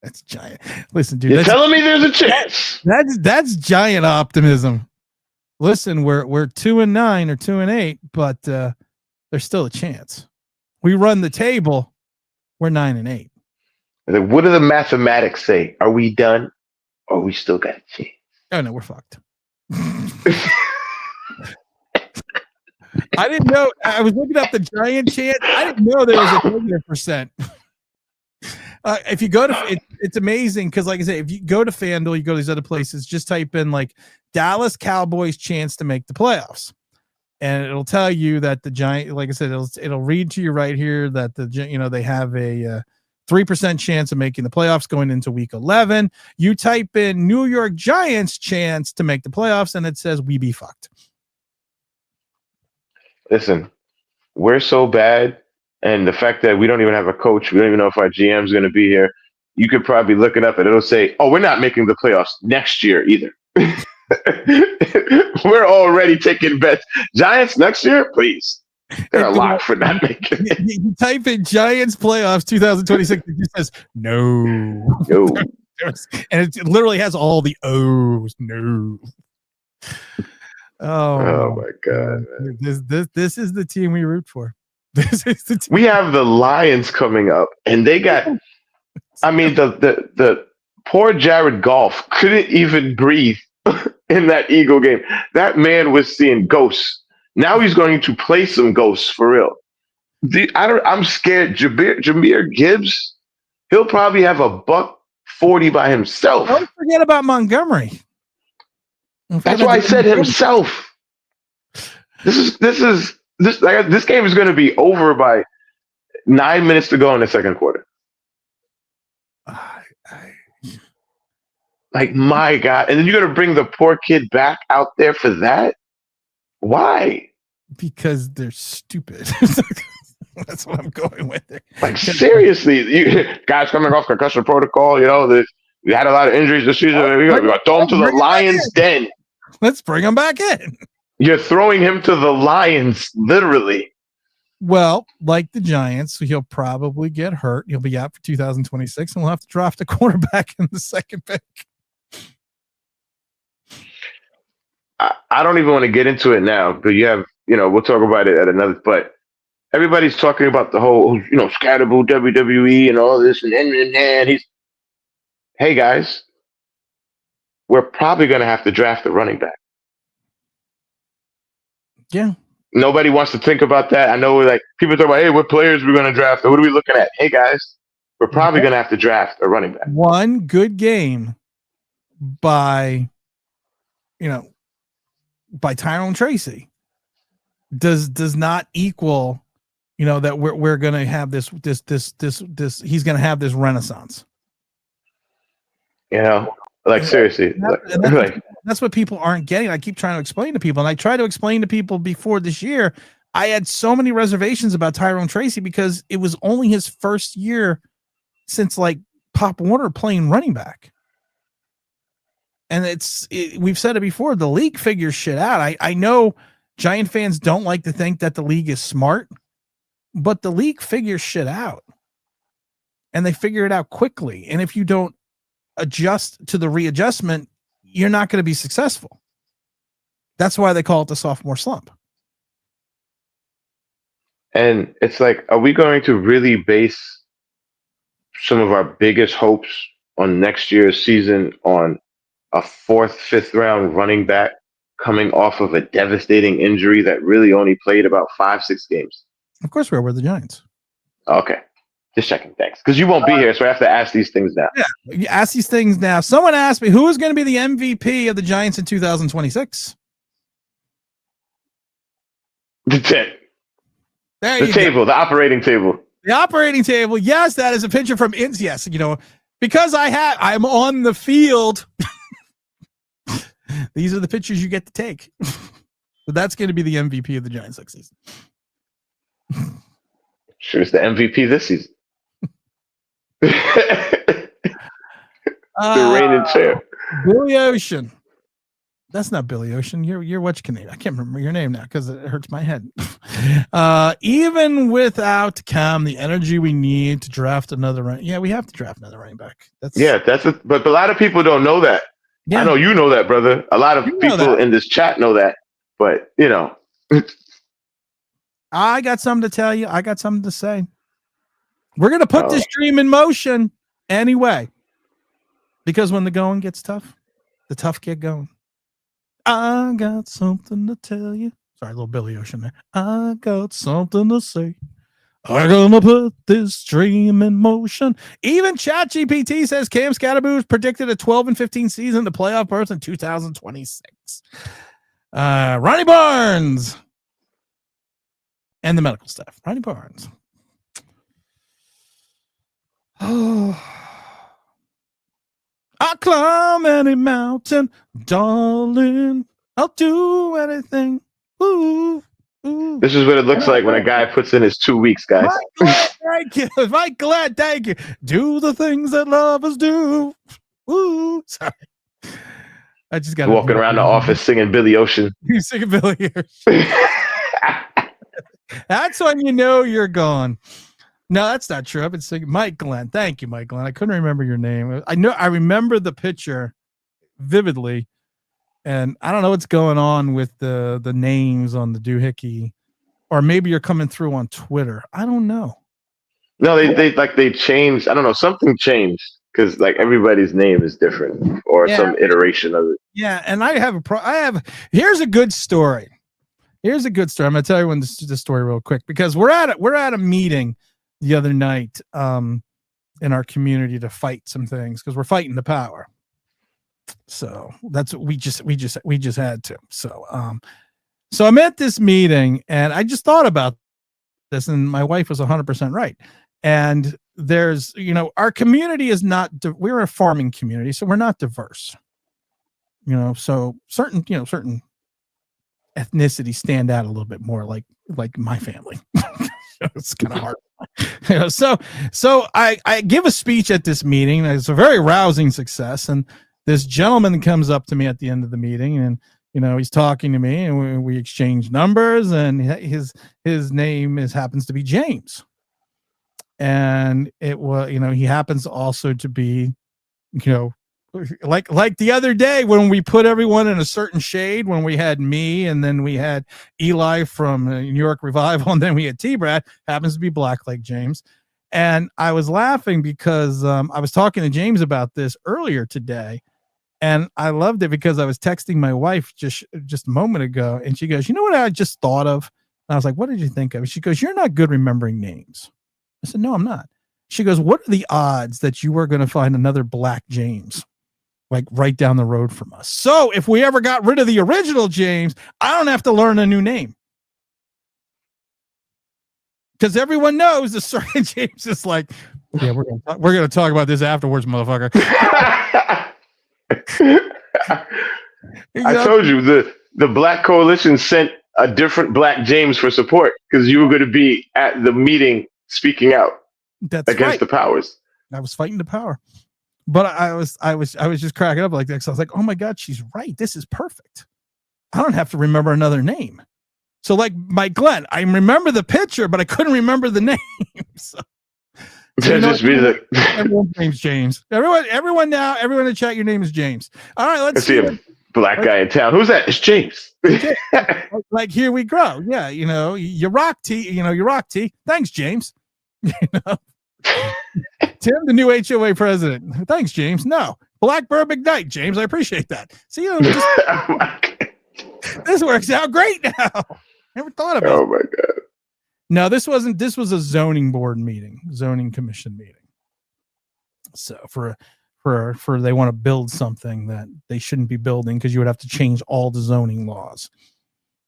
S1: That's giant. Listen, dude,
S6: you're telling me there's a chance.
S1: That's giant optimism. Listen, we're 2-9 or 2-8, but there's still a chance. We run the table. We're 9-8.
S6: What do the mathematics say? Are we done, or we still got a chance?
S1: Oh no, we're fucked. I didn't know. I was looking up the giant chance. I didn't know there was a -%. If you go to, it's amazing because, like I say, if you go to FanDuel, you go to these other places, just type in like Dallas Cowboys chance to make the playoffs, and it'll tell you that the Giant, like I said, it'll read to you right here that they have a 3% chance of making the playoffs going into week 11. You type in New York Giants chance to make the playoffs, and it says we be fucked.
S6: Listen, we're so bad. And the fact that we don't even have a coach, we don't even know if our GM is going to be here. You could probably look it up and it'll say, "Oh, we're not making the playoffs next year either." We're already taking bets. Giants next year, please. They're a lock for not making it.
S1: You type in Giants playoffs 2026. It just says no. And it literally has all the O's. No.
S6: Oh my God.
S1: This is the team we root for.
S6: We have the Lions coming up, and they got. I mean, the poor Jared Goff couldn't even breathe in that Eagle game. That man was seeing ghosts. Now he's going to play some ghosts for real. I'm scared. Jahmyr Gibbs, he'll probably have a $140 by himself.
S1: Don't forget about Montgomery.
S6: That's why I said himself. This game is going to be over by 9 minutes to go in the second quarter. Like, my God. And then you're going to bring the poor kid back out there for that? Why?
S1: Because they're stupid. That's what I'm going with there.
S6: Like, seriously, guys coming off concussion protocol, we had a lot of injuries this season. We got to throw him to the Lions' den.
S1: Let's bring him back in.
S6: You're throwing him to the Lions, literally.
S1: Well, like the Giants, so he'll probably get hurt. He'll be out for 2026, and we'll have to draft a quarterback in the second pick.
S6: I don't even want to get into it now, but you have, we'll talk about it at another. But everybody's talking about the whole, Skattebo, WWE, and all this, and he's. Hey guys, we're probably going to have to draft a running back.
S1: Yeah.
S6: Nobody wants to think about that. I know people talk about, hey, what players we're going to draft? Or what are we looking at? Hey, guys, we're probably going to have to draft a running back.
S1: One good game by Tyrone Tracy does not equal, that we're going to have this, he's going to have this renaissance.
S6: Seriously.
S1: That's what people aren't getting. I keep trying to explain to people, and I try to explain to people before this year. I had so many reservations about Tyrone Tracy because it was only his first year since Pop Warner playing running back. And we've said it before, the league figures shit out. I know Giant fans don't like to think that the league is smart, but the league figures shit out. And they figure it out quickly. And if you don't adjust to the readjustment, you're not going to be successful. That's why they call it the sophomore slump.
S6: And it's are we going to really base some of our biggest hopes on next year's season on a 4th, 5th round running back coming off of a devastating injury that really only played about 5-6 games?
S1: Of course we're the Giants.
S6: Okay. Just checking. Thanks. Because you won't be here, so I have to ask these things now.
S1: Yeah, you ask these things now. Someone asked me who is going to be the MVP of the Giants in 2026.
S6: The table, the operating table.
S1: The operating table. Yes, that is a picture from Ins. Yes, because I'm on the field. These are the pictures you get to take. So that's going to be the MVP of the Giants next season.
S6: Sure, it's the MVP this season. The reigning champ.
S1: Billy Ocean. That's not Billy Ocean. You're what's Canadian. I can't remember your name now because it hurts my head. Even without Cam, the energy we need to draft another we have to draft another running back. But
S6: a lot of people don't know that. Yeah. I know you know that, brother. A lot of people in this chat know that, but
S1: I got something to tell you. I got something to say. We're gonna put this dream in motion anyway, because when the going gets tough, the tough get going. I got something to tell you. Sorry, a little Billy Ocean there. I got something to say. I'm gonna put this dream in motion. Even ChatGPT says Cam Skattebo predicted a 12-15 season, the playoff berth in 2026. Ronnie Barnes and the medical staff. Ronnie Barnes. Oh. I'll climb any mountain, darling. I'll do anything. Ooh, ooh.
S6: This is what it looks like when a guy puts in his 2 weeks, guys.
S1: Thank you. Mike Glad, thank you. Do the things that lovers do. Ooh, sorry. I just got
S6: walking around the office singing Billy Ocean.
S1: You singing Billy Ocean. That's when you know you're gone. No, that's not true. I've been singing Mike Glenn. Thank you, Mike Glenn. I couldn't remember your name. I remember the picture vividly, and I don't know what's going on with the names on the doohickey, or maybe you're coming through on Twitter. I don't know.
S6: No, they changed. I don't know. Something changed because everybody's name is different, or some iteration of it.
S1: Yeah, and I have here's a good story. Here's a good story. I'm gonna tell everyone this story real quick because we're at a meeting the other night in our community to fight some things because we're fighting the power. So that's what we just had to. So I'm at this meeting and I just thought about this, and my wife was 100% right. And there's, our community is not, we're a farming community, so we're not diverse. So certain ethnicities stand out a little bit more, like my family. It's kind of hard. So I give a speech at this meeting. It's a very rousing success. And this gentleman comes up to me at the end of the meeting and, he's talking to me and we exchange numbers, and his name happens to be James. And it was, he happens also to be, like the other day when we put everyone in a certain shade, when we had me and then we had Eli from New York Revival and then we had T-Brad, happens to be black like James. And I was laughing because I was talking to James about this earlier today, and I loved it because I was texting my wife just a moment ago, and she goes, "You know what I just thought of?" And I was like, "What did you think of?" She goes, "You're not good remembering names." I said, "No, I'm not." She goes, "What are the odds that you are going to find another black James right down the road from us? So if we ever got rid of the original James, I don't have to learn a new name." Because everyone knows the certain James is like, "Yeah, we're gonna talk about this afterwards, motherfucker."
S6: I told you the Black Coalition sent a different Black James for support because you were going to be at the meeting speaking out against the powers.
S1: I was fighting the power, but I was just cracking up like that. So I was like, "Oh my God, she's right. This is perfect. I don't have to remember another name." So like Mike Glenn, I remember the picture, but I couldn't remember the name. So everyone's name's James. Everyone now, everyone in the chat, your name is James. All right, let's
S6: see a black guy in town. Who's that? It's James.
S1: Like here we grow. Yeah, you rock T. You rock T. Thanks, James. Tim, the new HOA president. Thanks, James. No, Blackbird McKnight, James. I appreciate that. See, this works out great now. Never thought about it.
S6: Oh my God.
S1: No, this wasn't. This was a zoning board meeting, zoning commission meeting. So for they want to build something that they shouldn't be building because you would have to change all the zoning laws,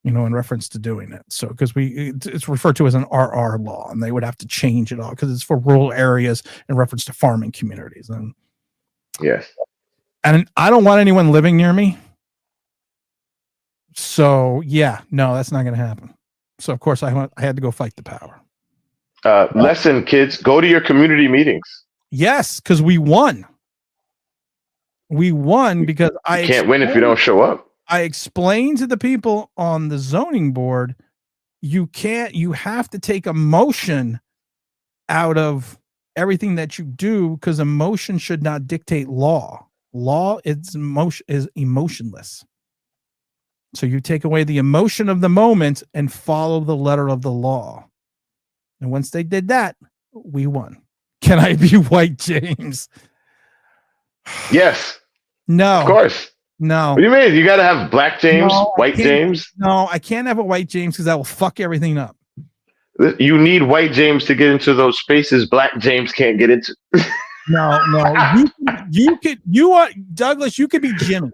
S1: in reference to doing it. So because it's referred to as an RR law, and they would have to change it all because it's for rural areas in reference to farming communities. And
S6: Yes.
S1: And I don't want anyone living near me. So yeah, no, that's not going to happen. So of course I had to go fight the power.
S6: Lesson, kids, go to your community meetings.
S1: Yes, because we won. We won because
S6: You can't win if you don't show up.
S1: I explained to the people on the zoning board, you have to take emotion out of everything that you do because emotion should not dictate law. Law is emotionless. So you take away the emotion of the moment and follow the letter of the law. And once they did that, we won. Can I be White James?
S6: Yes.
S1: No.
S6: Of course.
S1: No.
S6: What do you mean? You got to have Black James, White James?
S1: No, I can't have a White James because that will fuck everything up.
S6: You need White James to get into those spaces Black James can't get into.
S1: No. Douglas, you could be Jimmy.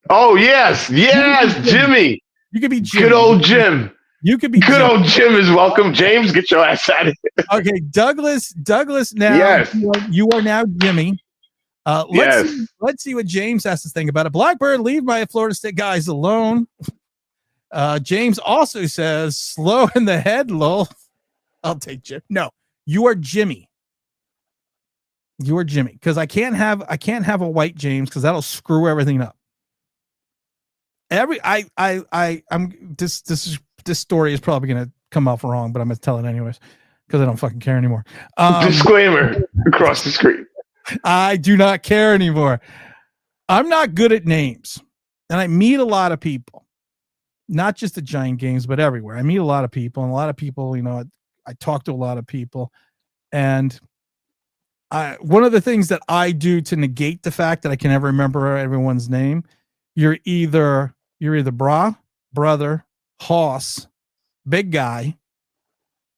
S6: Oh, yes, Jimmy.
S1: You could be Jimmy.
S6: Good old Jim.
S1: You could be
S6: Good
S1: Jimmy.
S6: old Jim is welcome. James, get your ass out of here.
S1: Okay, Douglas now.
S6: Yes.
S1: You are now Jimmy. Let's see what James has to think about it. Blackbird, leave my Florida State guys alone. James also says, slow in the head, lol. I'll take Jim. No, you are Jimmy. You are Jimmy. Because I can't have a White James because that'll screw everything up. This story is probably gonna come off wrong, but I'm gonna tell it anyways because I don't fucking care anymore.
S6: Disclaimer across the screen.
S1: I do not care anymore. I'm not good at names, and I meet a lot of people, not just at Giant Games, but everywhere. I meet a lot of people, and a lot of people, I talk to a lot of people, and one of the things that I do to negate the fact that I can never remember everyone's name, you're either bra, brother, hoss, big guy.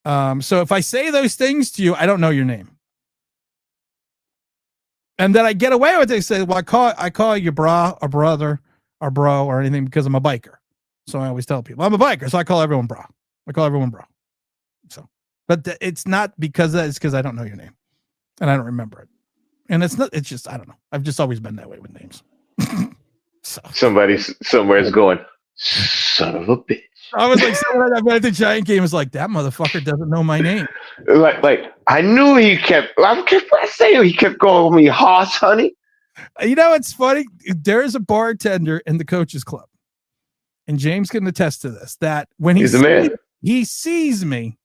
S1: So if I say those things to you, I don't know your name. And then I get away with it. Say, well, I call you bra or brother or bro or anything because I'm a biker. So I always tell people I'm a biker. So I call everyone bra. So, but it's not because it's because I don't know your name and I don't remember it. And it's just, I don't know. I've just always been that way with names. So
S6: Somebody somewhere is going, son of a bitch.
S1: I was like, at the Giant Game was like, that motherfucker doesn't know my name.
S6: Like I knew he kept. I say he kept calling me Hoss, honey.
S1: It's funny. There is a bartender in the coaches club, and James can attest to this. That when he sees me,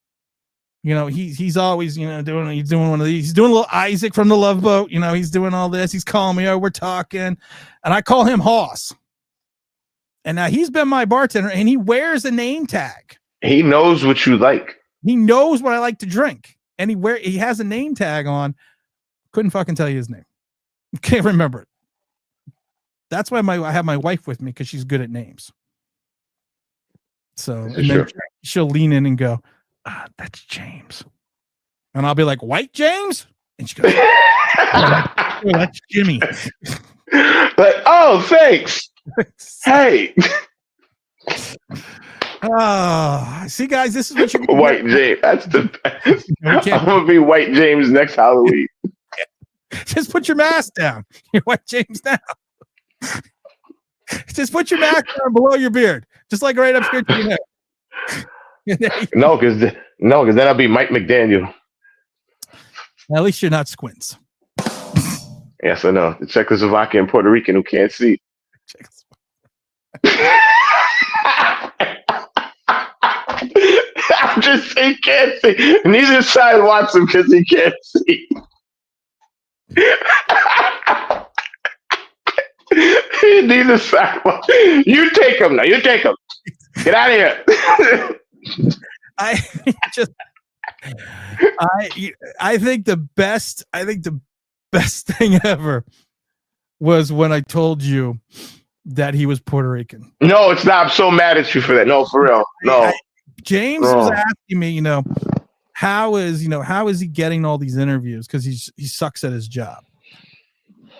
S1: he's always he's doing one of these. He's doing a little Isaac from the Love Boat. He's doing all this. He's calling me. Oh, we're talking, and I call him Hoss. And now he's been my bartender, and he wears a name tag.
S6: He knows what you like.
S1: He knows what I like to drink, and he has a name tag on. Couldn't fucking tell you his name. Can't remember it. That's why I have my wife with me because she's good at names. So and then she'll lean in and go, "That's James," and I'll be like, "White James," and she goes, "Oh, that's Jimmy."
S6: But oh, thanks. Hey.
S1: See, guys, this is what you
S6: White James. That's the best. I'm gonna be White James next Halloween.
S1: Just put your mask down. You're White James now. Just put your mask down below your beard, just like right up here to your neck. No,
S6: because then I'll be Mike McDaniel.
S1: At least you're not Squints.
S6: Yes, I know. The Czechoslovakian and Puerto Rican who can't see. I'm just saying, he can't see. Neither side wants him because he can't see. Neither side wants. You take him now. You take him. Get out of here.
S1: I think the best thing ever was when I told you that he was Puerto Rican.
S6: No, it's not. I'm so mad at you for that. No, for real. No.
S1: James was asking me, how is he getting all these interviews? Because he sucks at his job.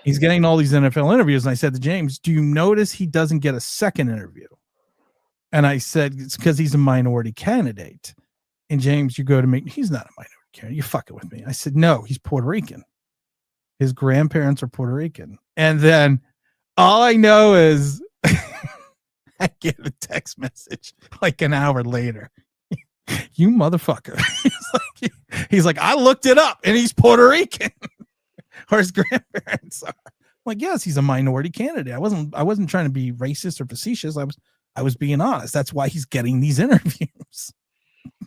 S1: He's getting all these NFL interviews. And I said to James, do you notice he doesn't get a second interview? And I said, it's because he's a minority candidate. And James, you go to me, he's not a minority candidate. You're fucking with me. I said, no, he's Puerto Rican. His grandparents are Puerto Rican. And then all I know is I get a text message like an hour later. You motherfucker. He's like, I looked it up and he's Puerto Rican. Or his grandparents are. I'm like, yes, he's a minority candidate. I wasn't trying to be racist or facetious. I was being honest. That's why he's getting these interviews.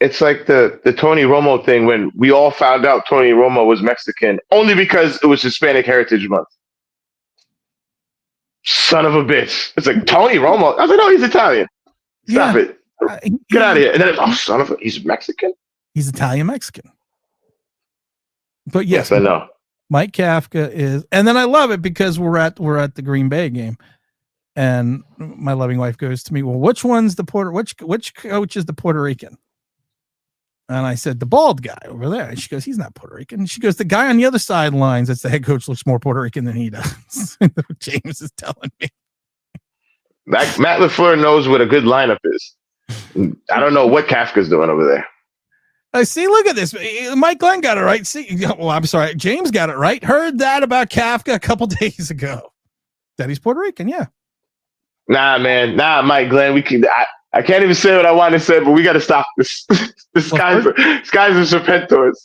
S6: It's like the Tony Romo thing when we all found out Tony Romo was Mexican only because it was Hispanic Heritage Month. Son of a bitch. It's like Tony Romo. I was like, no, he's Italian. Stop it. Get out of here. And then he's Mexican?
S1: He's Italian Mexican. But
S6: yes, I know.
S1: Mike Kafka is, and then I love it because we're at the Green Bay game. And my loving wife goes to me, well, which coach is the Puerto Rican? And I said, the bald guy over there. And she goes, he's not Puerto Rican. And she goes, the guy on the other sidelines, that's the head coach, looks more Puerto Rican than he does. James is telling me.
S6: Matt LaFleur knows what a good lineup is. I don't know what Kafka's doing over there.
S1: See, look at this. Mike Glenn got it right. See, well, I'm sorry. James got it right. Heard that about Kafka a couple days ago. That he's Puerto Rican, yeah.
S6: Nah, man. Nah, Mike Glenn. I can't even say what I want to say, but we got to stop this. This guy's a Serpentos.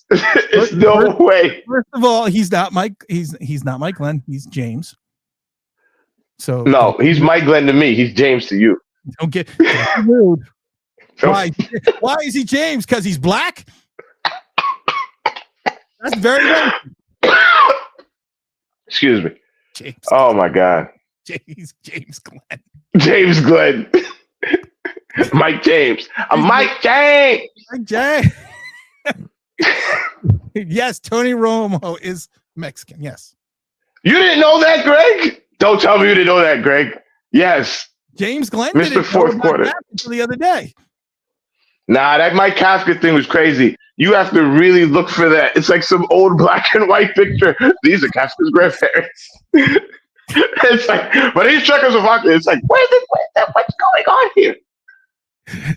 S6: There's no way.
S1: First of all, he's not Mike. He's not Mike Glenn. He's James. So
S6: no, he's Mike Glenn to me. He's James to you.
S1: Don't get rude. Why is he James? Because he's black? That's very good.
S6: Excuse me.
S1: James.
S6: Oh my God.
S1: James Glenn.
S6: James Glenn. Mike James. I'm Mike James.
S1: Mike James. Yes, Tony Romo is Mexican. Yes.
S6: You didn't know that, Greg? Don't tell me you didn't know that, Greg. Yes.
S1: James Glenn
S6: Mr. Fourth Quarter.
S1: Until the other day.
S6: Nah, that Mike Kafka thing was crazy. You have to really look for that. It's like some old black and white picture. These are Kafka's grandparents. It's like, but he's Czechoslovakia. It's like, what's going on here?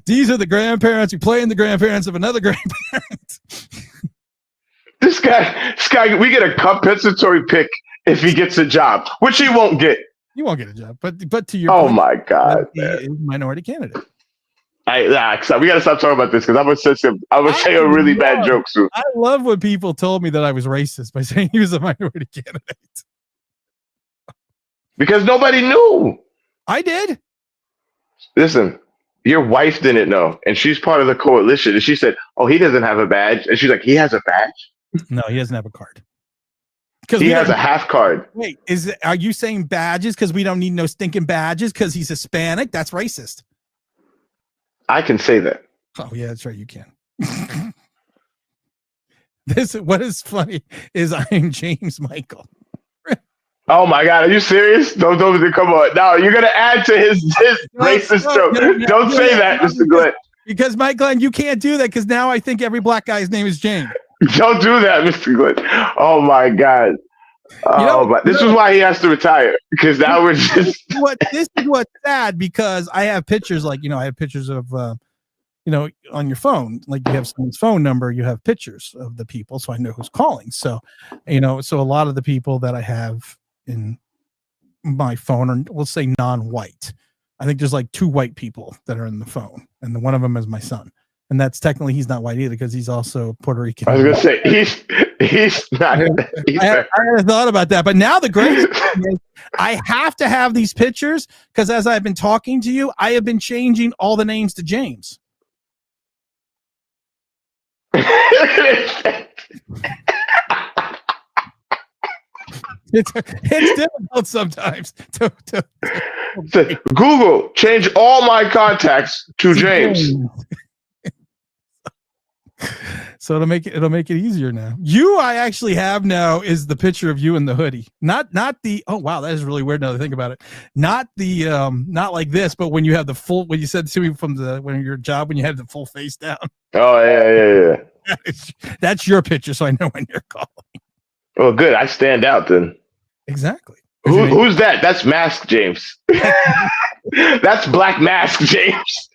S1: These are the grandparents who play in the grandparents of another grandparent.
S6: This guy, we get a compensatory pick if he gets a job, which he won't get.
S1: You won't get a job, but to your
S6: point, my God,
S1: he is a minority candidate.
S6: We gotta stop talking about this because I'm gonna say a really bad joke soon.
S1: I love when people told me that I was racist by saying he was a minority candidate.
S6: Because nobody knew.
S1: I did.
S6: Listen, your wife didn't know, and she's part of the coalition. And she said, "Oh, he doesn't have a badge," and she's like, "He has a badge."
S1: No, he doesn't have a card.
S6: He has a half card.
S1: Wait, are you saying badges because we don't need no stinking badges because he's Hispanic? That's racist.
S6: I can say that.
S1: Oh yeah, that's right. You can. What is funny is I'm James Michael.
S6: Oh my God, are you serious? Don't come on. No, you're gonna add to his racist joke. Don't say that, Mr. Glenn.
S1: Because Mike Glenn, you can't do that because now I think every black guy's name is James.
S6: Don't do that, Mr. Glenn. Oh my God. But this is why he has to retire because now we're just
S1: this is what's sad because I have pictures I have pictures of on your phone, like you have someone's phone number, you have pictures of the people, so I know who's calling. So, so a lot of the people that I have in my phone are, we'll say, non-white. I think there's like 2 white people that are in the phone, and one of them is my son. And that's technically, he's not white either because he's also Puerto Rican.
S6: I was going to say, he's not.
S1: I had thought about that. But now the great thing is I have to have these pictures because as I've been talking to you, I have been changing all the names to James. It's difficult sometimes.
S6: Google, change all my contacts to James.
S1: So it'll make it easier now. You, I actually have now is the picture of you in the hoodie. Not the, oh wow, that is really weird now to think about it. Not the not like this, but when you have the full, when you said to me when your job, when you had the full face down.
S6: Oh yeah.
S1: That's your picture, so I know when you're calling.
S6: Well, good. I stand out then.
S1: Exactly.
S6: Who's that? That's Mask James. That's Black Mask James.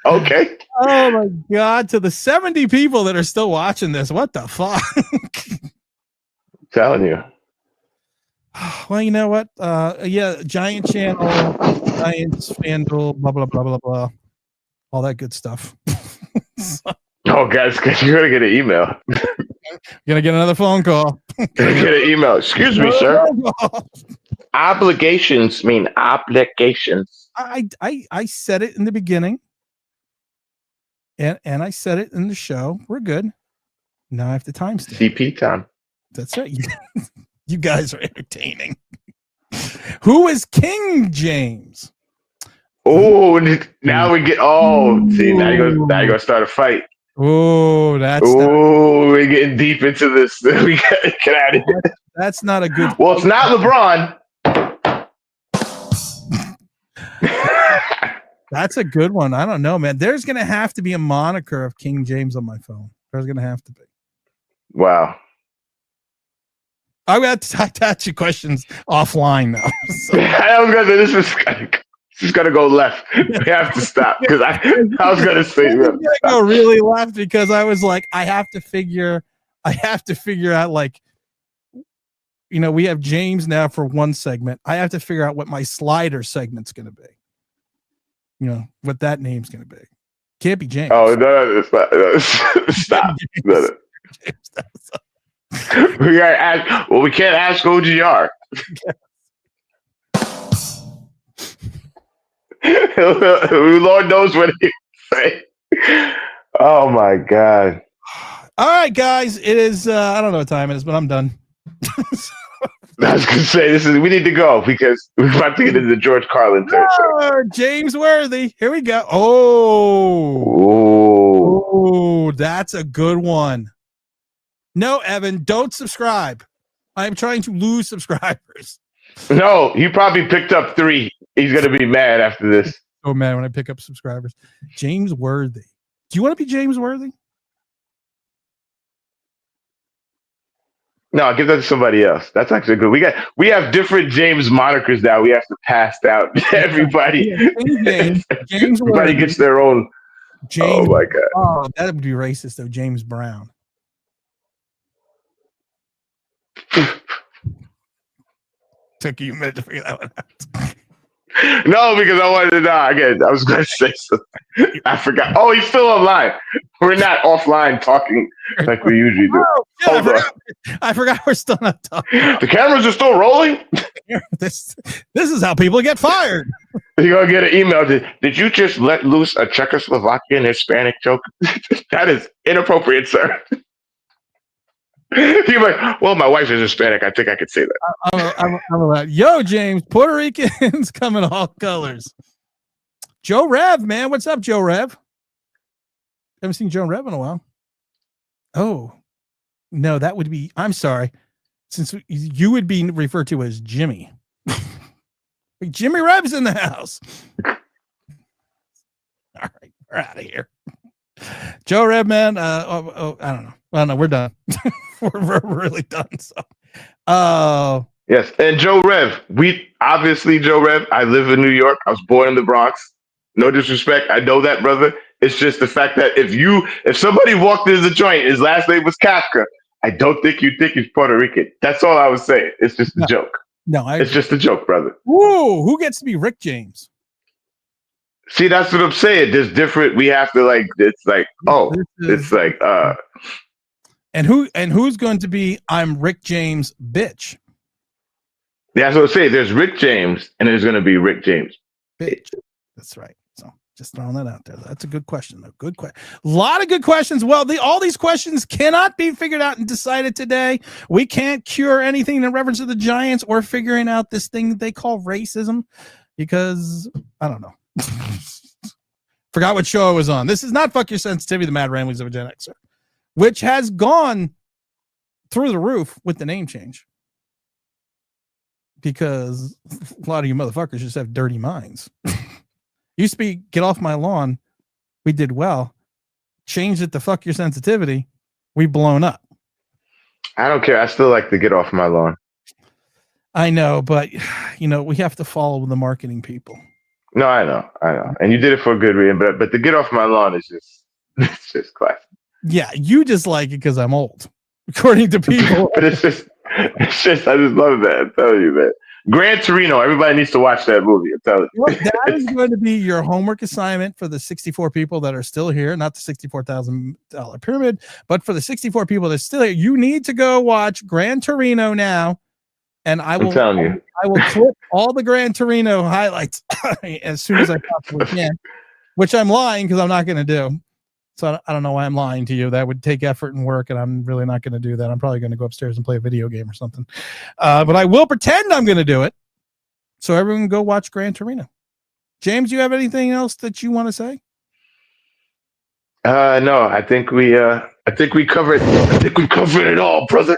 S6: Okay.
S1: Oh my God! To the 70 people that are still watching this, what the fuck?
S6: I'm telling you.
S1: Well, you know what? Yeah, Giant Channel, Giants, FanDuel, blah blah blah blah blah, all that good stuff.
S6: Oh, guys, you're gonna get an email.
S1: Gonna get another phone call.
S6: Gonna get an email. Excuse me, sir. Obligations mean obligations.
S1: I said it in the beginning, and I said it in the show. We're good. Now I have to timestamp.
S6: CP time.
S1: That's right. You guys are entertaining. Who is King James?
S6: Oh, now we get. Oh, see, now you're gonna start a fight.
S1: Oh,
S6: we're getting deep into this. We gotta get out of here.
S1: That's not a good.
S6: Well, it's not LeBron.
S1: That's a good one. I don't know, man. There's gonna have to be a moniker of King James on my phone. There's gonna have to be.
S6: Wow.
S1: I'm gonna touch your questions offline now. So.
S6: I was gonna. This is gonna go left. We have to stop because I was gonna say
S1: go really left because I was like, I have to figure out, like, you know, we have James now for one segment. I have to figure out what my slider segment's gonna be. You know what that name's gonna be. Can't be James.
S6: Oh no, it's not. No, stop. No. We gotta ask. Well, we can't ask OGR. Lord knows what he say. Oh my God.
S1: All right, guys. It is I don't know what time it is, but I'm done.
S6: I was gonna say we need to go because we're about to get into the George Carlin territory.
S1: James Worthy. Here we go. Oh, that's a good one. No, Evan, don't subscribe. I'm trying to lose subscribers.
S6: No, you probably picked up 3. He's gonna be mad after this.
S1: Oh man, when I pick up subscribers. James Worthy. Do you want to be James Worthy?
S6: No, I'll give that to somebody else. That's actually good. We have different James monikers now. We have to pass out to everybody.
S1: James
S6: everybody
S1: Worthy.
S6: gets their own.
S1: James,
S6: oh my God.
S1: Oh, that would be racist though. James Brown. Took you a minute to figure that one out.
S6: No, because I wanted to know. Again, I was going to say something. I forgot. Oh, he's still online. We're not offline talking like we usually do.
S1: Oh, yeah, I forgot we're still not talking.
S6: The cameras are still rolling?
S1: This is how people get fired.
S6: You're going to get an email. Did you just let loose a Czechoslovakian Hispanic joke? That is inappropriate, sir. You're like, well, my wife is Hispanic. I think I could say that.
S1: I'm about, yo, James, Puerto Ricans come in all colors. Joe Rev, man. What's up, Joe Rev? Haven't seen Joe Rev in a while. Oh, no, that would be, I'm sorry. Since you would be referred to as Jimmy. Jimmy Rev's in the house. All right, we're out of here. Joe Rev, man. I don't know. Well, no, we're done. we're really done. So,
S6: yes. And Joe Rev, Joe Rev, I live in New York. I was born in the Bronx. No disrespect. I know that, brother. It's just the fact that if somebody walked into the joint, his last name was Kafka, I don't think you think he's Puerto Rican. That's all I was saying. It's just a joke.
S1: No,
S6: it's just a joke, brother.
S1: Whoa, who gets to be Rick James?
S6: See, that's what I'm saying. There's different. We have to
S1: And who's going to be I'm Rick James bitch?
S6: That's what I'm saying. There's Rick James, and there's going to be Rick James
S1: bitch. That's right. So just throwing that out there. That's a good question, though. Good question. A lot of good questions. Well, all these questions cannot be figured out and decided today. We can't cure anything in reference to the Giants or figuring out this thing they call racism because I don't know. Forgot what show I was on. This is not Fuck Your Sensitivity, the Mad Ramblings of a Gen Xer, which has gone through the roof with the name change. Because a lot of you motherfuckers just have dirty minds. Used to be Get Off My Lawn. We did well. Changed it to Fuck Your Sensitivity. We blown up.
S6: I don't care. I still like to Get Off My Lawn.
S1: I know, but we have to follow the marketing people.
S6: No, I know. And you did it for a good reason, but the Get Off My Lawn is just, it's just classic.
S1: Yeah, you just like it because I'm old, according to people.
S6: But it's just, I just love that. I'm telling you, man. Gran Torino, everybody needs to watch that movie. I'm telling you.
S1: That is going to be your homework assignment for the 64 people that are still here, not the $64,000 pyramid, but for the 64 people that are still here. You need to go watch Gran Torino now. And I'm telling you, I will clip all the Gran Torino highlights as soon as I possibly can, which I'm lying because I'm not going to do. So I don't know why I'm lying to you. That would take effort and work, and I'm really not going to do that. I'm probably going to go upstairs and play a video game or something. But I will pretend I'm going to do it. So everyone go watch Gran Torino. James, you have anything else that you want to say?
S6: No, I think we covered. I think we covered it all, brother.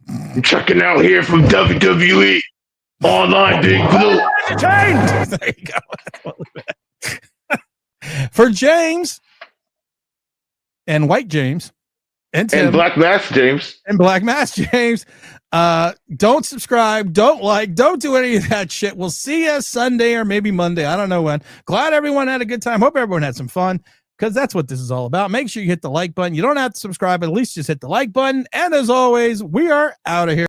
S6: I'm checking out here from WWE Online Big Blue.
S1: There you go. For James and White James and Tim
S6: and Black Mask
S1: James, don't subscribe, don't like, don't do any of that shit. We'll see you Sunday or maybe Monday. I don't know when. Glad everyone had a good time. Hope everyone had some fun. Because that's what this is all about. Make sure you hit the like button. You don't have to subscribe, but at least just hit the like button. And as always, we are out of here.